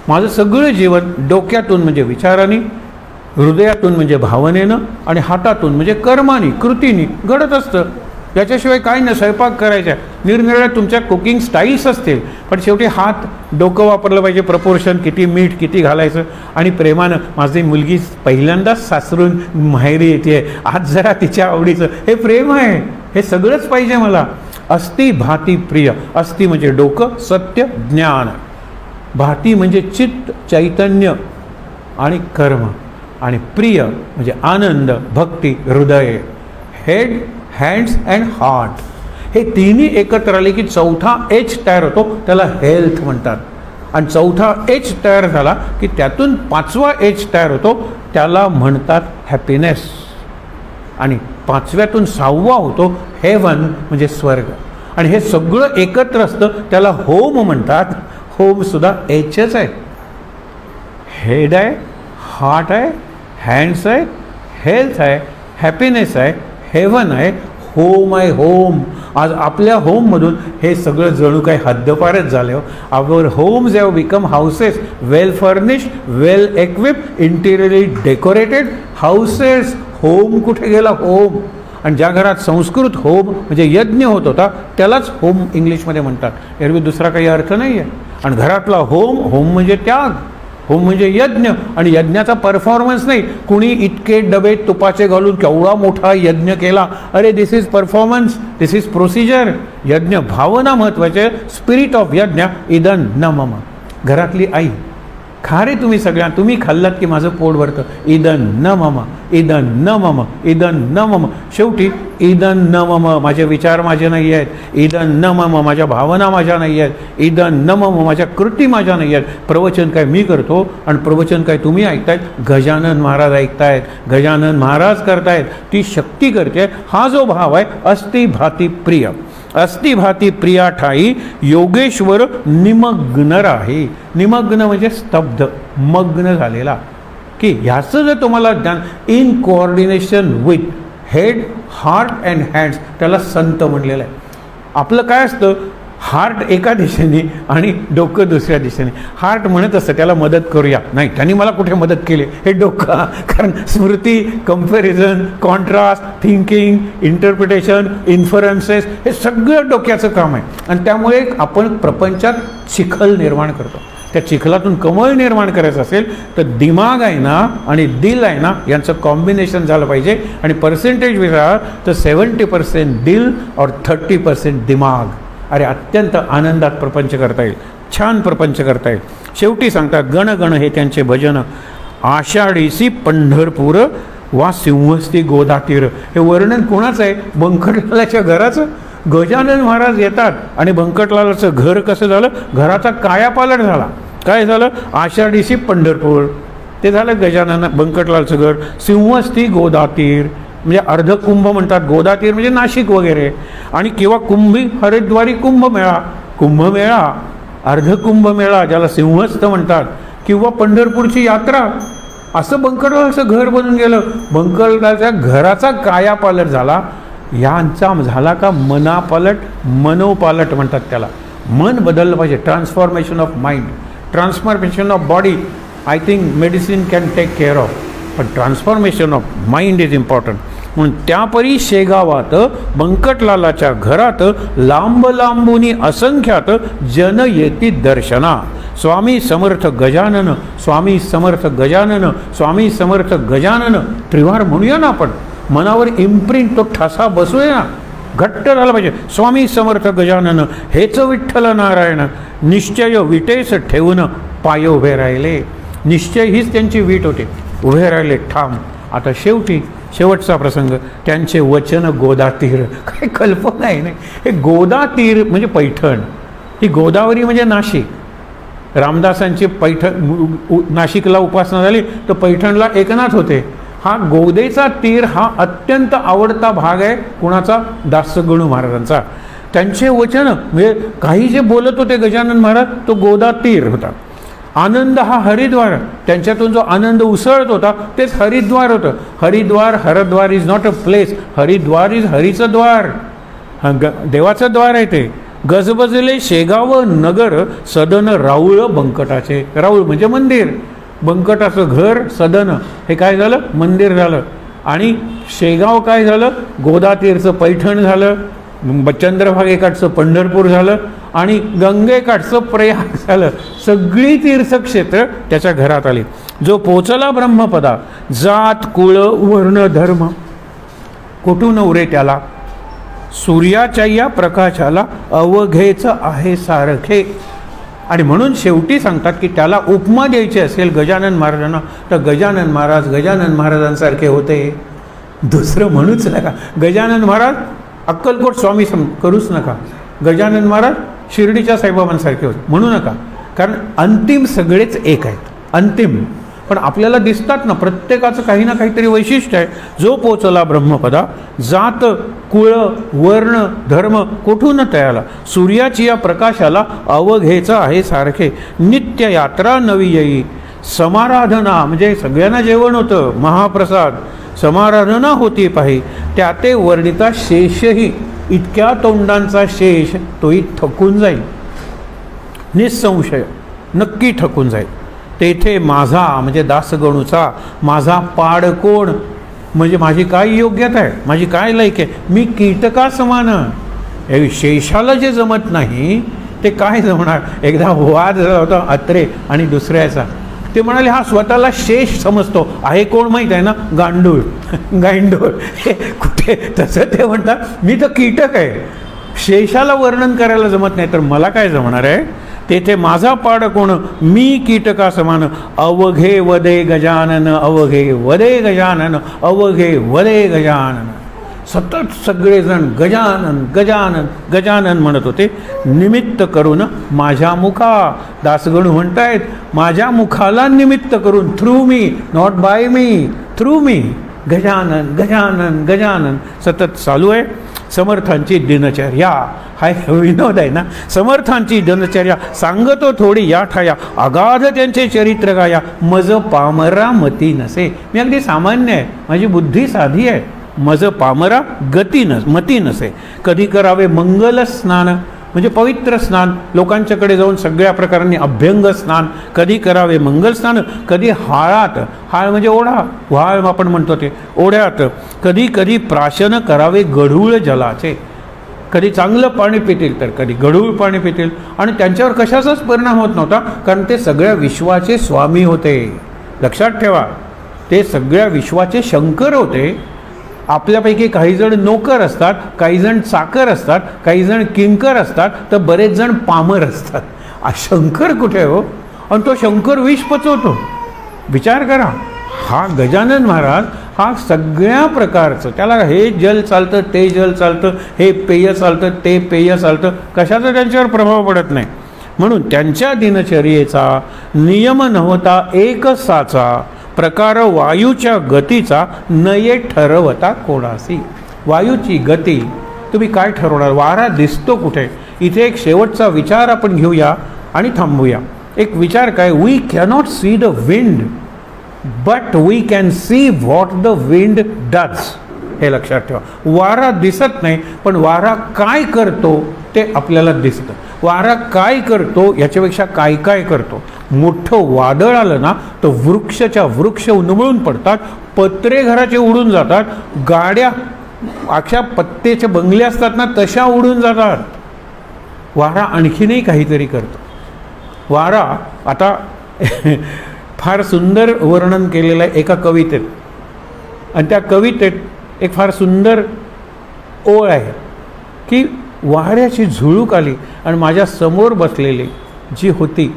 माझं सगळं जीवन डोक्यातून म्हणजे विचाराने, हृदयातून म्हणजे भावनेनं, आणि हातातून म्हणजे कर्मानी, कृतीनी घडत असतं. याच्याशिवाय काय नाही. स्वयंपाक करायचा, निरनिराळ्या तुमच्या कुकिंग स्टाईल्स असतील, पण शेवटी हात, डोकं वापरलं पाहिजे, प्रपोर्शन, किती मीठ किती घालायचं. आणि प्रेमानं, माझी मुलगी पहिल्यांदाच सासरून माहेरी येते, आज जरा तिच्या आवडीचं, हे प्रेम आहे. हे सगळंच पाहिजे मला. अस्ति भाती प्रिय. अस्ति म्हणजे डोकं, सत्य, ज्ञान. भाती म्हणजे चित्त, चैतन्य आणि कर्म. आणि प्रिय म्हणजे आनंद, भक्ती, हृदय. Head, hands and heart. हे तिन्ही एकत्र आले की चौथा एच तयार होतो, त्याला हेल्थ म्हणतात. आणि चौथा एच तयार झाला की त्यातून पाचवा एच तयार होतो, त्याला म्हणतात हॅपीनेस. आणि पाचव्यातून सहावा होतो हेवन म्हणजे स्वर्ग. आणि हे सगळं एकत्र असतं त्याला होम म्हणतात. होम सुद्धा एचच आहे. हेड आहे, हार्ट आहे, हँड्स आहे, हेल्थ आहे, हॅपीनेस आहे, हेवन आहे, होम आहे. होम आज आपल्या होममधून हे सगळं जणू काही हद्दपारच झालं हो. Our homes have become houses, well furnished, well equipped, interiorly decorated houses. Home कुठे गेला? होम. आणि ज्या घरात संस्कृत होम म्हणजे यज्ञ होत होता त्यालाच होम इंग्लिशमध्ये म्हणतात. एरवी दुसरा काही अर्थ नाही आहे. आणि घरातला होम, होम म्हणजे त्याग, होम म्हणजे यज्ञ. आणि यज्ञाचा परफॉर्मन्स नाही, कुणी इतके डबे तुपाचे घालून केवढा मोठा यज्ञ केला, अरे this is performance, this is procedure. यज्ञ भावना महत्त्वाचे. स्पिरिट ऑफ यज्ञ इदन न मम. घरातली आई, खा रे तुम्ही सगळ्या, तुम्ही खाल्लात की माझं पोट भरतं. इदन न मम, इदन न मम, इदन न मम. शेवटी इदन न मम, माझे विचार माझे नाही आहेत. इदन न मम, माझ्या भावना माझ्या नाही आहेत. इदन न मम, माझ्या कृती माझ्या नाही आहेत. प्रवचन काय मी करतो आणि प्रवचन काय तुम्ही ऐकतायत? गजानन महाराज ऐकतायत, गजानन महाराज करतायत. ती शक्ती करते. हा जो भाव आहे अस्ति भाती प्रिय, अस्ति भाती प्रिया ठाई योगेश्वर निमग्न राही. निमग्न म्हणजे स्तब्ध, मग्न झालेला. की ह्याचं जर तुम्हाला ज्ञान in coordination with head, heart and hands, त्याला संत म्हणलेलं आहे. आपलं काय असतं, हार्ट एका दिशेने आणि डोकं दुसऱ्या दिशेने. हार्ट म्हणत असतं त्याला मदत करूया, नाही त्यांनी मला कुठे मदत केली, हे डोकं. कारण स्मृती, comparison, contrast, thinking, interpretation, inferences, हे सगळं डोक्याचं काम आहे. आणि त्यामुळे आपण प्रपंचात चिखल निर्माण करतो. त्या चिखलातून कमळ निर्माण करायचं असेल तर दिमाग आहे ना आणि दिल आहे ना यांचं कॉम्बिनेशन झालं पाहिजे. आणि पर्सेंटेज विचार तर 70% दिल और 30% दिमाग. अरे अत्यंत आनंदात प्रपंच करता येईल, छान प्रपंच करता येईल. शेवटी सांगतात गण गण हे त्यांचे भजन. आषाढीसी पंढरपूर वा सिंहस्ती गोदातीर. हे वर्णन कोणाचं आहे? बंकटलालाच्या घराचं. गजानन महाराज येतात आणि बंकटलालाचं घर कसं झालं? घराचा कायापालट झाला. काय झालं? आषाढीसी पंढरपूर, ते झालं गजानन बंकटलालचं घर. सिंहस्ती गोदातीर म्हणजे अर्धकुंभ म्हणतात, गोदातीर म्हणजे नाशिक वगैरे. आणि किंवा कुंभी हरिद्वारी कुंभमेळा, कुंभमेळा, अर्धकुंभमेळा ज्याला सिंहस्थ म्हणतात, किंवा पंढरपूरची यात्रा. असं बंकटलालचं घर बनून गेलं. बंकटलालच्या घराचा कायापालट झाला. यांचा झाला का मनापालट? मनोपालट म्हणतात त्याला. मन बदललं पाहिजे. Transformation of mind, transformation of body I think medicine can take care of, पण transformation of mind is important. म्हणून त्यापरी शेगावात बंकटलालाच्या घरात लांब लांबुनी असंख्यात जन येती दर्शना. स्वामी समर्थ गजानन, स्वामी समर्थ गजानन, स्वामी समर्थ गजानन. त्रिवार म्हणूया ना आपण. मनावर इम्प्रिंट तो ठसा बसूया ना, घट्ट झाला पाहिजे. स्वामी समर्थ गजानन हेच विठ्ठल नारायण. निश्चय विटेस ठेवून पाय उभे राहिले. निश्चय हीच त्यांची वीट होती. उभे राहिले ठाम. आता शेवटी शेवटचा प्रसंग, त्यांचे वचन गोदातीर. काय कल्पना आहे नाही. हे गोदातीर म्हणजे पैठण. ही गोदावरी म्हणजे नाशिक. रामदासांची पैठण, नाशिकला उपासना झाली तर पैठणला एकनाथ होते. हा गोदेचा तीर हा अत्यंत आवडता भाग आहे कुणाचा? दासगणू महाराजांचा. त्यांचे वचन म्हणजे काही जे बोलत होते गजानन महाराज तो गोदा तीर होता. आनंद हा हरिद्वार, त्यांच्यातून जो आनंद उसळत होता तेच हरिद्वार होतं. Haridwar, Hardwar is not a place. Haridwar is हरीचं द्वार, देवाचं द्वार आहे ते. गजबजले शेगाव नगर सदन राऊळ बंकटाचे. राऊळ म्हणजे मंदिर, बंकटाचं घर, सदन हे काय झालं? मंदिर झालं. आणि शेगाव काय झालं? गोदातीरचं पैठण झालं, चंद्रभागेकाठचं पंढरपूर झालं आणि गंगेकाठचं प्रयाग झालं. सगळी तीर्थक्षेत्र त्याच्या घरात आली. जो पोचला ब्रह्मपदा, जात कुळ वर्ण धर्म कुठून उरे त्याला. सूर्याच्या या प्रकाशाला अवघेच आहे सारखे. आणि म्हणून शेवटी सांगतात की त्याला उपमा द्यायची असेल गजानन महाराजांना तर गजानन महाराज गजानन महाराजांसारखे होते. दुसरं म्हणूच नका. गजानन महाराज अक्कलकोट स्वामी करूच नका. गजानन महाराज शिर्डीच्या साईबाबांसारखे होते म्हणू नका, कारण अंतिम सगळेच एक आहेत, अंतिम. पण आपल्याला दिसतात ना, प्रत्येकाचं काही ना काहीतरी वैशिष्ट्य आहे. जो पोचला ब्रह्मपदा, जात कुळ वर्ण धर्म कुठून तयाला, सूर्याची या प्रकाशाला अवघेचं आहे सारखे. नित्य यात्रा नवी येई, समाराधना म्हणजे सगळ्यांना जेवण होतं, महाप्रसाद, समाराधना होती पाही. त्या ते वर्णिता शेषही, इतक्या तोंडांचा शेष तोही थकून जाईल, निसंशय नक्की थकून जाईल. तेथे माझा म्हणजे दासगणूचा, माझा पाड कोण म्हणजे माझी काय योग्यता आहे, माझी काय लायक आहे. मी कीटका समान. शेषाला जे जमत नाही ते काय जमणार. एकदा वाद झाला होता अत्रे आणि दुसऱ्याचा. ते म्हणाले हा स्वतःला शेष समजतो, आहे कोण माहीत आहे ना, गांडूळ गांडूळ. हे कुठे तसं ते म्हणतात मी तर कीटक आहे, शेषाला वर्णन करायला जमत नाही, तर मला काय जमणार आहे. तेथे माझा पाड कोण, मी कीटका समान. अवघे वदे गजानन, अवघे वदे गजानन, अवघे वदे गजानन. सतत सगळेजण गजानन गजानन गजानन म्हणत होते. निमित्त करून माझ्या मुखा, दासगणू म्हणतायत माझ्या मुखाला निमित्त करून, through me, not by me, through me. Gajanan Gajanan Gajanan सतत चालू आहे. समर्थांची दिनचर्या, हा विनोद आहे ना. समर्थांची दिनचर्या सांगतो थोडी या ठाया, अगाध त्यांचे चरित्र गाया. मज पामरा मती नसे, मी अगदी सामान्य आहे, माझी बुद्धी साधी आहे. मज पामरा मती नसे. कधी करावे मंगल स्नान म्हणजे पवित्र स्नान, लोकांच्याकडे जाऊन सगळ्या प्रकारांनी अभ्यंग स्नान. कधी करावे मंगल स्नान, कधी हाळात, हाळ म्हणजे ओढा, व्हाळ आपण म्हणतो ते, ओढ्यात. कधी कधी प्राशन करावे गढूळ जलाचे, कधी चांगलं पाणी पितील तर कधी गढूळ पाणी पितील. आणि त्यांच्यावर कशाचाच परिणाम होत नव्हता, कारण ते सगळ्या विश्वाचे स्वामी होते. लक्षात ठेवा, ते सगळ्या विश्वाचे शंकर होते. आपल्यापैकी काही जण नोकर असतात, काही जण चाकर असतात, काही जण किंकर असतात, तर बरेच जण पामर असतात. शंकर कुठे हो, आणि तो शंकर विष पचवतो. विचार करा, हा गजानन महाराज हा सगळ्या प्रकारचं, त्याला हे जल चालतं, ते जल चालतं, हे पेय चालतं, ते पेय चालतं, कशाचा त्यांच्यावर प्रभाव पडत नाही. म्हणून त्यांच्या दिनचर्येचा नियम नव्हता एक साचा, प्रकार वायूच्या गतीचा नये ठरवता कोणासी. वायूची गती तुम्ही काय ठरवणार, वारा दिसतो कुठे. इथे एक शेवटचा विचार आपण घेऊया आणि थांबूया. एक विचार काय, we cannot see the wind but we can see what the wind does. हे लक्षात ठेवा. वारा दिसत नाही, पण वारा काय करतो ते आपल्याला दिसतं. वारा काय करतो याच्यापेक्षा काय काय करतो. मोठं वादळ आलं ना तर वृक्षच्या वृक्ष उन्मळून पडतात, पत्रे घराचे उडून जातात, गाड्या अशा पत्तेचे बंगले असतात ना तशा उडून जातात. वारा आणखीनही काहीतरी करतो. वारा आता फार सुंदर वर्णन केलेलं आहे एका कवितेत, आणि त्या कवितेत एक फार सुंदर ओळ आहे की वाऱ्याची झुळूक आली आणि माझ्या समोर बसलेली जी होती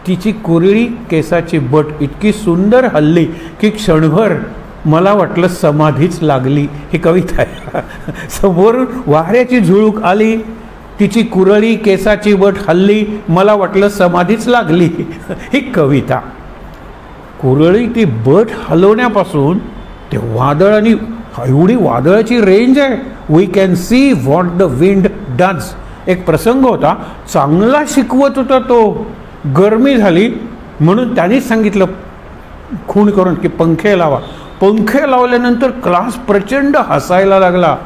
तिची कुरळी केसाची बट इतकी सुंदर हल्ली की क्षणभर मला वाटलं समाधीच लागली. ही कविता आहे. समोरून वाऱ्याची झुळूक आली, तिची कुरळी केसाची बट हल्ली, मला वाटलं समाधीच लागली. ही कविता. कुरळी ती बट हलवण्यापासून ते वादळ, आणि एवढी वादळाची रेंज आहे. We can see what the wind does. एक प्रसंग होता, चांगला शिकवत होता तो, गरमी झाली म्हणून त्यांनीच सांगितलं खूण करून की पंखे लावा. पंखे लावल्यानंतर क्लास प्रचंड हसायला लागला.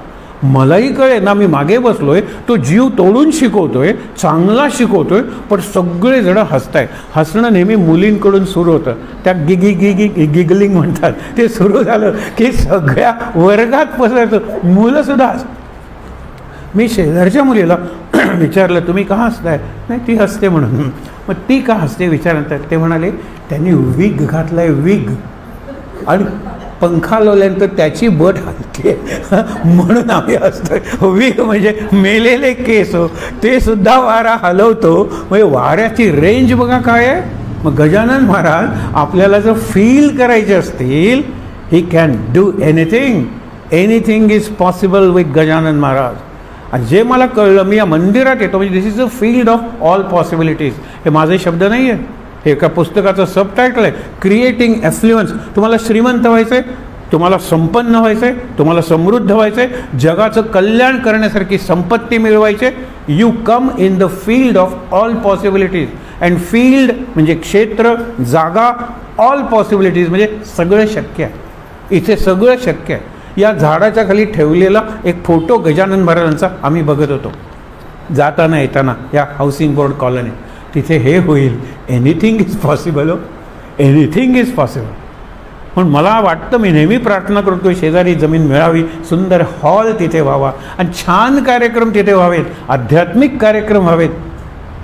मलाही कळे ना, मी मागे बसलोय, तो जीव तोडून शिकवतोय, चांगला शिकवतोय, पण सगळेजण हसताय. हसणं नेहमी मुलींकडून सुरू होतं, त्या गिगलिंग म्हणतात, ते सुरू झालं की सगळ्या वर्गात पसरतं, मुलंसुद्धा हस. मी शेजारच्या मुलीला विचारलं तुम्ही का हसताय. नाही ती हसते म्हणून. मग ती का हसते विचारतात. ते म्हणाले त्यांनी विग घातलाय, विग, आणि पंखा लावल्यानंतर त्याची बट हलते म्हणून आम्ही हसतोय. विग म्हणजे मेलेले केस, ते सुद्धा वारा हलवतो. म्हणजे वाऱ्याची रेंज बघा काय आहे. मग गजानन महाराज आपल्याला जर फील करायचे असतील, he can do anything. Anything is possible with Gajanan Maharaj. आणि जे मला कळलं, मी या मंदिरात येतो म्हणजे this is a field of all possibilities. हे माझे शब्द नाही आहे, हे एका पुस्तकाचं सबटायटल आहे, क्रिएटिंग एफ्लुएन्स. तुम्हाला श्रीमंत व्हायचं आहे, तुम्हाला संपन्न व्हायचं आहे, तुम्हाला समृद्ध व्हायचं आहे, जगाचं कल्याण करण्यासारखी संपत्ती मिळवायची, you come in the field of all possibilities. And field म्हणजे क्षेत्र, जागा, ऑल पॉसिबिलिटीज म्हणजे सगळं शक्य आहे. इथे सगळं शक्य आहे. या झाडाच्या खाली ठेवलेला एक फोटो गजानन महाराजांचा आम्ही बघत होतो जाताना येताना या हाऊसिंग बोर्ड कॉलनी. तिथे हे होईल, एनिथिंग इज पॉसिबल. हो, एनिथिंग इज पॉसिबल. म्हणून मला वाटतं, मी नेहमी प्रार्थना करतो, शेजारी जमीन मिळावी, सुंदर हॉल तिथे व्हावा आणि छान कार्यक्रम तिथे व्हावेत, आध्यात्मिक कार्यक्रम व्हावेत.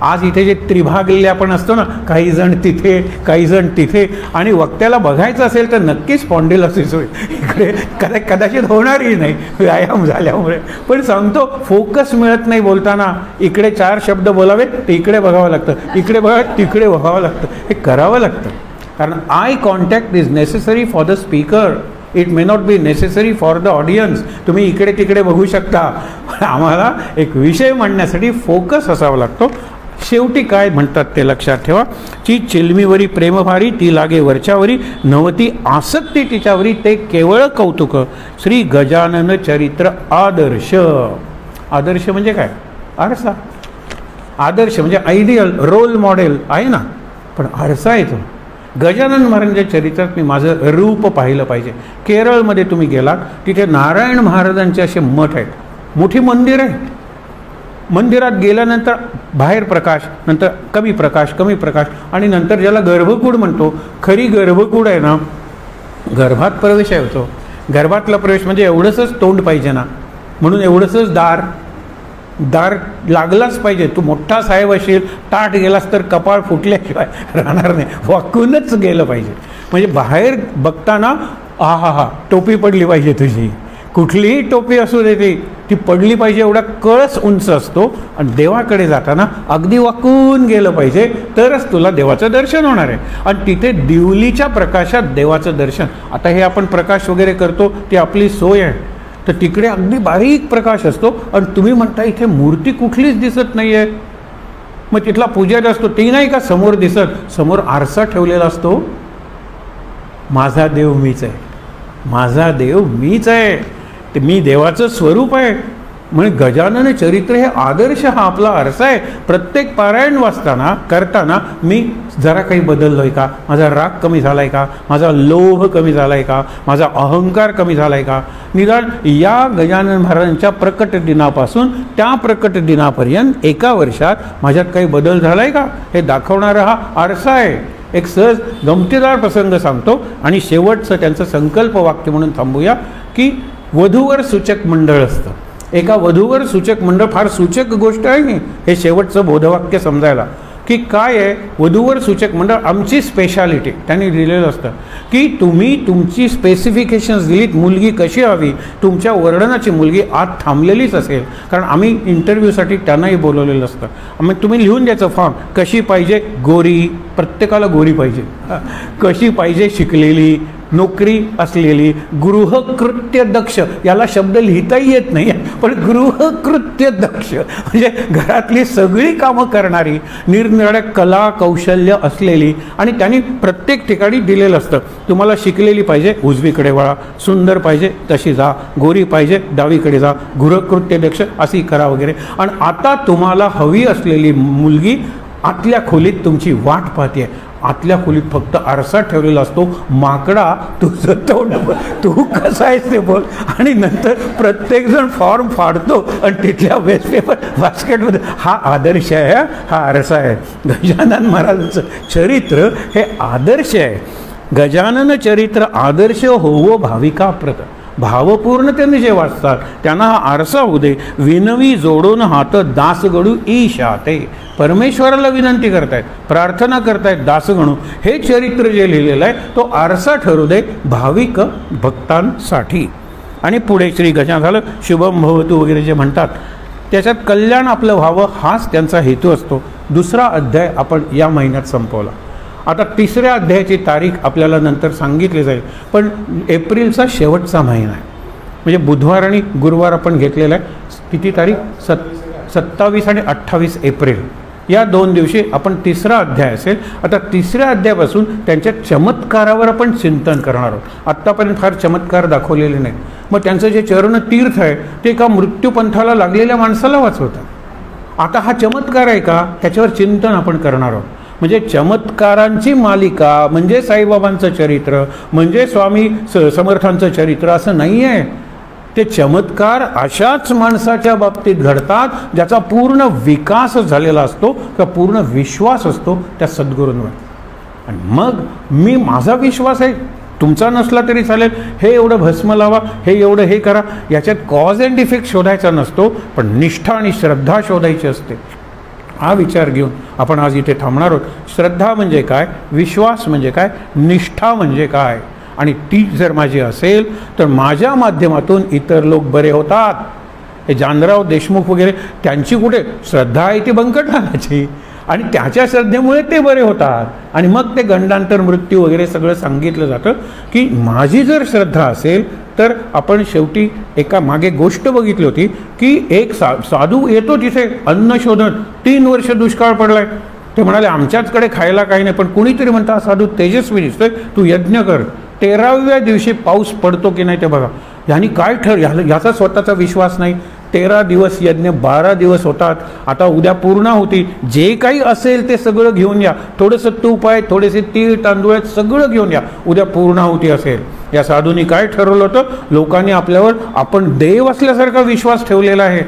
आज इथे जे त्रिभागलेले आपण असतो ना, काही जण तिथे, काही जण तिथे, आणि वक्त्याला बघायचं असेल तर नक्कीच स्पॉन्डिलोसिस होईल. इकडे कदाचित होणारही नाही व्यायाम झाल्यामुळे. पण सांगतो, फोकस मिळत नाही बोलताना. इकडे 4 शब्द बोलावे तर इकडे बघावं लागतं, इकडे बघा तिकडे बघावं लागतं. हे करावं लागतं, कारण eye contact is necessary for the speaker. It may not be necessary for the audience. तुम्ही इकडे तिकडे बघू शकता, पण आम्हाला एक विषय मांडण्यासाठी फोकस असावा लागतो. शेवटी काय म्हणतात ते लक्षात ठेवा. ची चिलमीवरी प्रेमभारी, ती लागे वरच्यावरी, नवती आसक्ती तिच्यावरी, ते केवळ कौतुक. श्री गजानन चरित्र आदर्श. आदर्श म्हणजे काय? आरसा. आदर्श म्हणजे आयडियल, रोल मॉडेल आहे ना, पण आरसा आहे तो. गजानन महाराजांच्या चरित्रात मी माझं रूप पाहिलं पाहिजे. केरळमध्ये तुम्ही गेलात, तिथे नारायण महाराजांचे असे मठ आहेत, मोठी मंदिर आहे. मंदिरात गेल्यानंतर बाहेर प्रकाश, नंतर कमी प्रकाश, कमी प्रकाश, आणि नंतर ज्याला गर्भकूड म्हणतो, खरी गर्भकूड आहे ना, गर्भात प्रवेश आहे होतो. गर्भातला प्रवेश म्हणजे एवढंसंच तोंड पाहिजे ना, म्हणून एवढंसंच दार लागलाच पाहिजे. तू मोठा साहेब असेल, ताट गेलास तर कपाळ फुटल्याशिवाय राहणार नाही, वाकूनच गेलं पाहिजे. म्हणजे बाहेर बघताना हा टोपी पडली पाहिजे तुझी, कुठलीही टोपी असू दे ती पडली पाहिजे, एवढा कळस उंच असतो. आणि देवाकडे जाताना अगदी वाकून गेलं पाहिजे, तरच तुला देवाचं दर्शन होणार आहे. आणि तिथे दिवलीच्या प्रकाशात देवाचं दर्शन. आता हे आपण प्रकाश वगैरे करतो ती आपली सोय आहे, तर तिकडे अगदी बारीक प्रकाश असतो. आणि तुम्ही म्हणता इथे मूर्ती कुठलीच दिसत नाही आहे. मग तिथला पुजारी असतो, ती नाही का समोर दिसत, समोर आरसा ठेवलेला असतो. माझा देव मीच आहे, माझा देव मीच आहे, ते मी देवाचं स्वरूप आहे. म्हणजे गजानन चरित्र हे आदर्श, हा आपला आरसा आहे. प्रत्येक पारायण वाचताना करताना मी जरा काही बदललो आहे का, माझा राग कमी झाला आहे का, माझा लोभ कमी झाला आहे का, माझा अहंकार कमी झाला आहे का, निदान या गजानन महाराजांच्या प्रकट दिनापासून त्या प्रकट दिनापर्यंत एका वर्षात माझ्यात काही बदल झाला आहे का, हे दाखवणारा हा आरसा आहे. एक सहज गमतीदार प्रसंग सांगतो आणि शेवटचं त्यांचं संकल्प वाक्य म्हणून थांबूया, की वधूवर सूचक मंडळ असतं. एका वधूवर सूचक मंडळ फार सूचक गोष्ट आहे नाही, हे शेवटचं बोधवाक्य समजायला, की काय आहे वधूवर सूचक मंडळ. आमची स्पेशालिटी त्यांनी दिलेलं असतं, की तुम्ही तुमची स्पेसिफिकेशन्स दिलीत, मुलगी कशी हवी, तुमच्या वर्णनाची मुलगी आत थांबलेलीच असेल, कारण आम्ही इंटरव्ह्यूसाठी त्यांनाही बोलवलेलं असतं. मग तुम्ही लिहून द्यायचं फॉर्म, कशी पाहिजे, गोरी, प्रत्येकाला गोरी पाहिजे, कशी पाहिजे, शिकलेली, नोकरी असलेली, गृहकृत्य दक्ष, याला शब्द लिहिताही येत नाही पण गृहकृत्य दक्ष म्हणजे घरातली सगळी कामं करणारी, निरनिराळ्या कला कौशल्य असलेली. आणि त्यांनी प्रत्येक ठिकाणी दिलेलं असतं, तुम्हाला शिकलेली पाहिजे उजवीकडे वळा, सुंदर पाहिजे तशी जा, गोरी पाहिजे डावीकडे जा, गृहकृत्य दक्ष अशी करा वगैरे. आणि आता तुम्हाला हवी असलेली मुलगी आतल्या खोलीत तुमची वाट पाहते. आतल्या खोलीत फक्त आरसा ठेवलेला असतो, माकडा तुझं तोंड तू कसा आहेस ते बोल. आणि नंतर प्रत्येकजण फॉर्म फाडतो आणि तिथल्या वेस्ट पेपर बास्केटमध्ये. हा आदर्श आहे, हा आरसा आहे. गजानन महाराजांचं चरित्र हे आदर्श आहे. गजानन चरित्र आदर्श होवो भाविकाप्रत. भावपूर्णतेने जे वाचतात त्यांना हा आरसा होऊ दे. विनवी जोडून हात दासगणू ईशा. ते परमेश्वराला विनंती करतायत, प्रार्थना करतायत दासगणू. हे चरित्र जे लिहिलेलं आहे तो आरसा ठरू दे भाविक भक्तांसाठी. आणि पुढे श्री गजानन झालं, शुभम भवतु वगैरे जे म्हणतात, त्याच्यात कल्याण आपलं व्हावं हाच त्यांचा हेतू असतो. दुसरा अध्याय आपण या महिन्यात संपवला. आता तिसऱ्या अध्यायाची तारीख आपल्याला नंतर सांगितली जाईल, पण एप्रिलचा शेवटचा महिना आहे. म्हणजे बुधवार आणि गुरुवार आपण घेतलेला आहे. किती तारीख? 27 आणि 28 एप्रिल या 2 दिवशी आपण 3रा अध्याय असेल. आता 3ऱ्या अध्यायापासून त्यांच्या चमत्कारावर आपण चिंतन करणार आहोत. आत्तापर्यंत फार चमत्कार दाखवलेले नाहीत. मग त्यांचं जे चरणतीर्थ आहे ते एका मृत्यूपंथाला लागलेल्या माणसाला वाचवतात. आता हा चमत्कार आहे का, त्याच्यावर चिंतन आपण करणार आहोत. म्हणजे चमत्कारांची मालिका म्हणजे साईबाबांचं चरित्र, म्हणजे स्वामी समर्थांचं चरित्र असं नाही आहे. ते चमत्कार अशाच माणसाच्या बाबतीत घडतात ज्याचा पूर्ण विकास झालेला असतो किंवा पूर्ण विश्वास असतो त्या सद्गुरूंवर. आणि मग माझा विश्वास आहे, तुमचा नसला तरी चालेल, हे एवढं भस्म लावा, हे एवढं हे करा, याच्यात कॉज अँड इफेक्ट शोधायचा नसतो, पण निष्ठा आणि श्रद्धा शोधायची असते. हा विचार घेऊन आपण आज इथे थांबणार आहोत. श्रद्धा म्हणजे काय, विश्वास म्हणजे काय, निष्ठा म्हणजे काय, आणि ती जर माझी असेल तर माझ्या माध्यमातून इतर लोक बरे होतात. हे जानराव देशमुख वगैरे त्यांची कुठे श्रद्धा आहे ती बंकटनाथाची, आणि त्याच्या श्रद्धेमुळे ते बरे होतात. आणि मग ते गंडांतर मृत्यू वगैरे सगळं सांगितलं जातं की माझी जर श्रद्धा असेल तर आपण शेवटी एका मागे गोष्ट बघितली होती की एक साधू येतो तिथे अन्न शोधत. 3 वर्ष दुष्काळ पडलाय. ते म्हणाले आमच्याचकडे खायला काही नाही, पण कुणीतरी म्हणता साधू तेजस्वी दिसतोय, तू यज्ञ कर. 13व्या दिवशी पाऊस पडतो की नाही ते बघा. यांनी काय याचा स्वतःचा विश्वास नाही. 13 दिवस यज्ञ, 12 दिवस होतात. आता उद्या पूर्णाहुती, जे काही असेल ते सगळं घेऊन या. थोडंसं तूप आहे, थोडेसे तीळ तांदूळ आहेत, सगळं घेऊन या, उद्या पूर्णाहुती असेल. या साधूंनी काय ठरवलं होतं, लोकांनी आपल्यावर आपण देव असल्यासारखा विश्वास ठेवलेला आहे.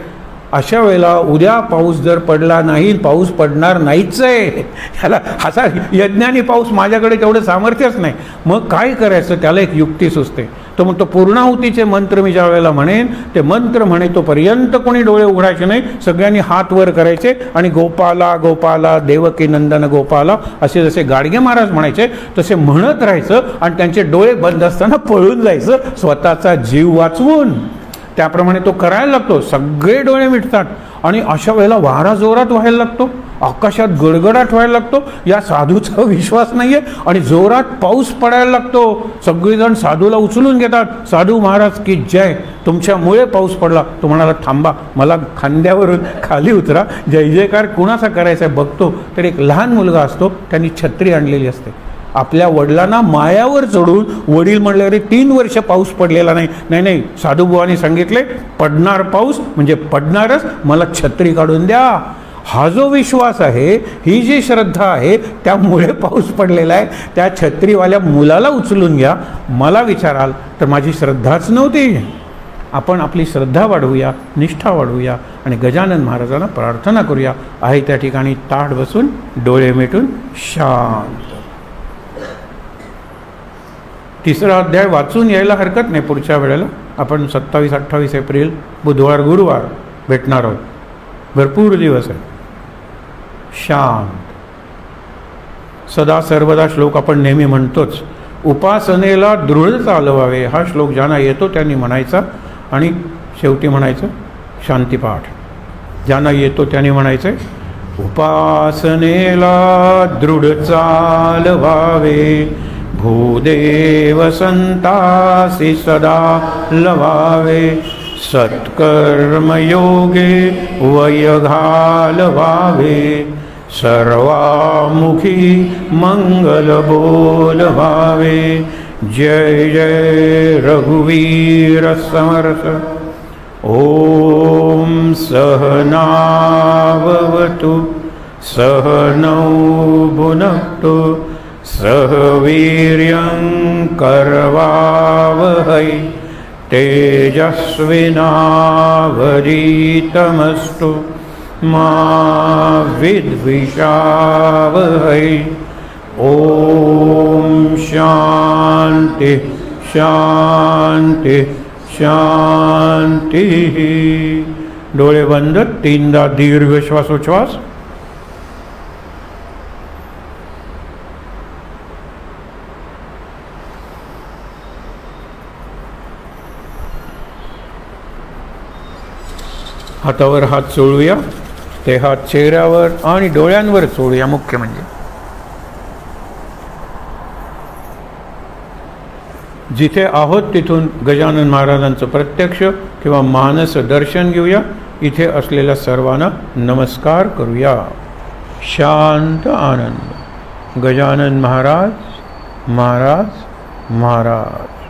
अशा वेळेला उद्या पाऊस जर पडला नाही, पाऊस पडणार नाहीच आहे. ह्याला असा यज्ञानी पाऊस, माझ्याकडे तेवढं सामर्थ्यच नाही. मग काय करायचं, त्याला एक युक्ती सुचते. तो म्हणतो पूर्णाहुतीचे मंत्र मी ज्या वेळेला म्हणेन ते मंत्र म्हणे तोपर्यंत कोणी डोळे उघडायचे नाही, सगळ्यांनी हात वर करायचे आणि गोपाला गोपाला देवकी नंदन गोपाला असे जसे गाडगे महाराज म्हणायचे तसे म्हणत राहायचं आणि त्यांचे डोळे बंद असताना पळून जायचं स्वतःचा जीव वाचवून. त्याप्रमाणे तो करायला लागतो. सगळे डोळे मिटतात आणि अशा वेळेला वारा जोरात व्हायला लागतो, आकाशात गडगडाट व्हायला लागतो. या साधूचा विश्वास नाहीये आणि जोरात पाऊस पडायला लागतो. सगळेजण साधूला उचलून घेतात. साधू महाराज की जय, तुमच्यामुळे पाऊस पडला. तो म्हणाला थांबा, मला खांद्यावरून खाली उतरा, जय जयकार कुणाचा करायचा आहे बघतो. तर एक लहान मुलगा असतो, त्यांनी छत्री आणलेली असते. आपल्या वडिलांना मायावर चढून वडील म्हणले अरे 3 वर्ष पाऊस पडलेला नाही. नाही नाही, साधूबुवांनी सांगितले पडणार पाऊस म्हणजे पडणारच, मला छत्री काढून द्या. हा जो विश्वास आहे, ही जी श्रद्धा आहे, त्यामुळे पाऊस पडलेला आहे. त्या छत्रीवाल्या मुलाला उचलून घ्या. मला विचाराल तर माझी श्रद्धाच नव्हती. आपण आपली श्रद्धा वाढवूया, निष्ठा वाढवूया आणि गजानन महाराजांना प्रार्थना करूया. आहे त्या ठिकाणी ताठ बसून डोळे मिटून शांत. 3रा अध्याय वाचून यायला हरकत नाही. पुढच्या वेळेला आपण 27-28 एप्रिल बुधवार गुरुवार भेटणार आहोत. भरपूर दिवस आहे. शांत. सदा सर्वदा श्लोक आपण नेहमी म्हणतोच. उपासनेला दृढ चालवावे हा श्लोक ज्यांना येतो त्यांनी म्हणायचा आणि शेवटी म्हणायचं शांतीपाठ. ज्यांना येतो त्यांनी म्हणायचं उपासनेला दृढ चालवावे, भूदेव संतासी सदा लवावे, सत्कर्मयोगे वय घालवावे, सर्वामुखी मंगल बोलवावे. जय जय रघुवीर समर्थ. ओम सहनावतु सहनौ भुनक्तु सह वीर्यं करवावहै तेजस्विनावधीतमस्तु मा विद्विषावहै. ओम शांति शांति शांति. डोळे बंद. 3दा दीर्घ श्वासोच्छ्वास. हातावर हात चोळूया. ते हात चेहऱ्यावर आणि डोळ्यांवर चोळूया. मुख्य म्हणजे जिथे आहोत तिथून गजानन महाराजांचं प्रत्यक्ष किंवा मानस दर्शन घेऊया. इथे असलेल्या सर्वांना नमस्कार करूया. शांत आनंद. गजानन महाराज महाराज महाराज.